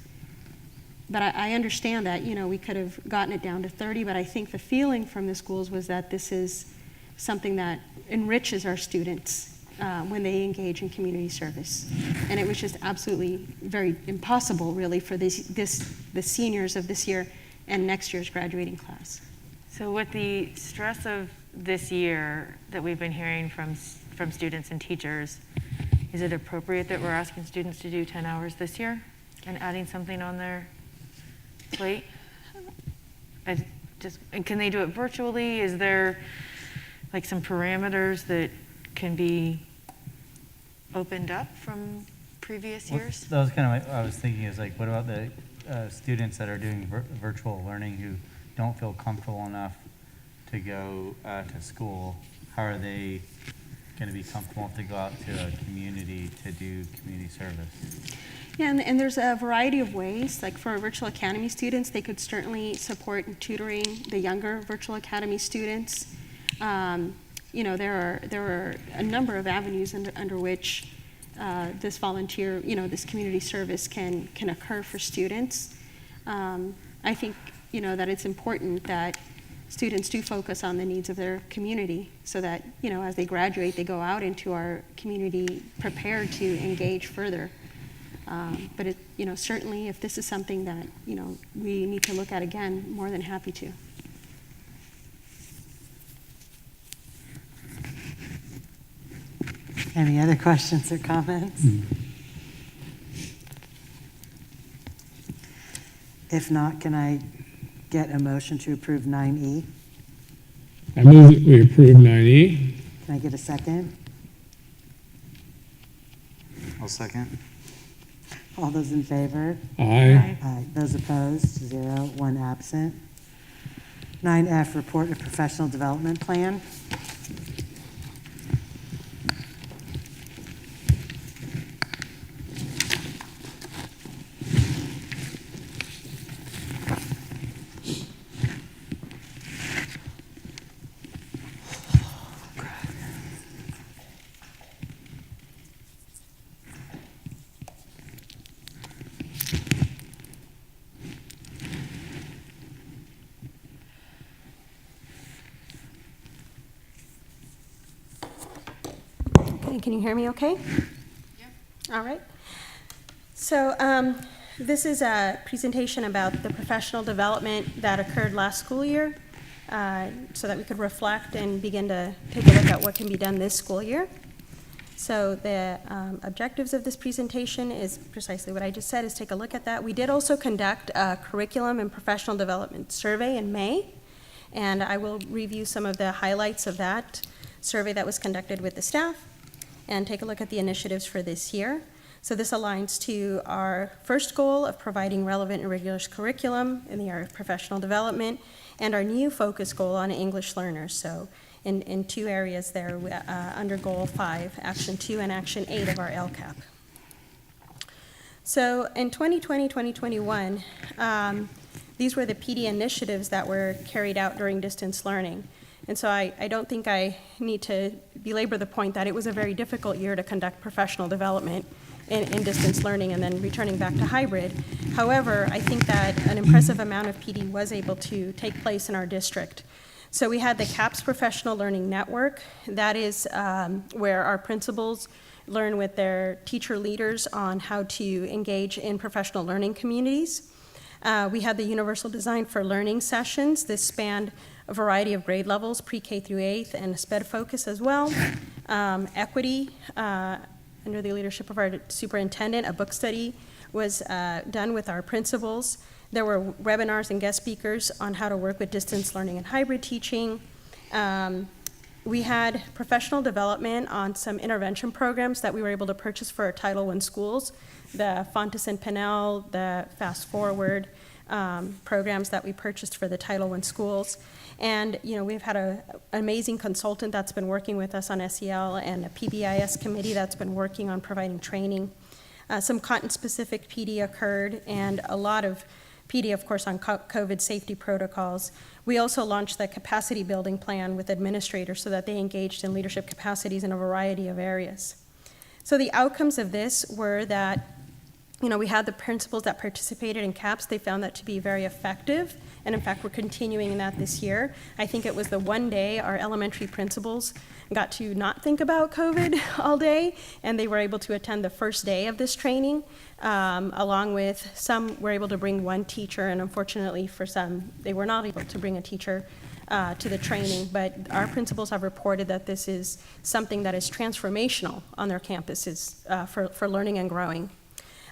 But I understand that, we could have gotten it down to 30, but I think the feeling from the schools was that this is something that enriches our students when they engage in community service. And it was just absolutely very impossible, really, for the seniors of this year and next year's graduating class. So with the stress of this year that we've been hearing from students and teachers, is it appropriate that we're asking students to do 10 hours this year and adding something on their plate? And can they do it virtually? Is there like some parameters that can be opened up from previous years? That was kind of what I was thinking is like, what about the students that are doing virtual learning who don't feel comfortable enough to go to school? How are they going to be comfortable to go out to a community to do community service? Yeah, and there's a variety of ways. Like for virtual academy students, they could certainly support in tutoring the younger virtual academy students. There are a number of avenues under which this volunteer, this community service can occur for students. I think, that it's important that students do focus on the needs of their community so that, as they graduate, they go out into our community prepared to engage further. But certainly if this is something that, we need to look at again, more than happy to. Any other questions or comments? If not, can I get a motion to approve 9E? I move that we approve 9E. Can I get a second? I'll second. All those in favor? Aye. Aye. Those opposed? 0. 1 absent. 9F, report of professional development plan. Can you hear me okay? Yeah. All right. So this is a presentation about the professional development that occurred last school year so that we could reflect and begin to take a look at what can be done this school year. So the objectives of this presentation is precisely what I just said, is take a look at that. We did also conduct a curriculum and professional development survey in May, and I will review some of the highlights of that survey that was conducted with the staff and take a look at the initiatives for this year. So this aligns to our first goal of providing relevant and rigorous curriculum in the area of professional development and our new focus goal on English learners. So in 2 areas there under Goal 5, Action 2 and Action 8 of our LCAP. So in 2020-2021, these were the PD initiatives that were carried out during distance learning. And so I don't think I need to belabor the point that it was a very difficult year to conduct professional development in distance learning and then returning back to hybrid. However, I think that an impressive amount of PD was able to take place in our district. So we had the CAPS Professional Learning Network. That is where our principals learn with their teacher leaders on how to engage in professional learning communities. We had the Universal Design for Learning sessions. This spanned a variety of grade levels, pre-K through 8th, and a SPED focus as well. Equity, under the leadership of our superintendent, a book study was done with our principals. There were webinars and guest speakers on how to work with distance learning and hybrid teaching. We had professional development on some intervention programs that we were able to purchase for our Title I schools, the Fontes and Pinnell, the Fast Forward programs that we purchased for the Title I schools. And, you know, we've had an amazing consultant that's been working with us on SEL and a PBIS committee that's been working on providing training. Some content-specific PD occurred, and a lot of PD, of course, on COVID safety protocols. We also launched the capacity building plan with administrators so that they engaged in leadership capacities in a variety of areas. So the outcomes of this were that, you know, we had the principals that participated in CAPS. They found that to be very effective, and in fact, we're continuing that this year. I think it was the one day our elementary principals got to not think about COVID all day, and they were able to attend the first day of this training, along with some were able to bring one teacher, and unfortunately for some, they were not able to bring a teacher to the training, but our principals have reported that this is something that is transformational on their campuses for learning and growing.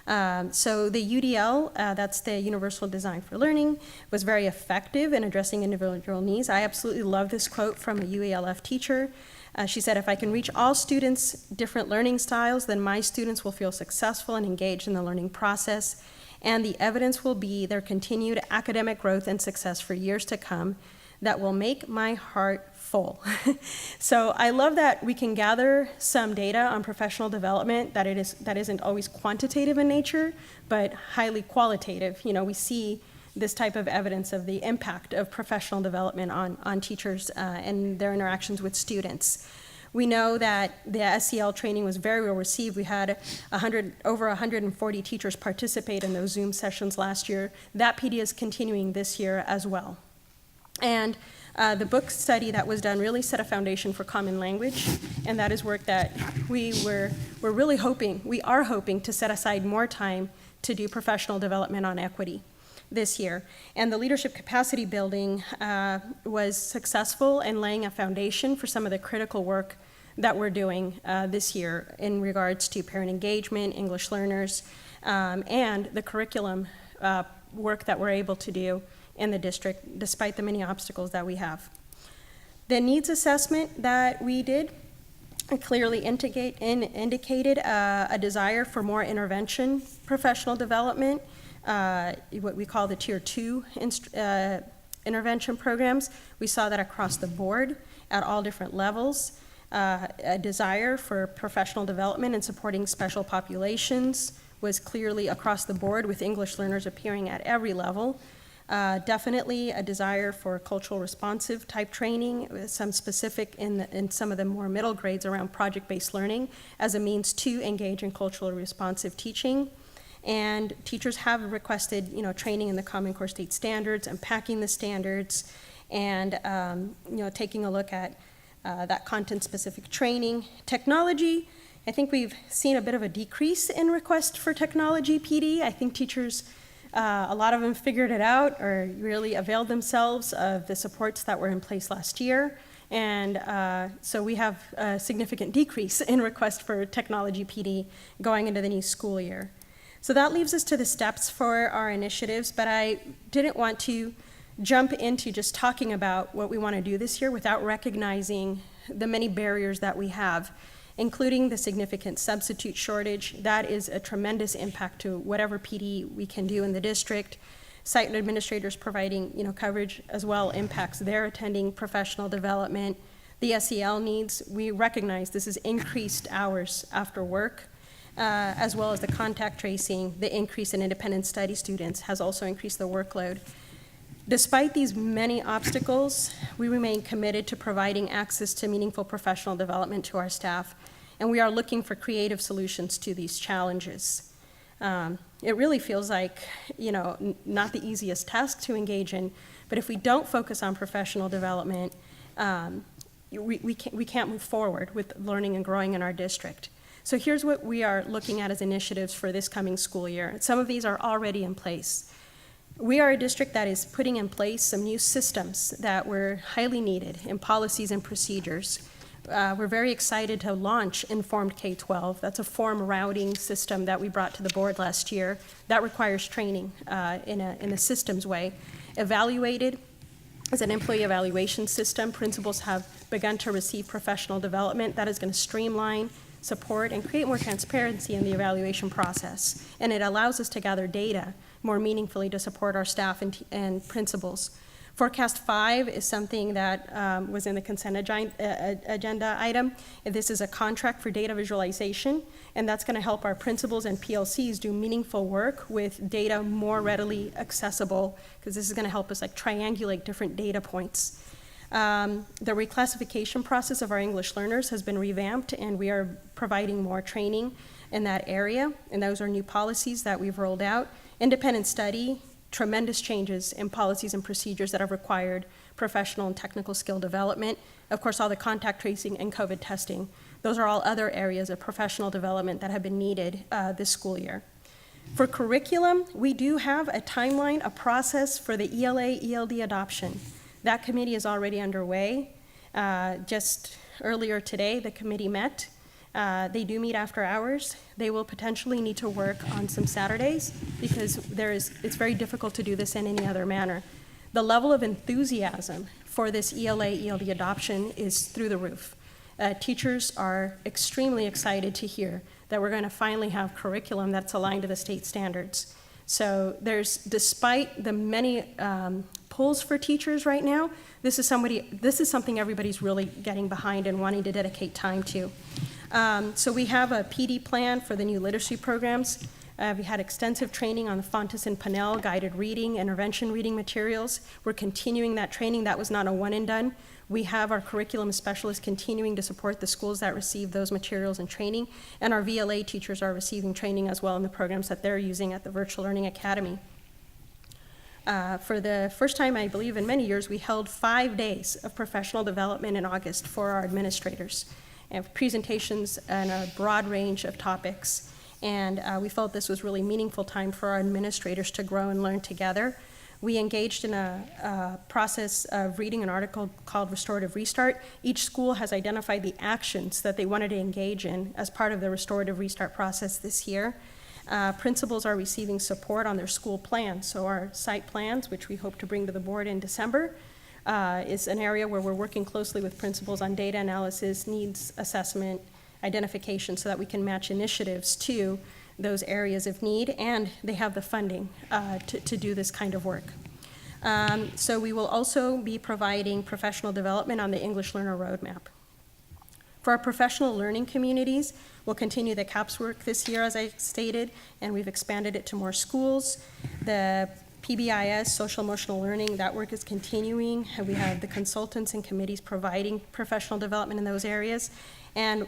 So the UDL, that's the Universal Design for Learning, was very effective in addressing individual needs. I absolutely love this quote from a UELF teacher. She said, "If I can reach all students' different learning styles, then my students will feel successful and engaged in the learning process, and the evidence will be their continued academic growth and success for years to come that will make my heart full." So I love that we can gather some data on professional development that isn't always quantitative in nature, but highly qualitative. You know, we see this type of evidence of the impact of professional development on teachers and their interactions with students. We know that the SEL training was very well received. We had over 140 teachers participate in those Zoom sessions last year. That PD is continuing this year as well. And the book study that was done really set a foundation for common language, and that is work that we are hoping to set aside more time to do professional development on equity this year. And the leadership capacity building was successful in laying a foundation for some of the critical work that we're doing this year in regards to parent engagement, English learners, and the curriculum work that we're able to do in the district, despite the many obstacles that we have. The needs assessment that we did clearly indicated a desire for more intervention, professional development, what we call the Tier 2 intervention programs. We saw that across the board at all different levels. A desire for professional development and supporting special populations was clearly across the board, with English learners appearing at every level. Definitely a desire for cultural responsive type training, some specific in some of the more middle grades around project-based learning as a means to engage in culturally responsive teaching. And teachers have requested, you know, training in the Common Core State Standards, unpacking the standards, and you know, taking a look at that content-specific training. Technology, I think we've seen a bit of a decrease in request for technology PD. I think teachers, a lot of them figured it out or really availed themselves of the supports that were in place last year. And so we have a significant decrease in request for technology PD going into the new school year. So that leaves us to the steps for our initiatives, but I didn't want to jump into just talking about what we want to do this year without recognizing the many barriers that we have, including the significant substitute shortage. That is a tremendous impact to whatever PD we can do in the district. Site administrators providing, you know, coverage as well impacts their attending professional development. The SEL needs, we recognize this is increased hours after work, as well as the contact tracing. The increase in independent study students has also increased the workload. Despite these many obstacles, we remain committed to providing access to meaningful professional development to our staff. and we are looking for creative solutions to these challenges. It really feels like, not the easiest task to engage in, but if we don't focus on professional development, we can't move forward with learning and growing in our district. So here's what we are looking at as initiatives for this coming school year. Some of these are already in place. We are a district that is putting in place some new systems that were highly needed in policies and procedures. We're very excited to launch Informed K-12. That's a form routing system that we brought to the board last year. That requires training in a systems way. Evaluated is an employee evaluation system. Principals have begun to receive professional development. That is going to streamline, support, and create more transparency in the evaluation process. And it allows us to gather data more meaningfully to support our staff and principals. Forecast 5 is something that was in the consent agenda item. And this is a contract for data visualization, and that's going to help our principals and PLCs do meaningful work with data more readily accessible, because this is going to help us triangulate different data points. The reclassification process of our English learners has been revamped, and we are providing more training in that area, and those are new policies that we've rolled out. Independent study, tremendous changes in policies and procedures that have required professional and technical skill development. Of course, all the contact tracing and COVID testing. Those are all other areas of professional development that have been needed this school year. For curriculum, we do have a timeline, a process for the ELA-ELD adoption. That committee is already underway. Just earlier today, the committee met. They do meet after hours. They will potentially need to work on some Saturdays because it's very difficult to do this in any other manner. The level of enthusiasm for this ELA-ELD adoption is through the roof. Teachers are extremely excited to hear that we're going to finally have curriculum that's aligned to the state standards. So despite the many pulls for teachers right now, this is something everybody's really getting behind and wanting to dedicate time to. So we have a PD plan for the new literacy programs. We had extensive training on the Fontes and Pinnell guided reading, intervention reading materials. We're continuing that training. That was not a one and done. We have our curriculum specialists continuing to support the schools that receive those materials and training, and our VLA teachers are receiving training as well in the programs that they're using at the Virtual Learning Academy. For the first time, I believe, in many years, we held 5 days of professional development in August for our administrators, and presentations on a broad range of topics. And we felt this was really meaningful time for our administrators to grow and learn together. We engaged in a process of reading an article called Restorative Restart. Each school has identified the actions that they wanted to engage in as part of the Restorative Restart process this year. Principals are receiving support on their school plans. So our site plans, which we hope to bring to the board in December, is an area where we're working closely with principals on data analysis, needs assessment, identification, so that we can match initiatives to those areas of need, and they have the funding to do this kind of work. So we will also be providing professional development on the English Learner Roadmap. For our professional learning communities, we'll continue the CAPS work this year, as I stated, and we've expanded it to more schools. The PBIS, social emotional learning, that work is continuing. We have the consultants and committees providing professional development in those areas. And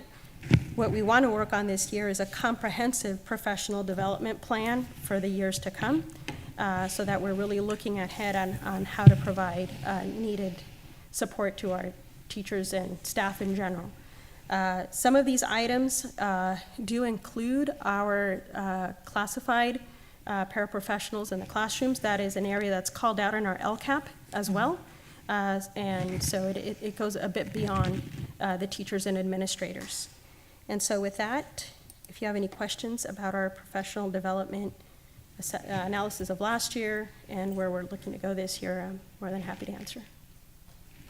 what we want to work on this year is a comprehensive professional development plan for the years to come, so that we're really looking ahead on how to provide needed support to our teachers and staff in general. Some of these items do include our classified paraprofessionals in the classrooms. That is an area that's called out in our LCAP as well. And so it goes a bit beyond the teachers and administrators. And so with that, if you have any questions about our professional development analysis of last year and where we're looking to go this year, I'm more than happy to answer.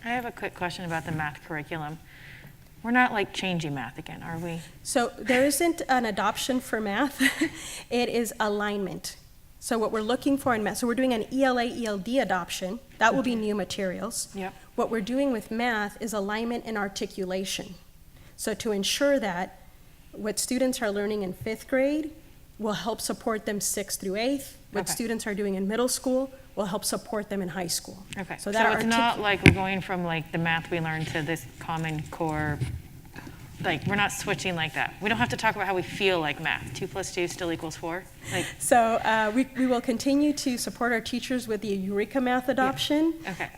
I have a quick question about the math curriculum. We're not changing math again, are we? So there isn't an adoption for math. It is alignment. So what we're looking for in math, so we're doing an ELA-ELD adoption. That will be new materials. Yep. What we're doing with math is alignment and articulation. So to ensure that what students are learning in 5th grade will help support them 6th through 8th. What students are doing in middle school will help support them in high school. Okay, so that it's not like we're going from the math we learned to this Common Core like, we're not switching like that. We don't have to talk about how we feel like math. 2 + 2 still equals 4. Like, So we will continue to support our teachers with the Eureka Math adoption. okay.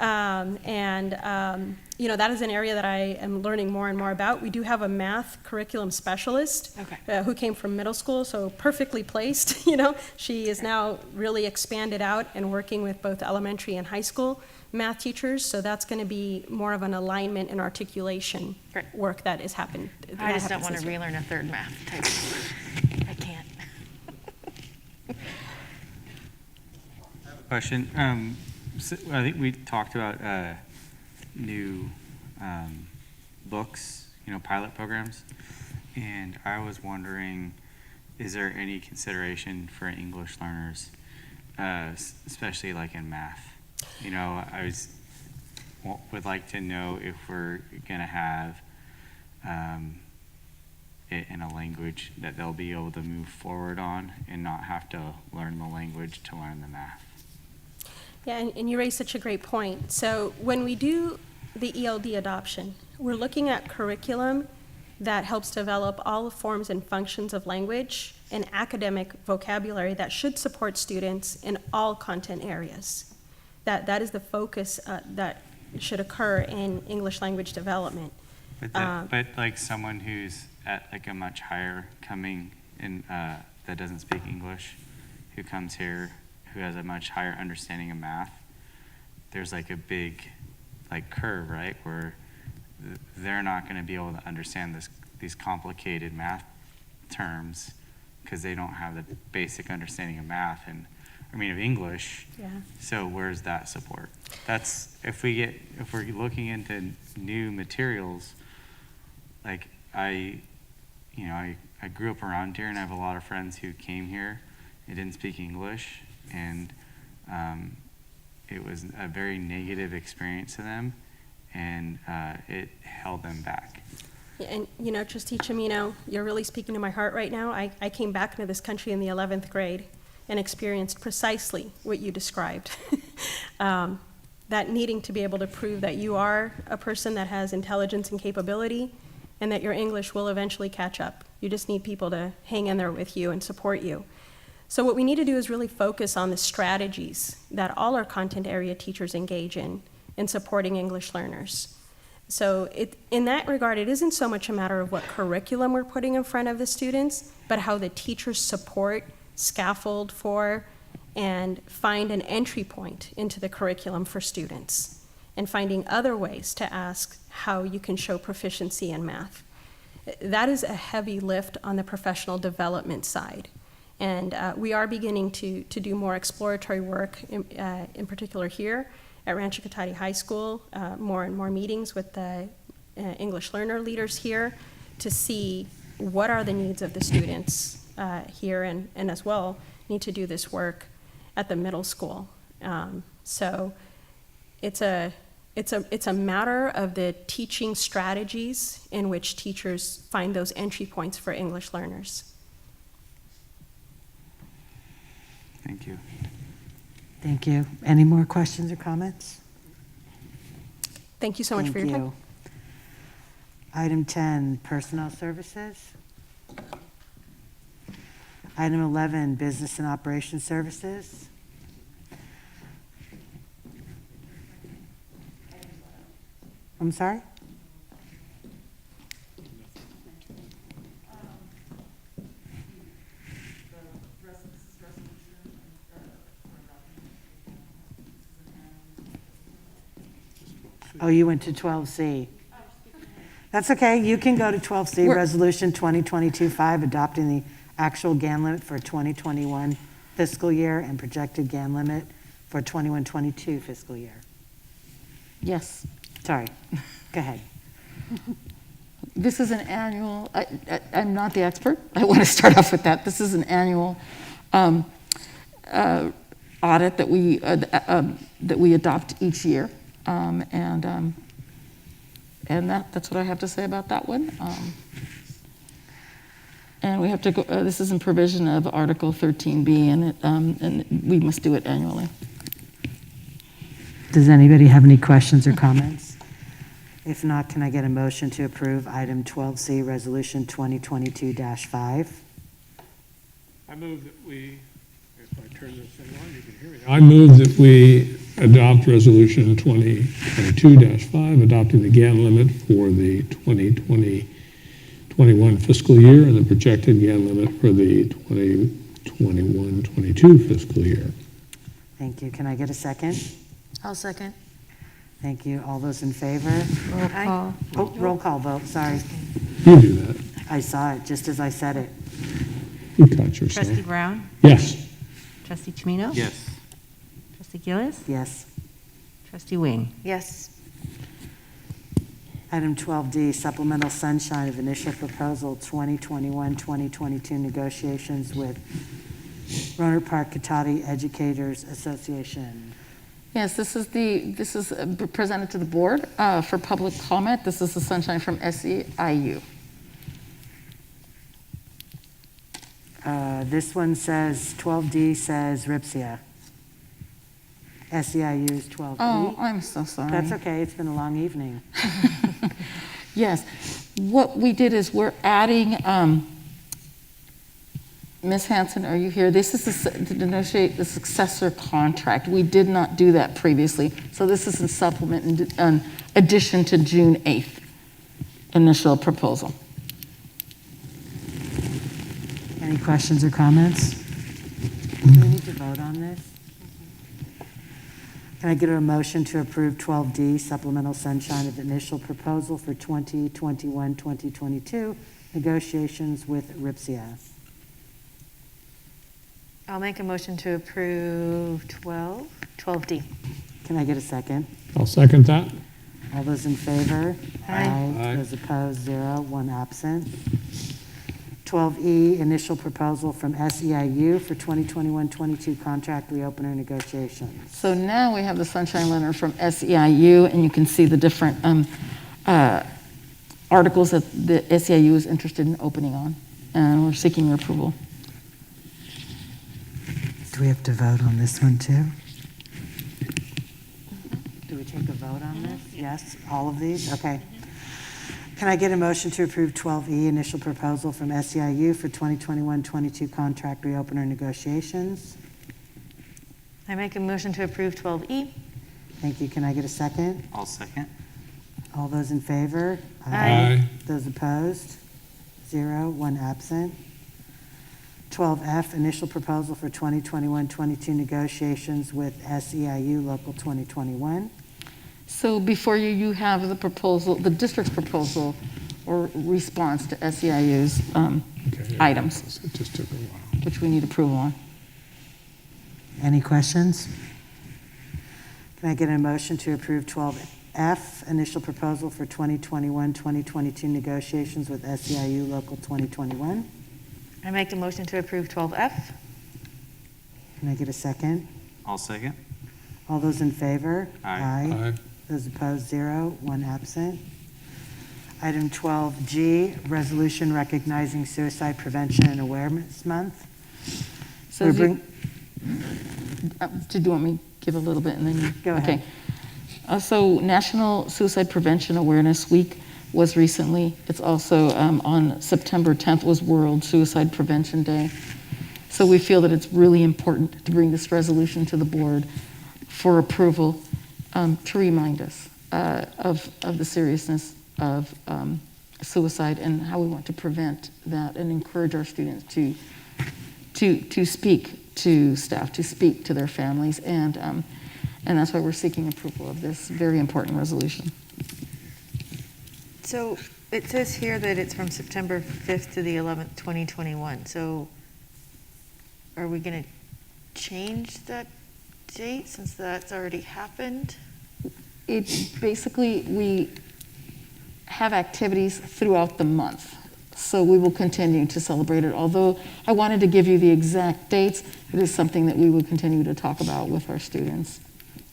That is an area that I am learning more and more about. We do have a math curriculum specialist who came from middle school, so perfectly placed. She is now really expanded out and working with both elementary and high school math teachers. So that's going to be more of an alignment and articulation work that is happening. I just don't want to relearn a third math type. I can't. Question. So I think we talked about new books, pilot programs, and I was wondering, is there any consideration for English learners, especially like in math? I would like to know if we're going to have it in a language that they'll be able to move forward on and not have to learn the language to learn the math. Yeah, and you raised such a great point. So when we do the ELD adoption, we're looking at curriculum that helps develop all the forms and functions of language and academic vocabulary that should support students in all content areas. That is the focus that should occur in English language development. But like someone who's at like a much higher coming in that doesn't speak English, who comes here, who has a much higher understanding of math, there's like a big curve, right, where they're not going to be able to understand these complicated math terms because they don't have the basic understanding of math and of English. Yeah. So where's that support? That's if we're looking into new materials. Like I grew up around here and I have a lot of friends who came here and didn't speak English, and it was a very negative experience to them, and it held them back. And Trustee Chimino, you're really speaking to my heart right now. I came back into this country in the 11th grade and experienced precisely what you described. That needing to be able to prove that you are a person that has intelligence and capability, and that your English will eventually catch up. You just need people to hang in there with you and support you. So what we need to do is really focus on the strategies that all our content area teachers engage in supporting English learners. So in that regard, it isn't so much a matter of what curriculum we're putting in front of the students, but how the teachers support, scaffold for, and find an entry point into the curriculum for students, and finding other ways to ask how you can show proficiency in math. That is a heavy lift on the professional development side. And we are beginning to do more exploratory work, in particular here at Rancho Cotati High School, more and more meetings with the English learner leaders here to see what are the needs of the students here, and as well need to do this work at the middle school. So it's a matter of the teaching strategies in which teachers find those entry points for English learners. Thank you. Thank you. Any more questions or comments? Thank you so much for your time. Item 10, Personnel Services. Item 11, Business and Operations Services. I'm sorry? Oh, you went to 12C. That's okay. You can go to 12C, Resolution 2022-5, adopting the actual GAN limit for 2021 fiscal year and projected GAN limit for 21-22 fiscal year. Yes. Sorry. Go ahead. This is an annual, I'm not the expert. I want to start off with that. This is an annual audit that we adopt each year. And that's what I have to say about that one. And we have to go, this is in provision of Article 13B, and we must do it annually. Does anybody have any questions or comments? If not, can I get a motion to approve item 12C, Resolution 2022-5? I move that we, if I turn this thing on, you can hear me. I move that we adopt Resolution 2022-5, adopting the GAN limit for the 2020-21 fiscal year and the projected GAN limit for the 2021-22 fiscal year. Thank you. Can I get a second? I'll second. Thank you. All those in favor? Roll call. Oh, roll call vote, sorry. You do that. I saw it just as I said it. You caught yourself. Trustee Brown? Yes. Trustee Chimino? Yes. Trustee Gillis? Yes. Trustee Wing? Yes. Item 12D, supplemental sunshine of initial proposal 2021-2022 negotiations with Rohnert Park Katati Educators Association. Yes, this is presented to the board for public comment. This is the sunshine from SEIU. This one says, 12D says RIPSIA. SEIU is 12D. Oh, I'm so sorry. That's okay, it's been a long evening. Yes, what we did is we're adding, Ms. Hanson, are you here? This is to negotiate the successor contract. We did not do that previously, so this is a supplement in addition to June 8th initial proposal. Any questions or comments? Do we need to vote on this? Can I get a motion to approve 12D, supplemental sunshine of initial proposal for 2021-2022 negotiations with RIPSIA? I'll make a motion to approve 12D. Can I get a second? I'll second that. All those in favor? Aye. Aye. Those opposed, 0, 1 absent. 12E, initial proposal from SEIU for 2021-22 contract reopener negotiations. So now we have the sunshine letter from SEIU, and you can see the different articles that the SEIU is interested in opening on, and we're seeking your approval. Do we have to vote on this one too? Do we take a vote on this? Yes, all of these? Okay. Can I get a motion to approve 12E, initial proposal from SEIU for 2021-22 contract reopener negotiations? I make a motion to approve 12E. Thank you. Can I get a second? I'll second. All those in favor? Aye. Those opposed? 0, 1 absent. 12F, initial proposal for 2021-22 negotiations with SEIU Local 2021. So before you, you have the proposal, the district's proposal or response to SEIU's items, It just took a while. which we need approval on. Any questions? Can I get a motion to approve 12F, initial proposal for 2021-2022 negotiations with SEIU Local 2021? I make a motion to approve 12F. Can I get a second? I'll second. All those in favor? Aye. Those opposed, 0, 1 absent. Item 12G, resolution recognizing Suicide Prevention and Awareness Month. So We bring- do you want me to give a little bit and then you? Go ahead. Okay. So National Suicide Prevention Awareness Week was recently. It's also on September 10th was World Suicide Prevention Day. So we feel that it's really important to bring this resolution to the board for approval to remind us of the seriousness of suicide and how we want to prevent that and encourage our students to speak to staff, to speak to their families, and that's why we're seeking approval of this very important resolution. So it says here that it's from September 5th to the 11th, 2021. So are we going to change that date since that's already happened? It basically, we have activities throughout the month. So we will continue to celebrate it. Although I wanted to give you the exact dates, it is something that we will continue to talk about with our students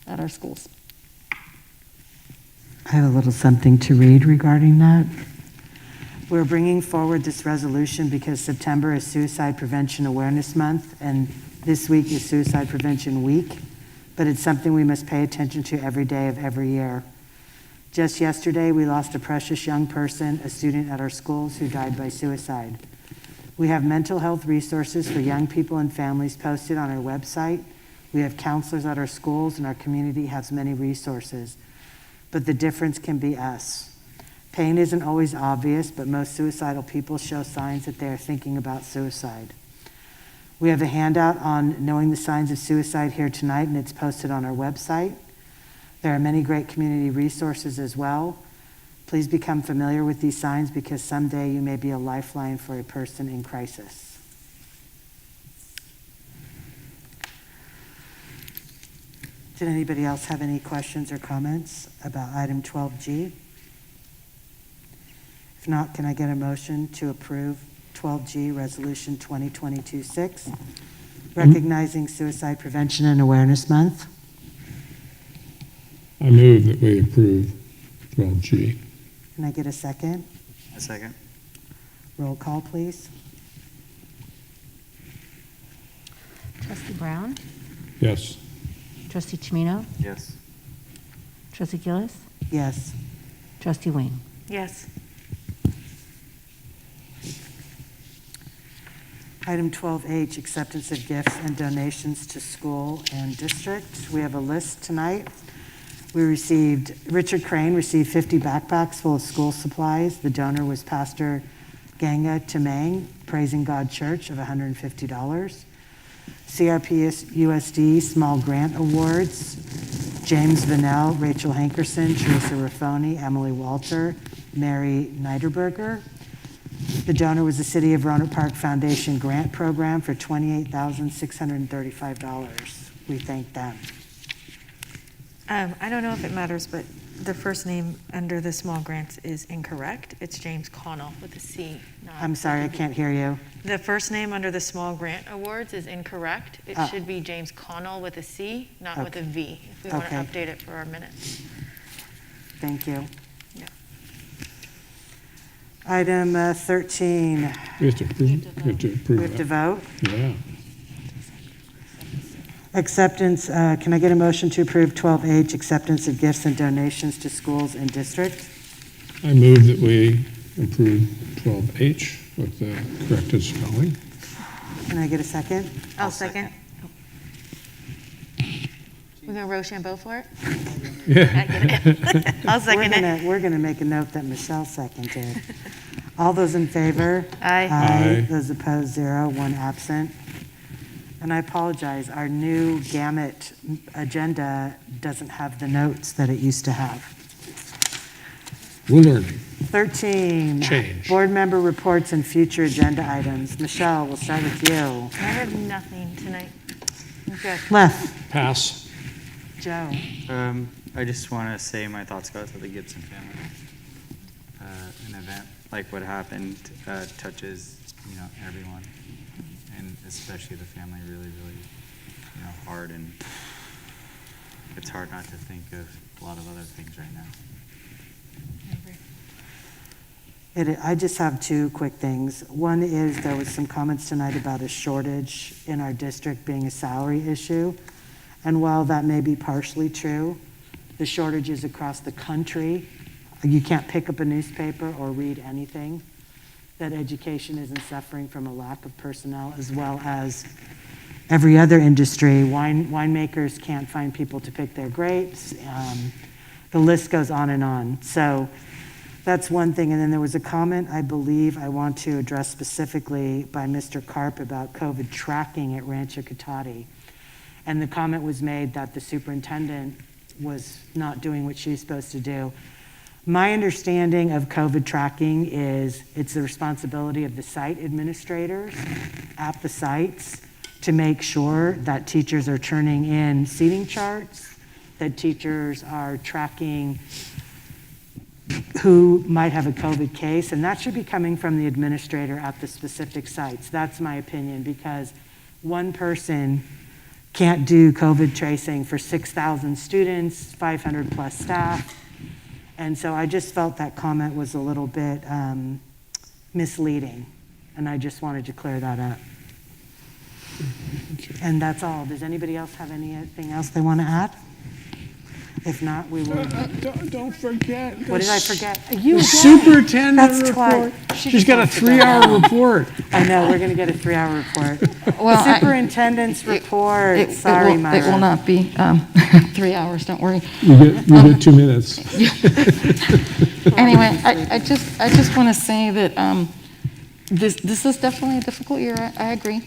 at our schools. I have a little something to read regarding that. We're bringing forward this resolution because September is Suicide Prevention Awareness Month, and this week is Suicide Prevention Week, but it's something we must pay attention to every day of every year. Just yesterday, we lost a precious young person, a student at our schools who died by suicide. We have mental health resources for young people and families posted on our website. We have counselors at our schools, and our community has many resources. But the difference can be us. Pain isn't always obvious, but most suicidal people show signs that they are thinking about suicide. We have a handout on knowing the signs of suicide here tonight, and it's posted on our website. There are many great community resources as well. Please become familiar with these signs because someday you may be a lifeline for a person in crisis. Did anybody else have any questions or comments about item 12G? If not, can I get a motion to approve 12G Resolution 2022-6, recognizing Suicide Prevention and Awareness Month? I move that we approve 12G. Can I get a second? A second. Roll call, please. Trustee Brown? Yes. Trustee Chimino? Yes. Trustee Gillis? Yes. Trustee Wing? Yes. Item 12H, acceptance of gifts and donations to school and district. We have a list tonight. Richard Crane received 50 backpacks full of school supplies. The donor was Pastor Ganga Tamang, Praising God Church, of $150. CRP-USD Small Grant Awards, James Vanell, Rachel Hankerson, Teresa Raffoni, Emily Walter, Mary Niederberger. The donor was the City of Roanoke Park Foundation Grant Program for $28,635. We thank them. I don't know if it matters, but the first name under the small grants is incorrect. It's James Connell with a C. I'm sorry, I can't hear you. The first name under the small grant awards is incorrect. It Oh. should be James Connell with a C, not with a V, if we want to Okay. update it for our minutes. Thank you. Yeah. Item 13. We have to approve We have to that. vote. Yeah. Acceptance, can I get a motion to approve 12H, acceptance of gifts and donations to schools and districts? I move that we approve 12H with the corrected spelling. Can I get a second? I'll second. We're going to Rochambeau for it? Yeah. I get it. I'll second it. We're going to make a note that Michelle seconded. All those in favor? Aye. Aye. Those opposed, 0, 1 absent. And I apologize, our new gamut agenda doesn't have the notes that it used to have. We're learning. 13. Change. Board member reports and future agenda items. Michelle, we'll start with you. I have nothing tonight. Okay. Left. Pass. Joe. I just want to say my thoughts go out to the Gibson family. An event like what happened touches, everyone, and especially the family really, hard, and it's hard not to think of a lot of other things right now. I just have two quick things. One is there was some comments tonight about a shortage in our district being a salary issue. And while that may be partially true, the shortages across the country, you can't pick up a newspaper or read anything, that education isn't suffering from a lack of personnel, as well as every other industry. Winemakers can't find people to pick their grapes. The list goes on and on. So that's one thing. And then there was a comment, I believe, I want to address specifically by Mr. Karp about COVID tracking at Rancho Cotati. And the comment was made that the superintendent was not doing what she's supposed to do. My understanding of COVID tracking is it's the responsibility of the site administrators at the sites to make sure that teachers are turning in seating charts, that teachers are tracking who might have a COVID case, and that should be coming from the administrator at the specific sites. That's my opinion, because one person can't do COVID tracing for 6,000 students, 500 plus staff. And so I just felt that comment was a little bit misleading, and I just wanted to clear that up. And that's all. Does anybody else have anything else they want to add? If not, we will. Don't forget. What did I forget? You The again. superintendent That's why. report. She's got a just wants to go 3-hour home. report. I know, we're going to get a 3-hour report. Well, The superintendent's report. Sorry, Myra. It will not be 3 hours, don't worry. You get 2 minutes. Anyway, I just want to say that this is definitely a difficult year, I agree.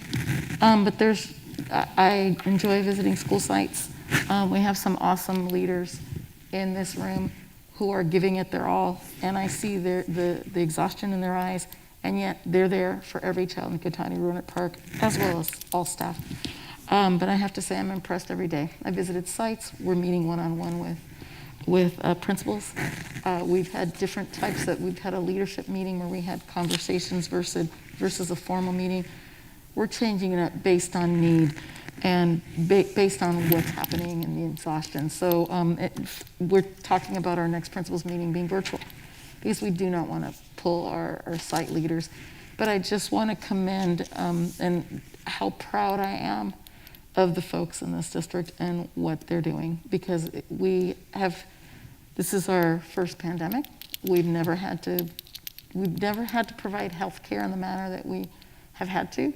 But I enjoy visiting school sites. We have some awesome leaders in this room who are giving it their all, and I see the exhaustion in their eyes, and yet they're there for every child in Catania Roanoke Park, as well as all staff. But I have to say I'm impressed every day. I visited sites. We're meeting one-on-one with principals. We've had different types we've had a leadership meeting where we had conversations versus a formal meeting. We're changing it up based on need and based on what's happening and the exhaustion. So we're talking about our next principals meeting being virtual because we do not want to pull our site leaders. But I just want to commend and how proud I am of the folks in this district and what they're doing, because this is our first pandemic. We've never had to provide health care in the manner that we have had to.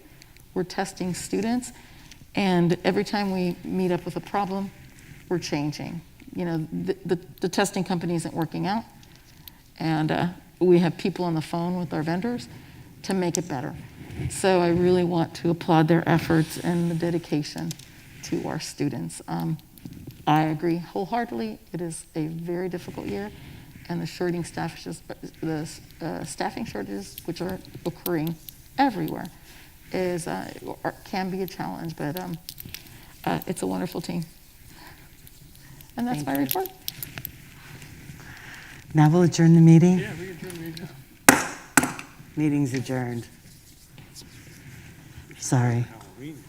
We're testing students, and every time we meet up with a problem, we're changing. You know, the testing company isn't working out, and we have people on the phone with our vendors to make it better. So I really want to applaud their efforts and the dedication to our students. I agree wholeheartedly. It is a very difficult year, and the staffing shortages, which are occurring everywhere, can be a challenge. But it's a wonderful team, and that's my report. Now we'll adjourn the meeting. Yeah, we adjourn the meeting. Meeting's adjourned. Sorry. Halloween.